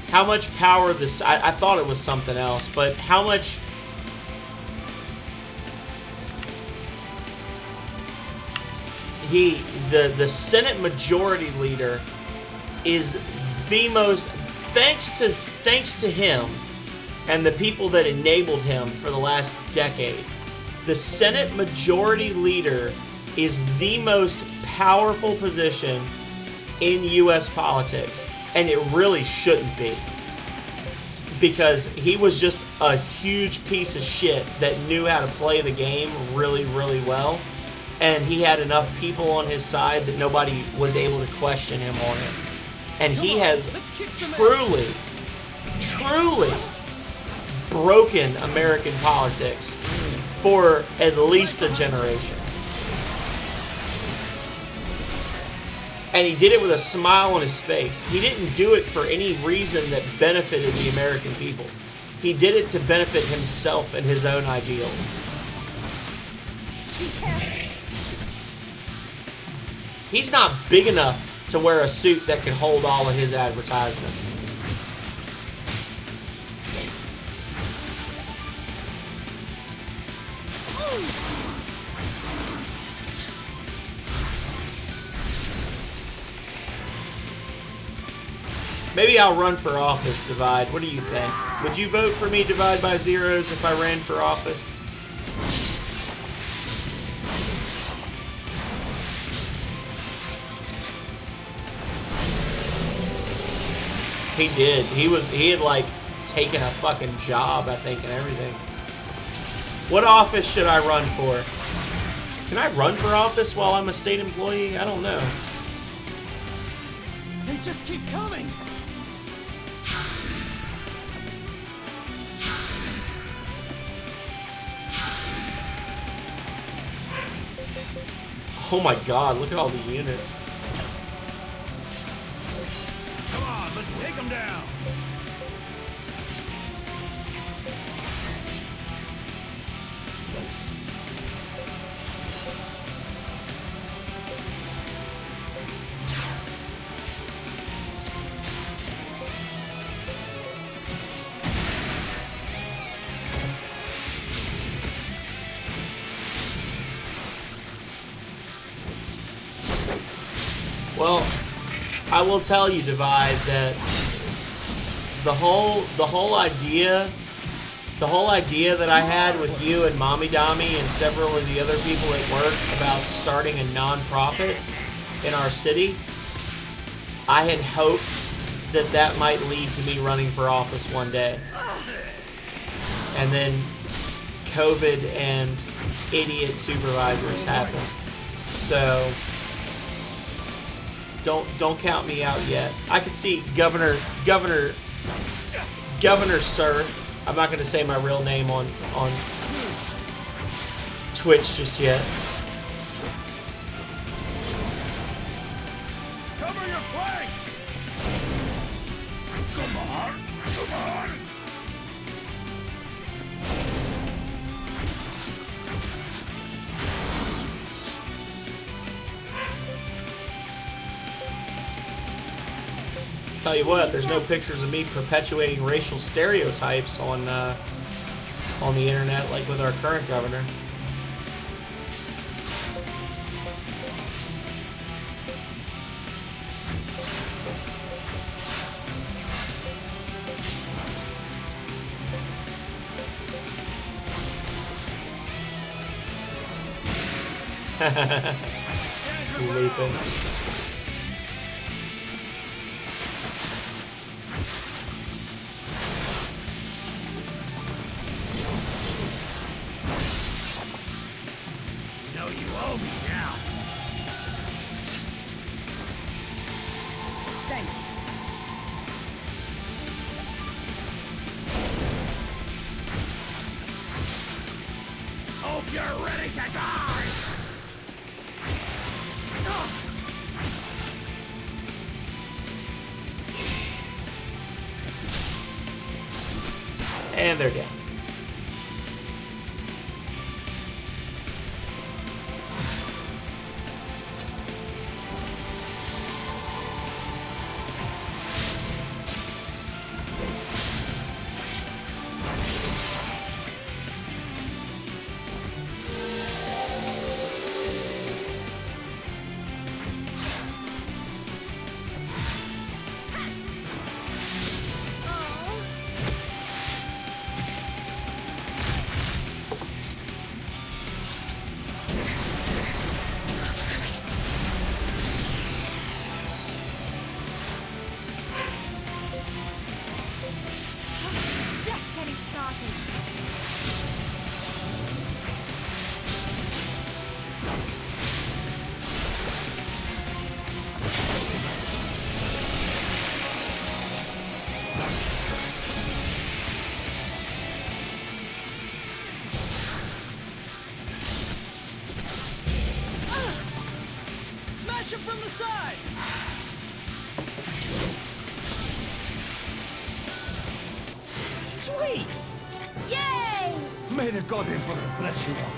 How much power this... I thought it was something else, but how much... The Senate Majority Leader is the most... Thanks to him and the people that enabled him for the last decade, the Senate Majority Leader is the most powerful position in U.S. politics, and it really shouldn't be. Because he was just a huge piece of shit that knew how to play the game really, really well. And he had enough people on his side that nobody was able to question him on it. And he has truly, truly broken American politics for at least a generation. And he did it with a smile on his face. He didn't do it for any reason that benefited the American people. He did it to benefit himself and his own ideals. He's not big enough to wear a suit that can hold all of his advertisements. Maybe I'll run for office, Divide. What do you think? Would you vote for me, Divide by Zeros, if I ran for office? He did. He had like taken a fucking job, I think, and everything. What office should I run for? Can I run for office while I'm a state employee? I don't know. They just keep coming. Oh my god, look at all the units. Come on, let's take them down. Well, I will tell you, Divide, that the whole idea that I had with you and Mommy Dami and several of the other people at work about starting a non-profit in our city, I had hoped that might lead to me running for office one day. And then COVID and idiot supervisors happened. So don't count me out yet. I could see Governor Sir. I'm not going to say my real name on Twitch just yet. Cover your flanks! Come on! Come on! Tell you what, there's no pictures of me perpetuating racial stereotypes on the internet like with our current governor. Leaping. Hope you're ready to die! And they're down. side! Sweet! Yay! May the God Emperor bless you all.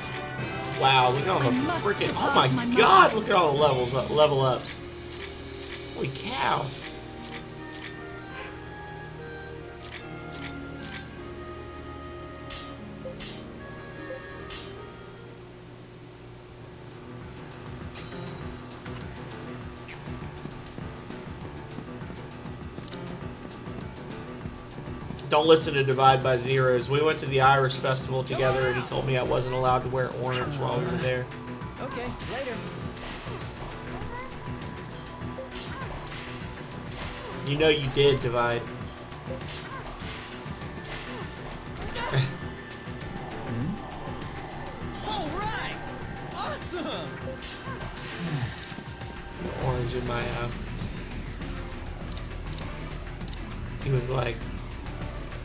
Wow, look at all the I must freaking. Oh surpass my my god, mother. look at all the level ups. Holy cow. Don't listen to Divide by Zeros. We went to the Irish festival together and he told me I wasn't allowed to wear orange while we were there. Okay, later. You know you did, Divide. All right! Awesome! Orange in my He was like,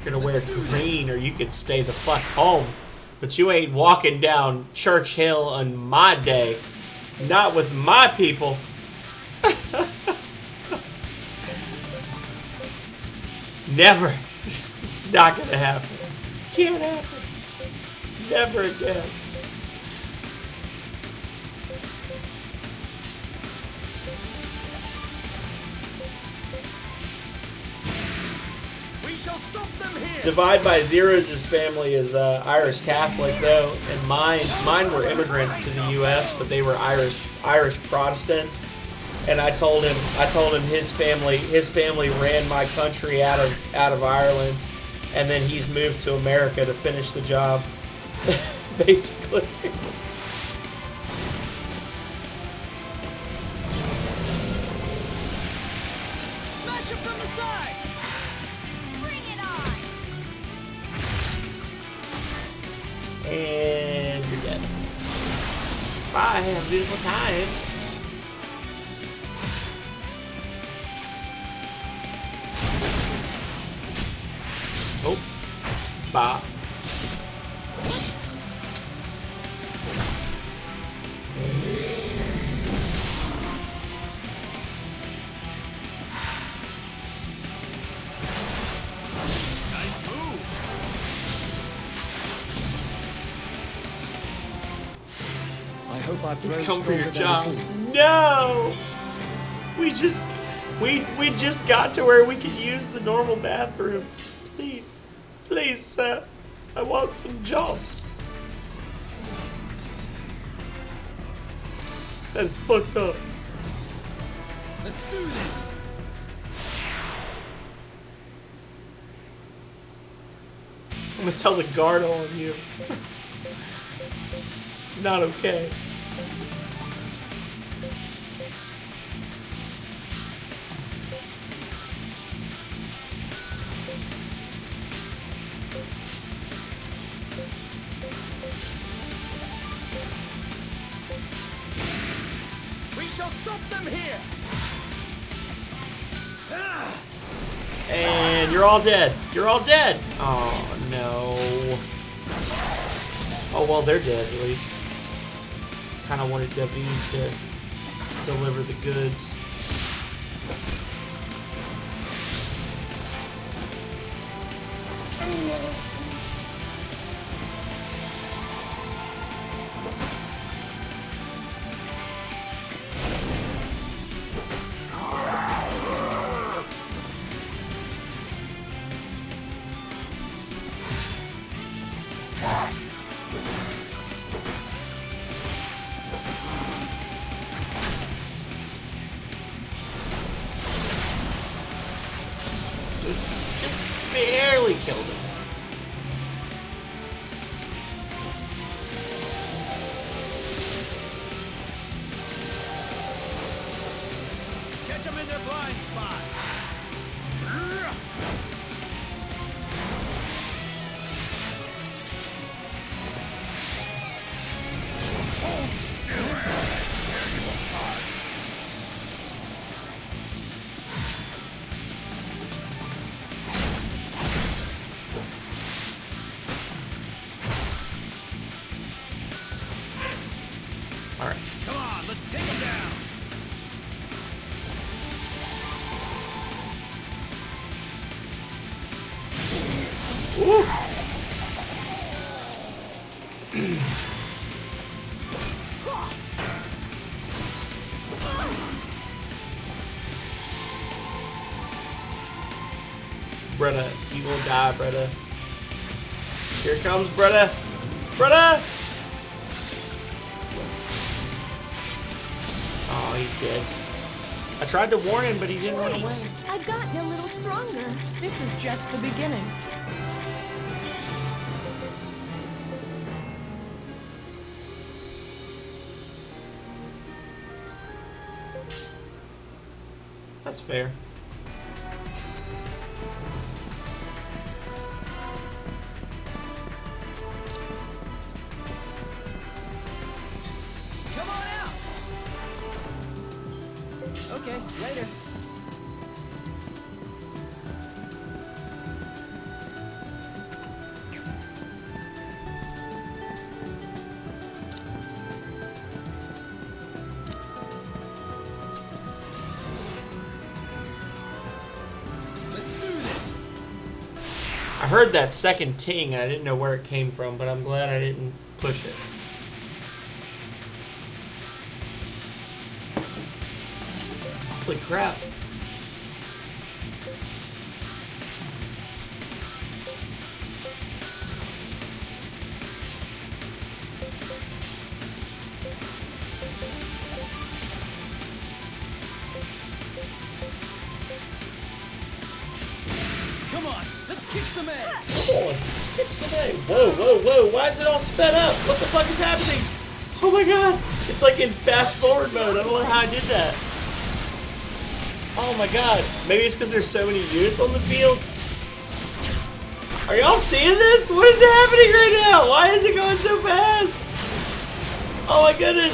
you're gonna wear green or you could stay the fuck home. But you ain't walking down Church Hill on my day. Not with my people. Never. It's not gonna happen. Can't happen. Never again. We shall stop them here! Divide by Zeros' family is Irish Catholic though, and mine were immigrants to the U.S., but they were Irish Protestants. And I told him his family ran my country out of Ireland, and then he's moved to America to finish the job, basically. Smash him from the side! Bring it on! And you're dead. Bye, have a beautiful time. Oh, bye. I hope I've grown Come for your stronger jobs. than No! We just got to where we could use the normal bathrooms. Please. Please, sir. I want some jobs. That's fucked up. Let's do this! I'm gonna tell the guard on you. It's not okay. We shall stop them here! And you're all dead. You're all dead. Oh, no. Oh, well, they're dead, at least. Kind of wanted David to deliver the goods. Just barely killed him. Catch them in their blind spot! Ooh. Bretta, you gonna die, Bretta. Here comes Bretta. Bretta! Oh, he's dead. I tried to warn him, but he didn't run away. I've gotten a little stronger. This is just the beginning. That's fair. Come on out! Okay, later. Let's do this. I heard that second ting and I didn't know where it came from, but I'm glad I didn't push it. Holy crap. Come on, let's kick some ass. Come on, let's kick some A. Whoa, whoa, whoa, why is it all sped up? What the fuck is happening? Oh my god, it's like in fast forward mode. I don't know how I did that. Oh my god, maybe it's because there's so many units on the field. Are y'all seeing this? What is happening right now? Why is it going so fast? Oh my goodness.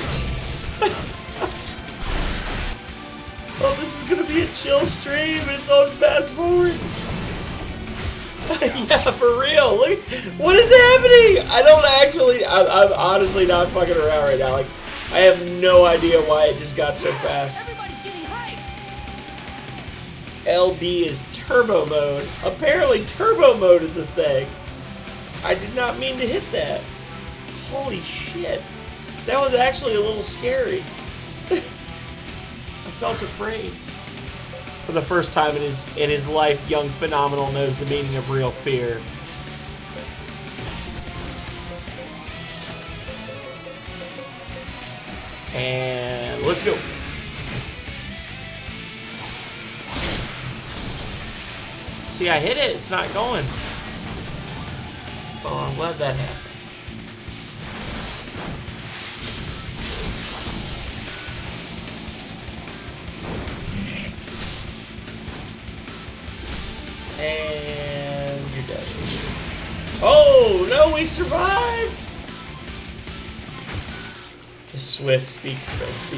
Oh, this is gonna be a chill stream and it's on fast forward. Yeah, for real. Look, what is happening? I don't actually. I'm honestly not fucking around right now. Like, I have no idea why it just got so fast. Everybody's getting hyped. LB is turbo mode. Apparently, turbo mode is a thing. I did not mean to hit that. Holy shit. That was actually a little scary. I felt afraid. For the first time in his life, young Phenomenal knows the meaning of real fear. And let's go. See, I hit it. It's not going. Oh, I'm glad that happened. And you're dead. Oh, no, we survived! The Swiss speak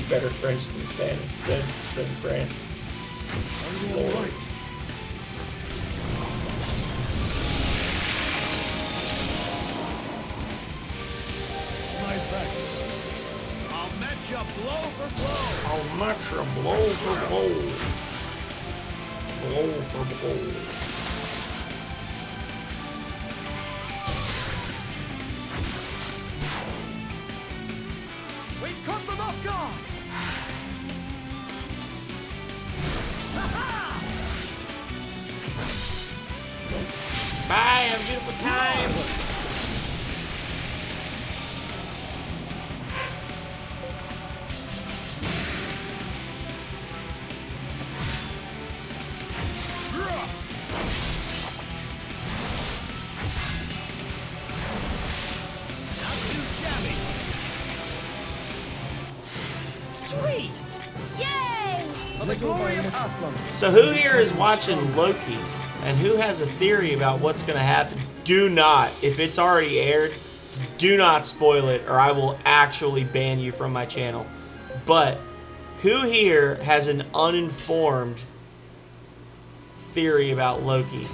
better French than Spanish than France. Lord. My friend, I'll match you blow for blow. I'll match you blow for blow. Blow for blow. We've caught them off guard. Bye, have a beautiful time. Sweet. Yay! On the glory of Aslan. So who here is watching Loki? And who has a theory about what's going to happen? Do not, if it's already aired, do not spoil it or I will actually ban you from my channel. But who here has an uninformed theory about Loki?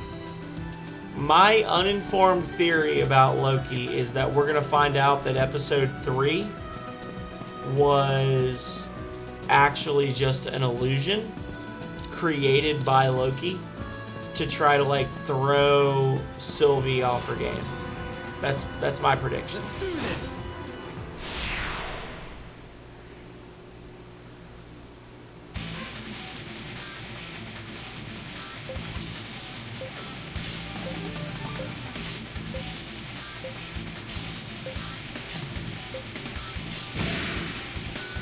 My uninformed theory about Loki is that we're going to find out that episode 3 was actually just an illusion created by Loki to try to like throw Sylvie off her game. That's my prediction. Let's do this.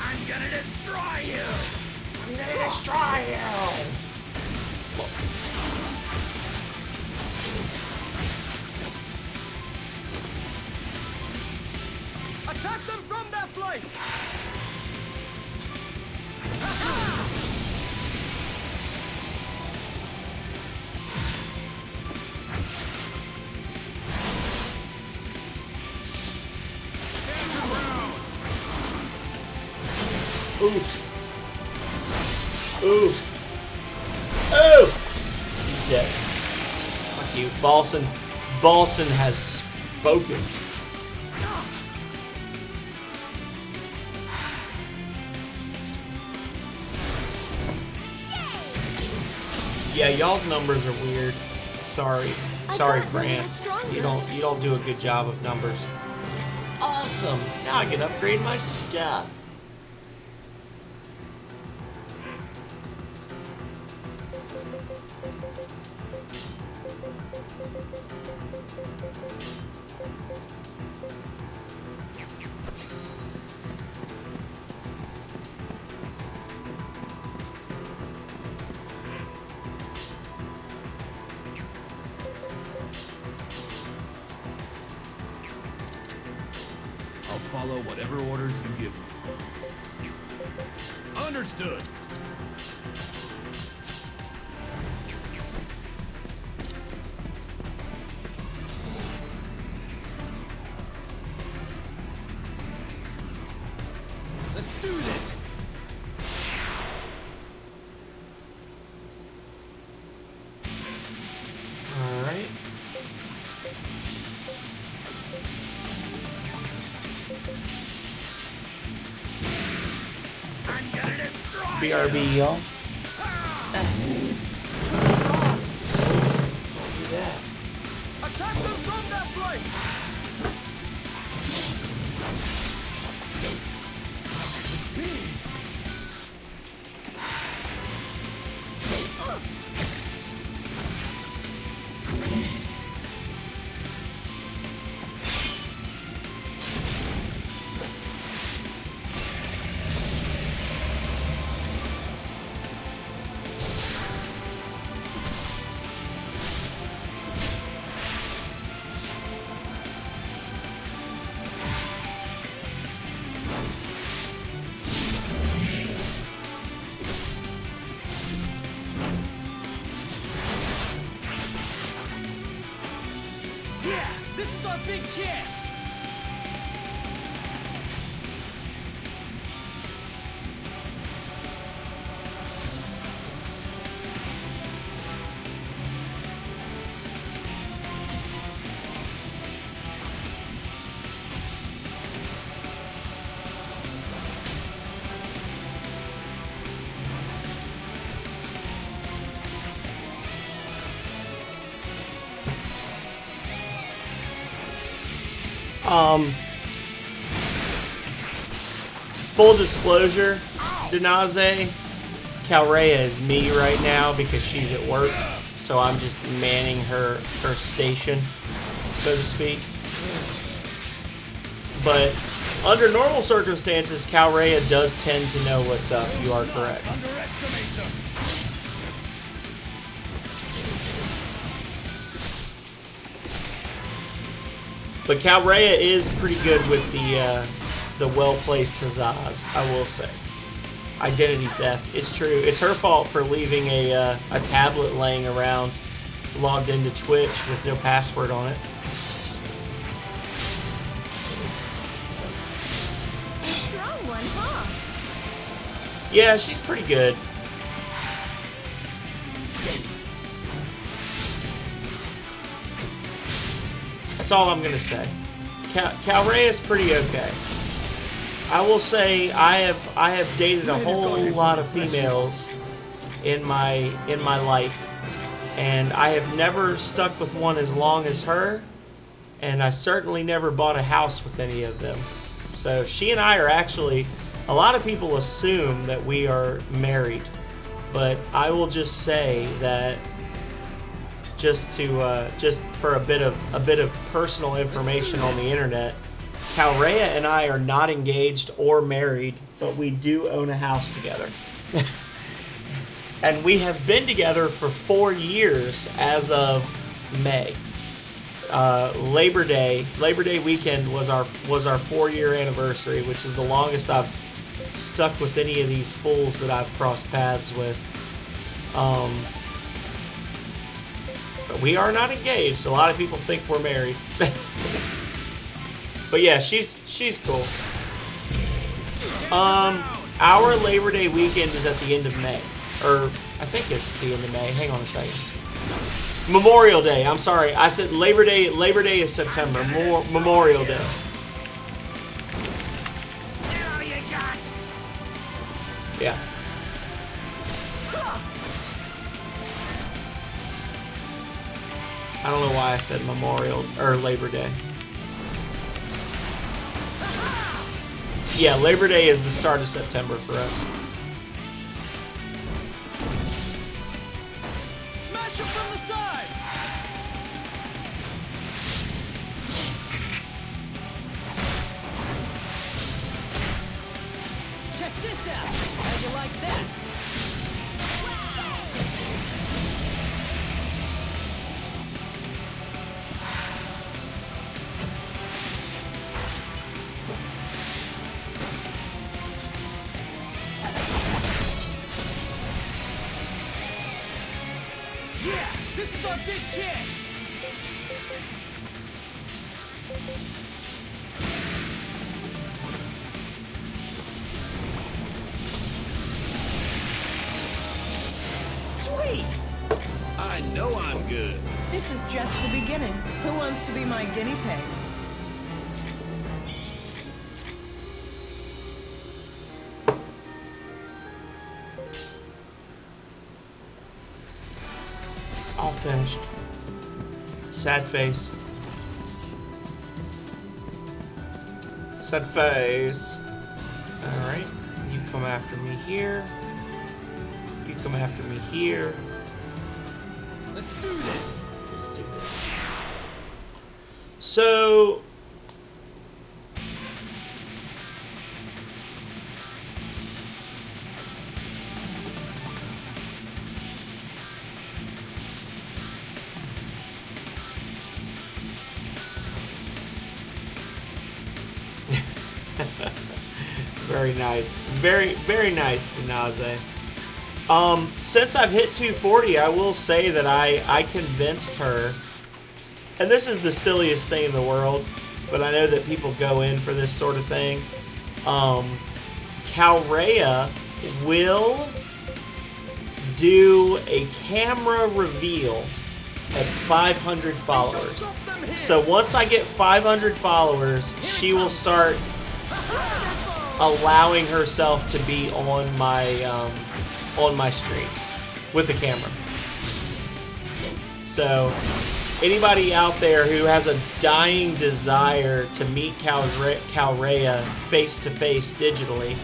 I'm gonna destroy you. I'm gonna destroy you. Attack them from that flank. Ooh. Ooh. Oh! He's dead. Fuck you. Balson has spoken. Yeah, y'all's numbers are weird. Sorry, France. You don't do a good job of numbers. Awesome. Now I can upgrade my stuff. I'll follow whatever orders you give me. Understood. Let's do this. All right. I'm gonna destroy BRB, y'all. Attack them from that flank. Speed. Yeah, this is our big chance. Full disclosure, Denaze, Calrea is me right now because she's at work, so I'm just manning her station, so to speak. But under normal circumstances, Calrea does tend to know what's up. You are correct. Underestimate them. But Calrea is pretty good with the well-placed huzzas, I will say. Identity theft. It's true. It's her fault for leaving a tablet laying around logged into Twitch with no password on it. Strong one, huh? Yeah, she's pretty good. That's all I'm gonna say. Calrea is pretty okay. I will say I have dated a whole lot of females in my life, and I have never stuck with one as long as her, and I certainly never bought a house with any of them. So she and I are actually, a lot of people assume that we are married, but I will just say that just for a bit of personal information on the internet, Calrea and I are not engaged or married, but we do own a house together. And we have been together for 4 years as of May. Labor Day weekend was our 4-year anniversary, which is the longest I've stuck with any of these fools that I've crossed paths with. But we are not engaged. A lot of people think we're married. But yeah, she's cool. Our Labor Day weekend is at the end of May. Or, I think it's the end of May. Hang on a second. Memorial Day. I'm sorry. I said Labor Day. Labor Day is September. Memorial Day. Yeah. I don't know why I said Memorial or Labor Day. Yeah, Labor Day is the start of September for us. Smash him from the side! Check this out! How'd you like that? Yeah! This is our big chance! Sweet! I know I'm good. This is just the beginning. Who wants to be my guinea pig? All finished. Sad face. Sad face. Alright. You come after me here. You come after me here. Let's do this! Let's do this. So... Very nice. Very nice, Denaze. Since I've hit 240, I will say that I convinced her, and this is the silliest thing in the world, but I know that people go in for this sort of thing. Calrea will do a camera reveal at 500 followers. So once I get 500 followers, she will start allowing herself to be on my streams with the camera. So anybody out there who has a dying desire to meet Calrea face to face digitally,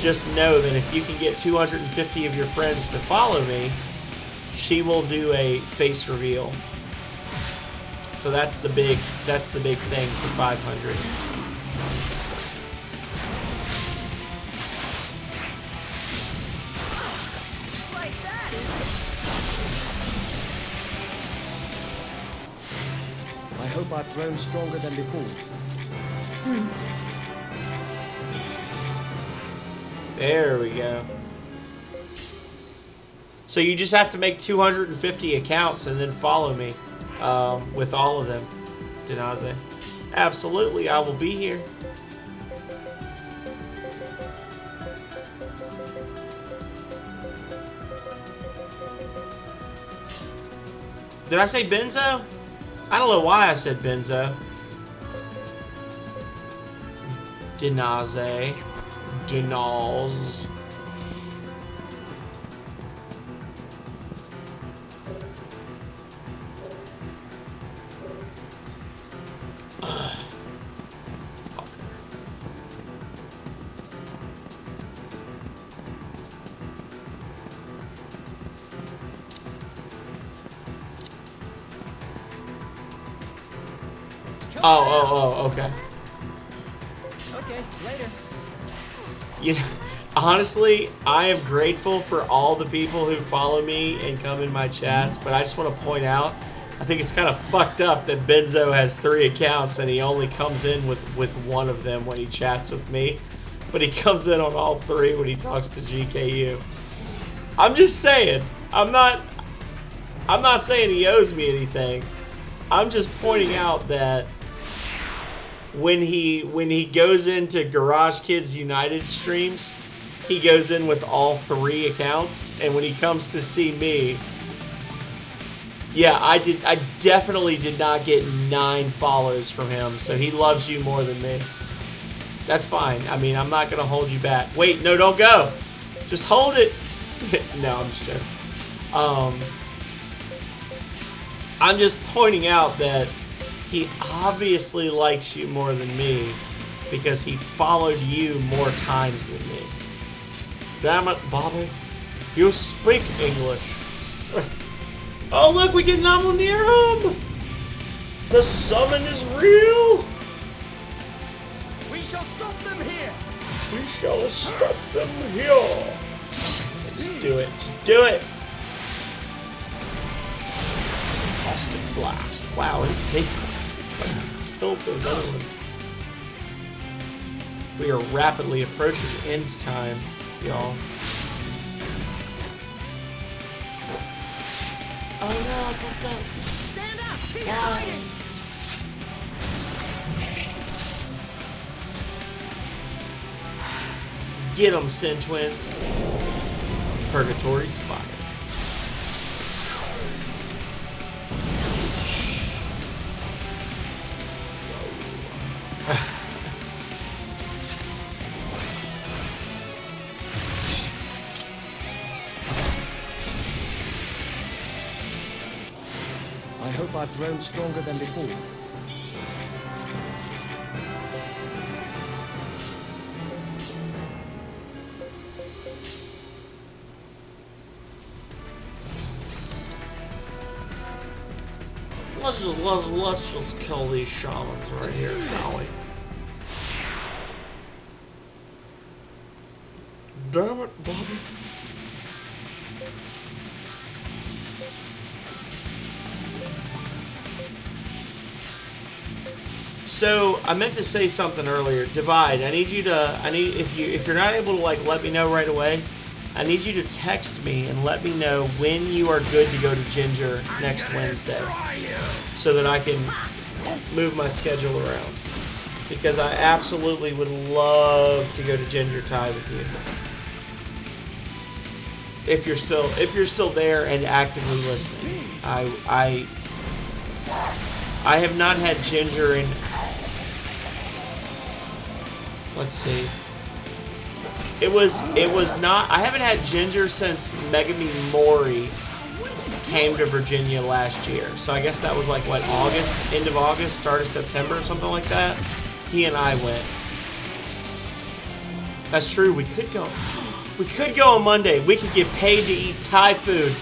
just know that if you can get 250 of your friends to follow me, she will do a face reveal. So that's the big thing for 500. I hope I've grown stronger than before. There we go. So you just have to make 250 accounts and then follow me with all of them, Denaze. Absolutely, I will be here. Did I say Benzo? I don't know why I said Benzo. Denaze. Denaz. Oh, okay. Okay, later. You know, honestly, I am grateful for all the people who follow me and come in my chats, but I just want to point out, I think it's kind of fucked up that Benzo has 3 accounts and he only comes in with one of them when he chats with me, but he comes in on all 3 when he talks to GKU. I'm just saying, I'm not saying he owes me anything. I'm just pointing out that when he goes into Garage Kids United streams, he goes in with all 3 accounts, and when he comes to see me, yeah, I definitely did not get 9 follows from him, so he loves you more than me. That's fine. I mean, I'm not gonna hold you back. Wait, no, don't go. Just hold it. No, I'm just joking. I'm just pointing out that he obviously likes you more than me because he followed you more times than me. Damn it, Bobby. You speak English. Oh, look, we get Novel near him. The summon is real. We shall stop them here. We shall stop them here. Just do it. Just do it. Caustic blast. Wow, it's tasty. Killed those other ones. We are rapidly approaching end time, y'all. Oh no, don't. Stand up. Keep fighting. Get them, Sin Twins. Purgatory's fire. I hope I've grown stronger than before. Let's just kill these shamans right here, shall we? Damn it, Bobby. So I meant to say something earlier. Divide. If you're not able to let me know right away, I need you to text me and let me know when you are good to go to Ginger next Wednesday, so that I can move my schedule around. Because I absolutely would love to go to Ginger Tie with you. If you're still there and actively listening, I have not had Ginger in. Let's see. It was not. I haven't had Ginger since Megami Mori came to Virginia last year. So I guess that was like what, August, end of August, start of September, or something like that. He and I went. That's true. We could go. We could go on Monday. We could get paid to eat Thai food.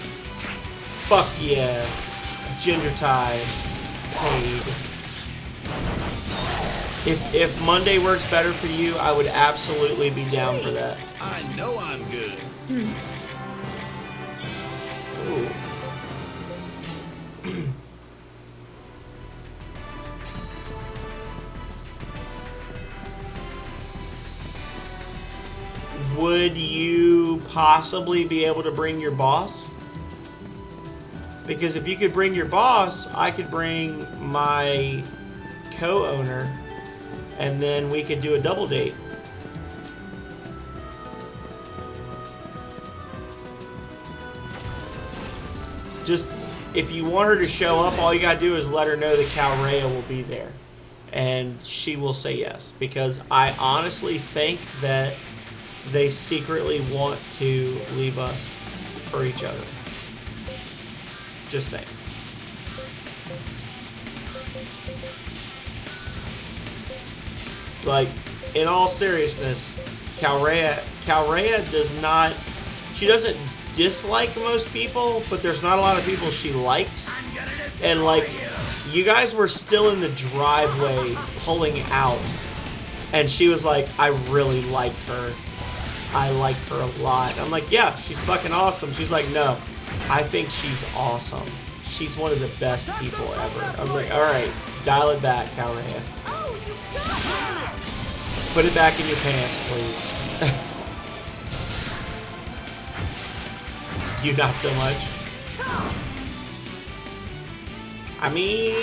Fuck yeah, Ginger Thai paid. If Monday works better for you, I would absolutely be down for that. I know I'm good. Ooh. Would you possibly be able to bring your boss? Because if you could bring your boss, I could bring my co-owner, and then we could do a double date. Just, if you want her to show up, all you gotta do is let her know that Calrea will be there. And she will say yes. Because I honestly think that they secretly want to leave us for each other. Just saying. Like, in all seriousness, Calrea does not, she doesn't dislike most people, but there's not a lot of people she likes. And like, you guys were still in the driveway pulling out, and she was like, I really like her. I like her a lot. I'm like, yeah, she's fucking awesome. She's like, no, I think she's awesome. She's one of the best people ever. I was like, alright, dial it back, Callahan. Put it back in your pants, please. You not so much. I mean...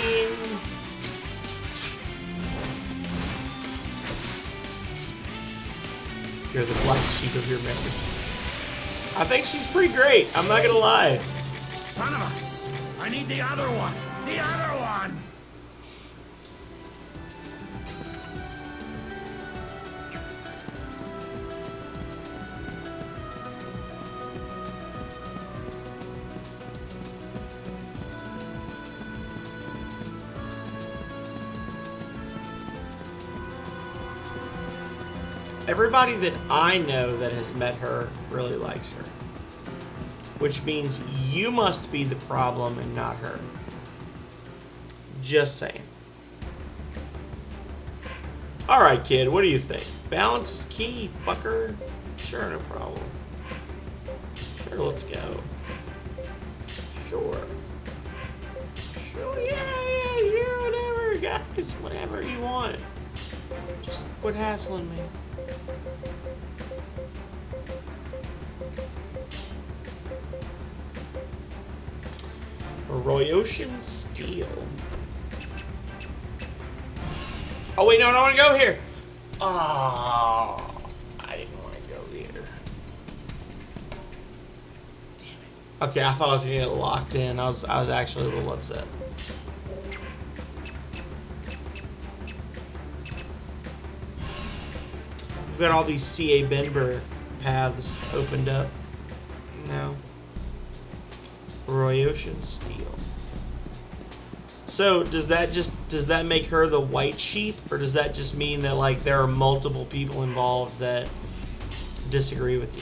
You're the black sheep of your memory. I think she's pretty great. I'm not gonna lie. Son of a... I need the other one. The other one. Everybody that I know that has met her really likes her. Which means you must be the problem and not her. Just saying. Alright, kid, what do you think? Balance is key, fucker. Sure, no problem. Sure, let's go. Sure. Sure, yeah, sure, whatever, guys. Whatever you want. Just quit hassling me. Royosian Steel. Oh wait, no, I don't want to go here. Oh, I didn't want to go here. Damn it. Okay, I thought I was gonna get locked in. I was actually a little upset. We've got all these C.A. Benber paths opened up now. Royosian Steel. So does that make her the white sheep, or does that just mean that like there are multiple people involved that disagree with you?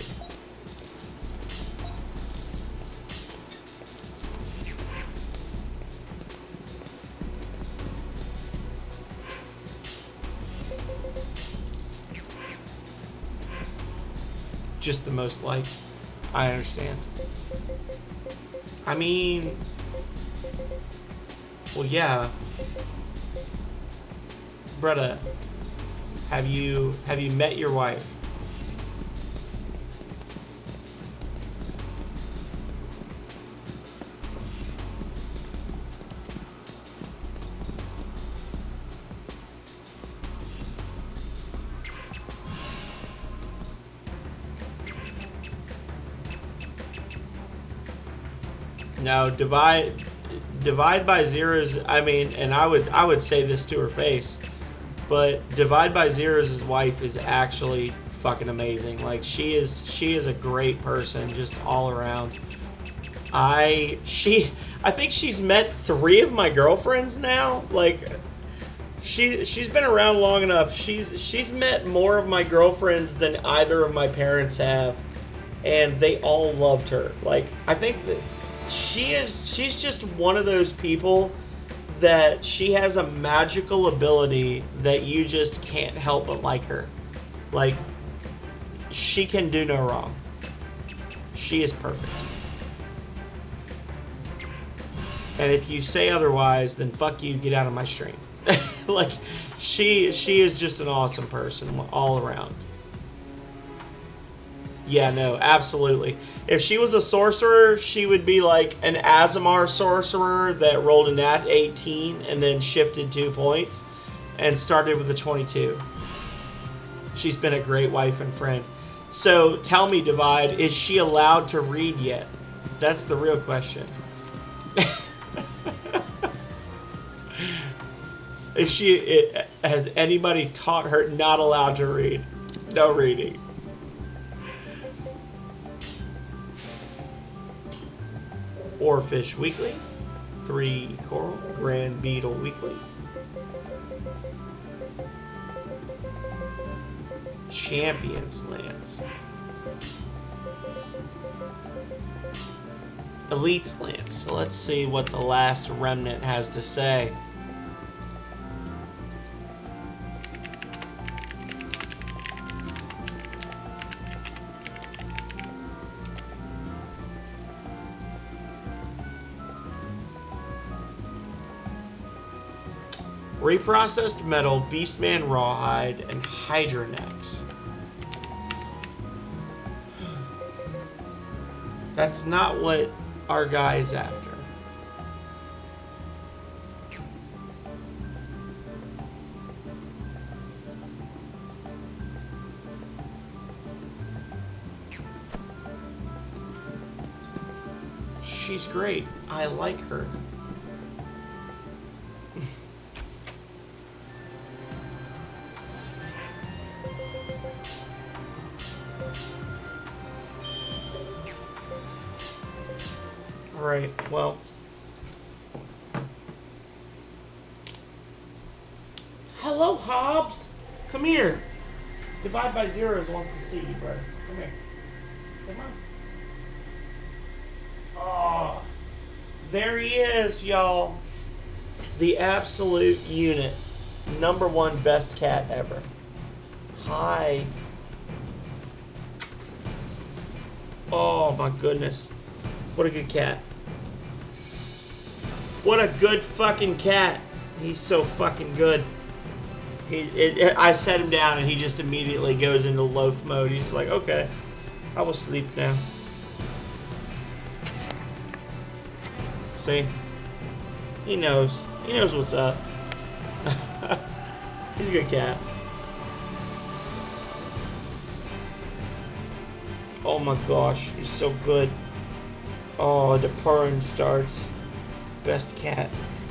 Just the most liked. I understand. I mean, well, yeah. Bretta, have you met your wife? No, divide by zeros. I mean, and I would say this to her face, but divide by zeros' wife is actually fucking amazing. Like she is a great person, just all around. I think she's met 3 of my girlfriends now. Like she's been around long enough. She's met more of my girlfriends than either of my parents have, and they all loved her. Like I think that she's just one of those people that she has a magical ability that you just can't help but like her. Like she can do no wrong. She is perfect. And if you say otherwise, then fuck you, get out of my stream. Like she is just an awesome person all around. Yeah, no, absolutely. If she was a sorcerer, she would be like an Azamar sorcerer that rolled a nat 18 and then shifted 2 points and started with a 22. She's been a great wife and friend. So tell me, Divide, is she allowed to read yet? That's the real question. Has anybody taught her not allowed to read? No reading. Oarfish Weekly, 3 Coral, Grand Beetle Weekly, Champions Lance, Elite's Lance. So let's see what the last Remnant has to say. Reprocessed metal, Beastman rawhide, and Hydra necks. That's not what our guy's after. She's great. I like her. Alright, well. Hello, Hobbs! Come here. Divide by Zeros wants to see you, brother. Come here. Come on. Oh, there he is, y'all. The absolute unit. #1 best cat ever. Hi. Oh, my goodness. What a good cat. What a good fucking cat. He's so fucking good. I set him down and he just immediately goes into loaf mode. He's like, okay, I will sleep now. See? He knows. He knows what's up. He's a good cat. Oh my gosh, he's so good. Oh, the purring starts. Best cat.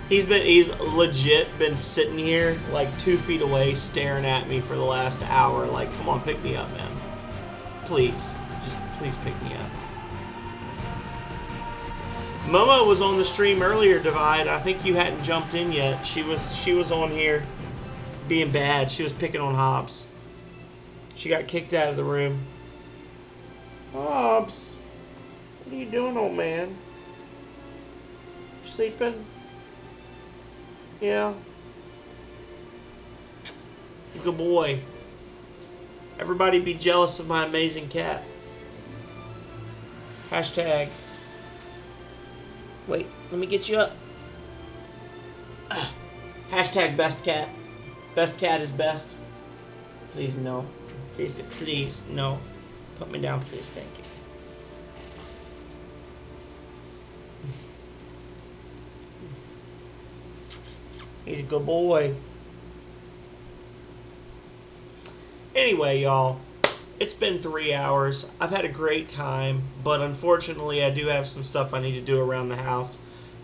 He's legit been sitting here like 2 feet away staring at me for the last hour like, come on, pick me up, man. Please. Just please pick me up. Momo was on the stream earlier, Divide. I think you hadn't jumped in yet. She was on here being bad. She was picking on Hobbs. She got kicked out of the room. Hobbs, what are you doing, old man? Sleeping? Yeah. Good boy. Everybody be jealous of my amazing cat. Hashtag. Wait, let me get you up. Hashtag best cat. Best cat is best. Please no. Please no. Put me down, please. Thank you. He's a good boy. Anyway, y'all, it's been 3 hours. I've had a great time, but unfortunately, I do have some stuff I need to do around the house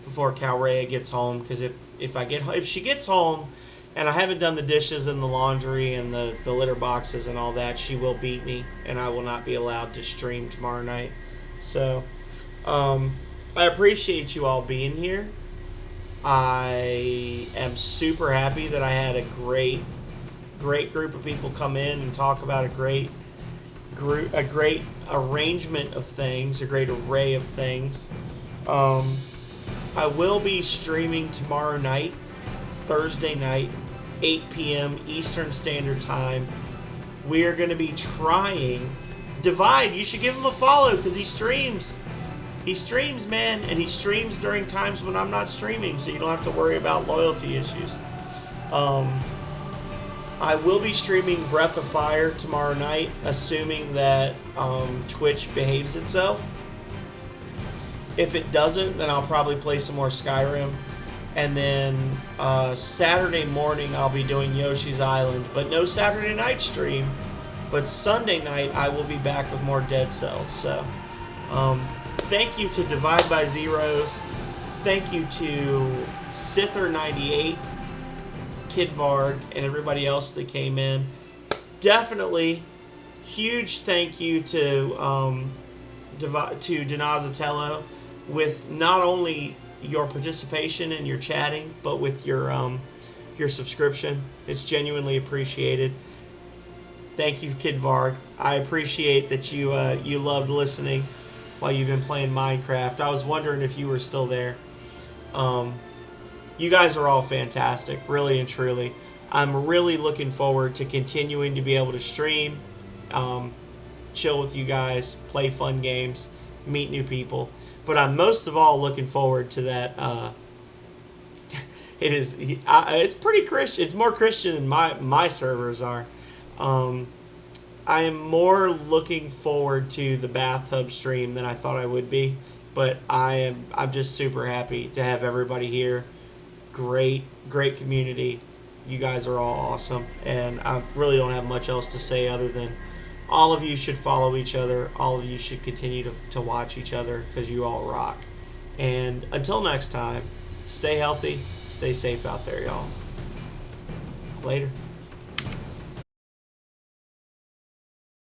before Calrea gets home. Because if she gets home and I haven't done the dishes and the laundry and the litter boxes and all that, she will beat me, and I will not be allowed to stream tomorrow night. So, I appreciate you all being here. I am super happy that I had a great group of people come in and talk about a great arrangement of things, a great array of things. I will be streaming tomorrow night, Thursday night, 8 p.m. Eastern Standard Time. We are going to be trying... Divide, you should give him a follow because he streams. He streams, man, and he streams during times when I'm not streaming, so you don't have to worry about loyalty issues. I will be streaming Breath of Fire tomorrow night, assuming that Twitch behaves itself. If it doesn't, then I'll probably play some more Skyrim. And then Saturday morning, I'll be doing Yoshi's Island, but no Saturday night stream. But Sunday night, I will be back with more Dead Cells. So, thank you to Divide by Zeros. Thank you to Sither98, Kid Varg, and everybody else that came in. Definitely, huge thank you to Donazatello with not only your participation and your chatting, but with your subscription. It's genuinely appreciated. Thank you, Kid Varg. I appreciate that you loved listening. while you've been playing Minecraft. I was wondering if you were still there. You guys are all fantastic, really and truly. I'm really looking forward to continuing to be able to stream, chill with you guys, play fun games, meet new people. But I'm most of all looking forward to that. It's pretty Christian. It's more Christian than my servers are. I am more looking forward to the bathtub stream than I thought I would be. But I'm just super happy to have everybody here. Great community. You guys are all awesome, and I really don't have much else to say other than all of you should follow each other. All of you should continue to watch each other because you all rock. And until next time, stay healthy, stay safe out there, y'all. Later.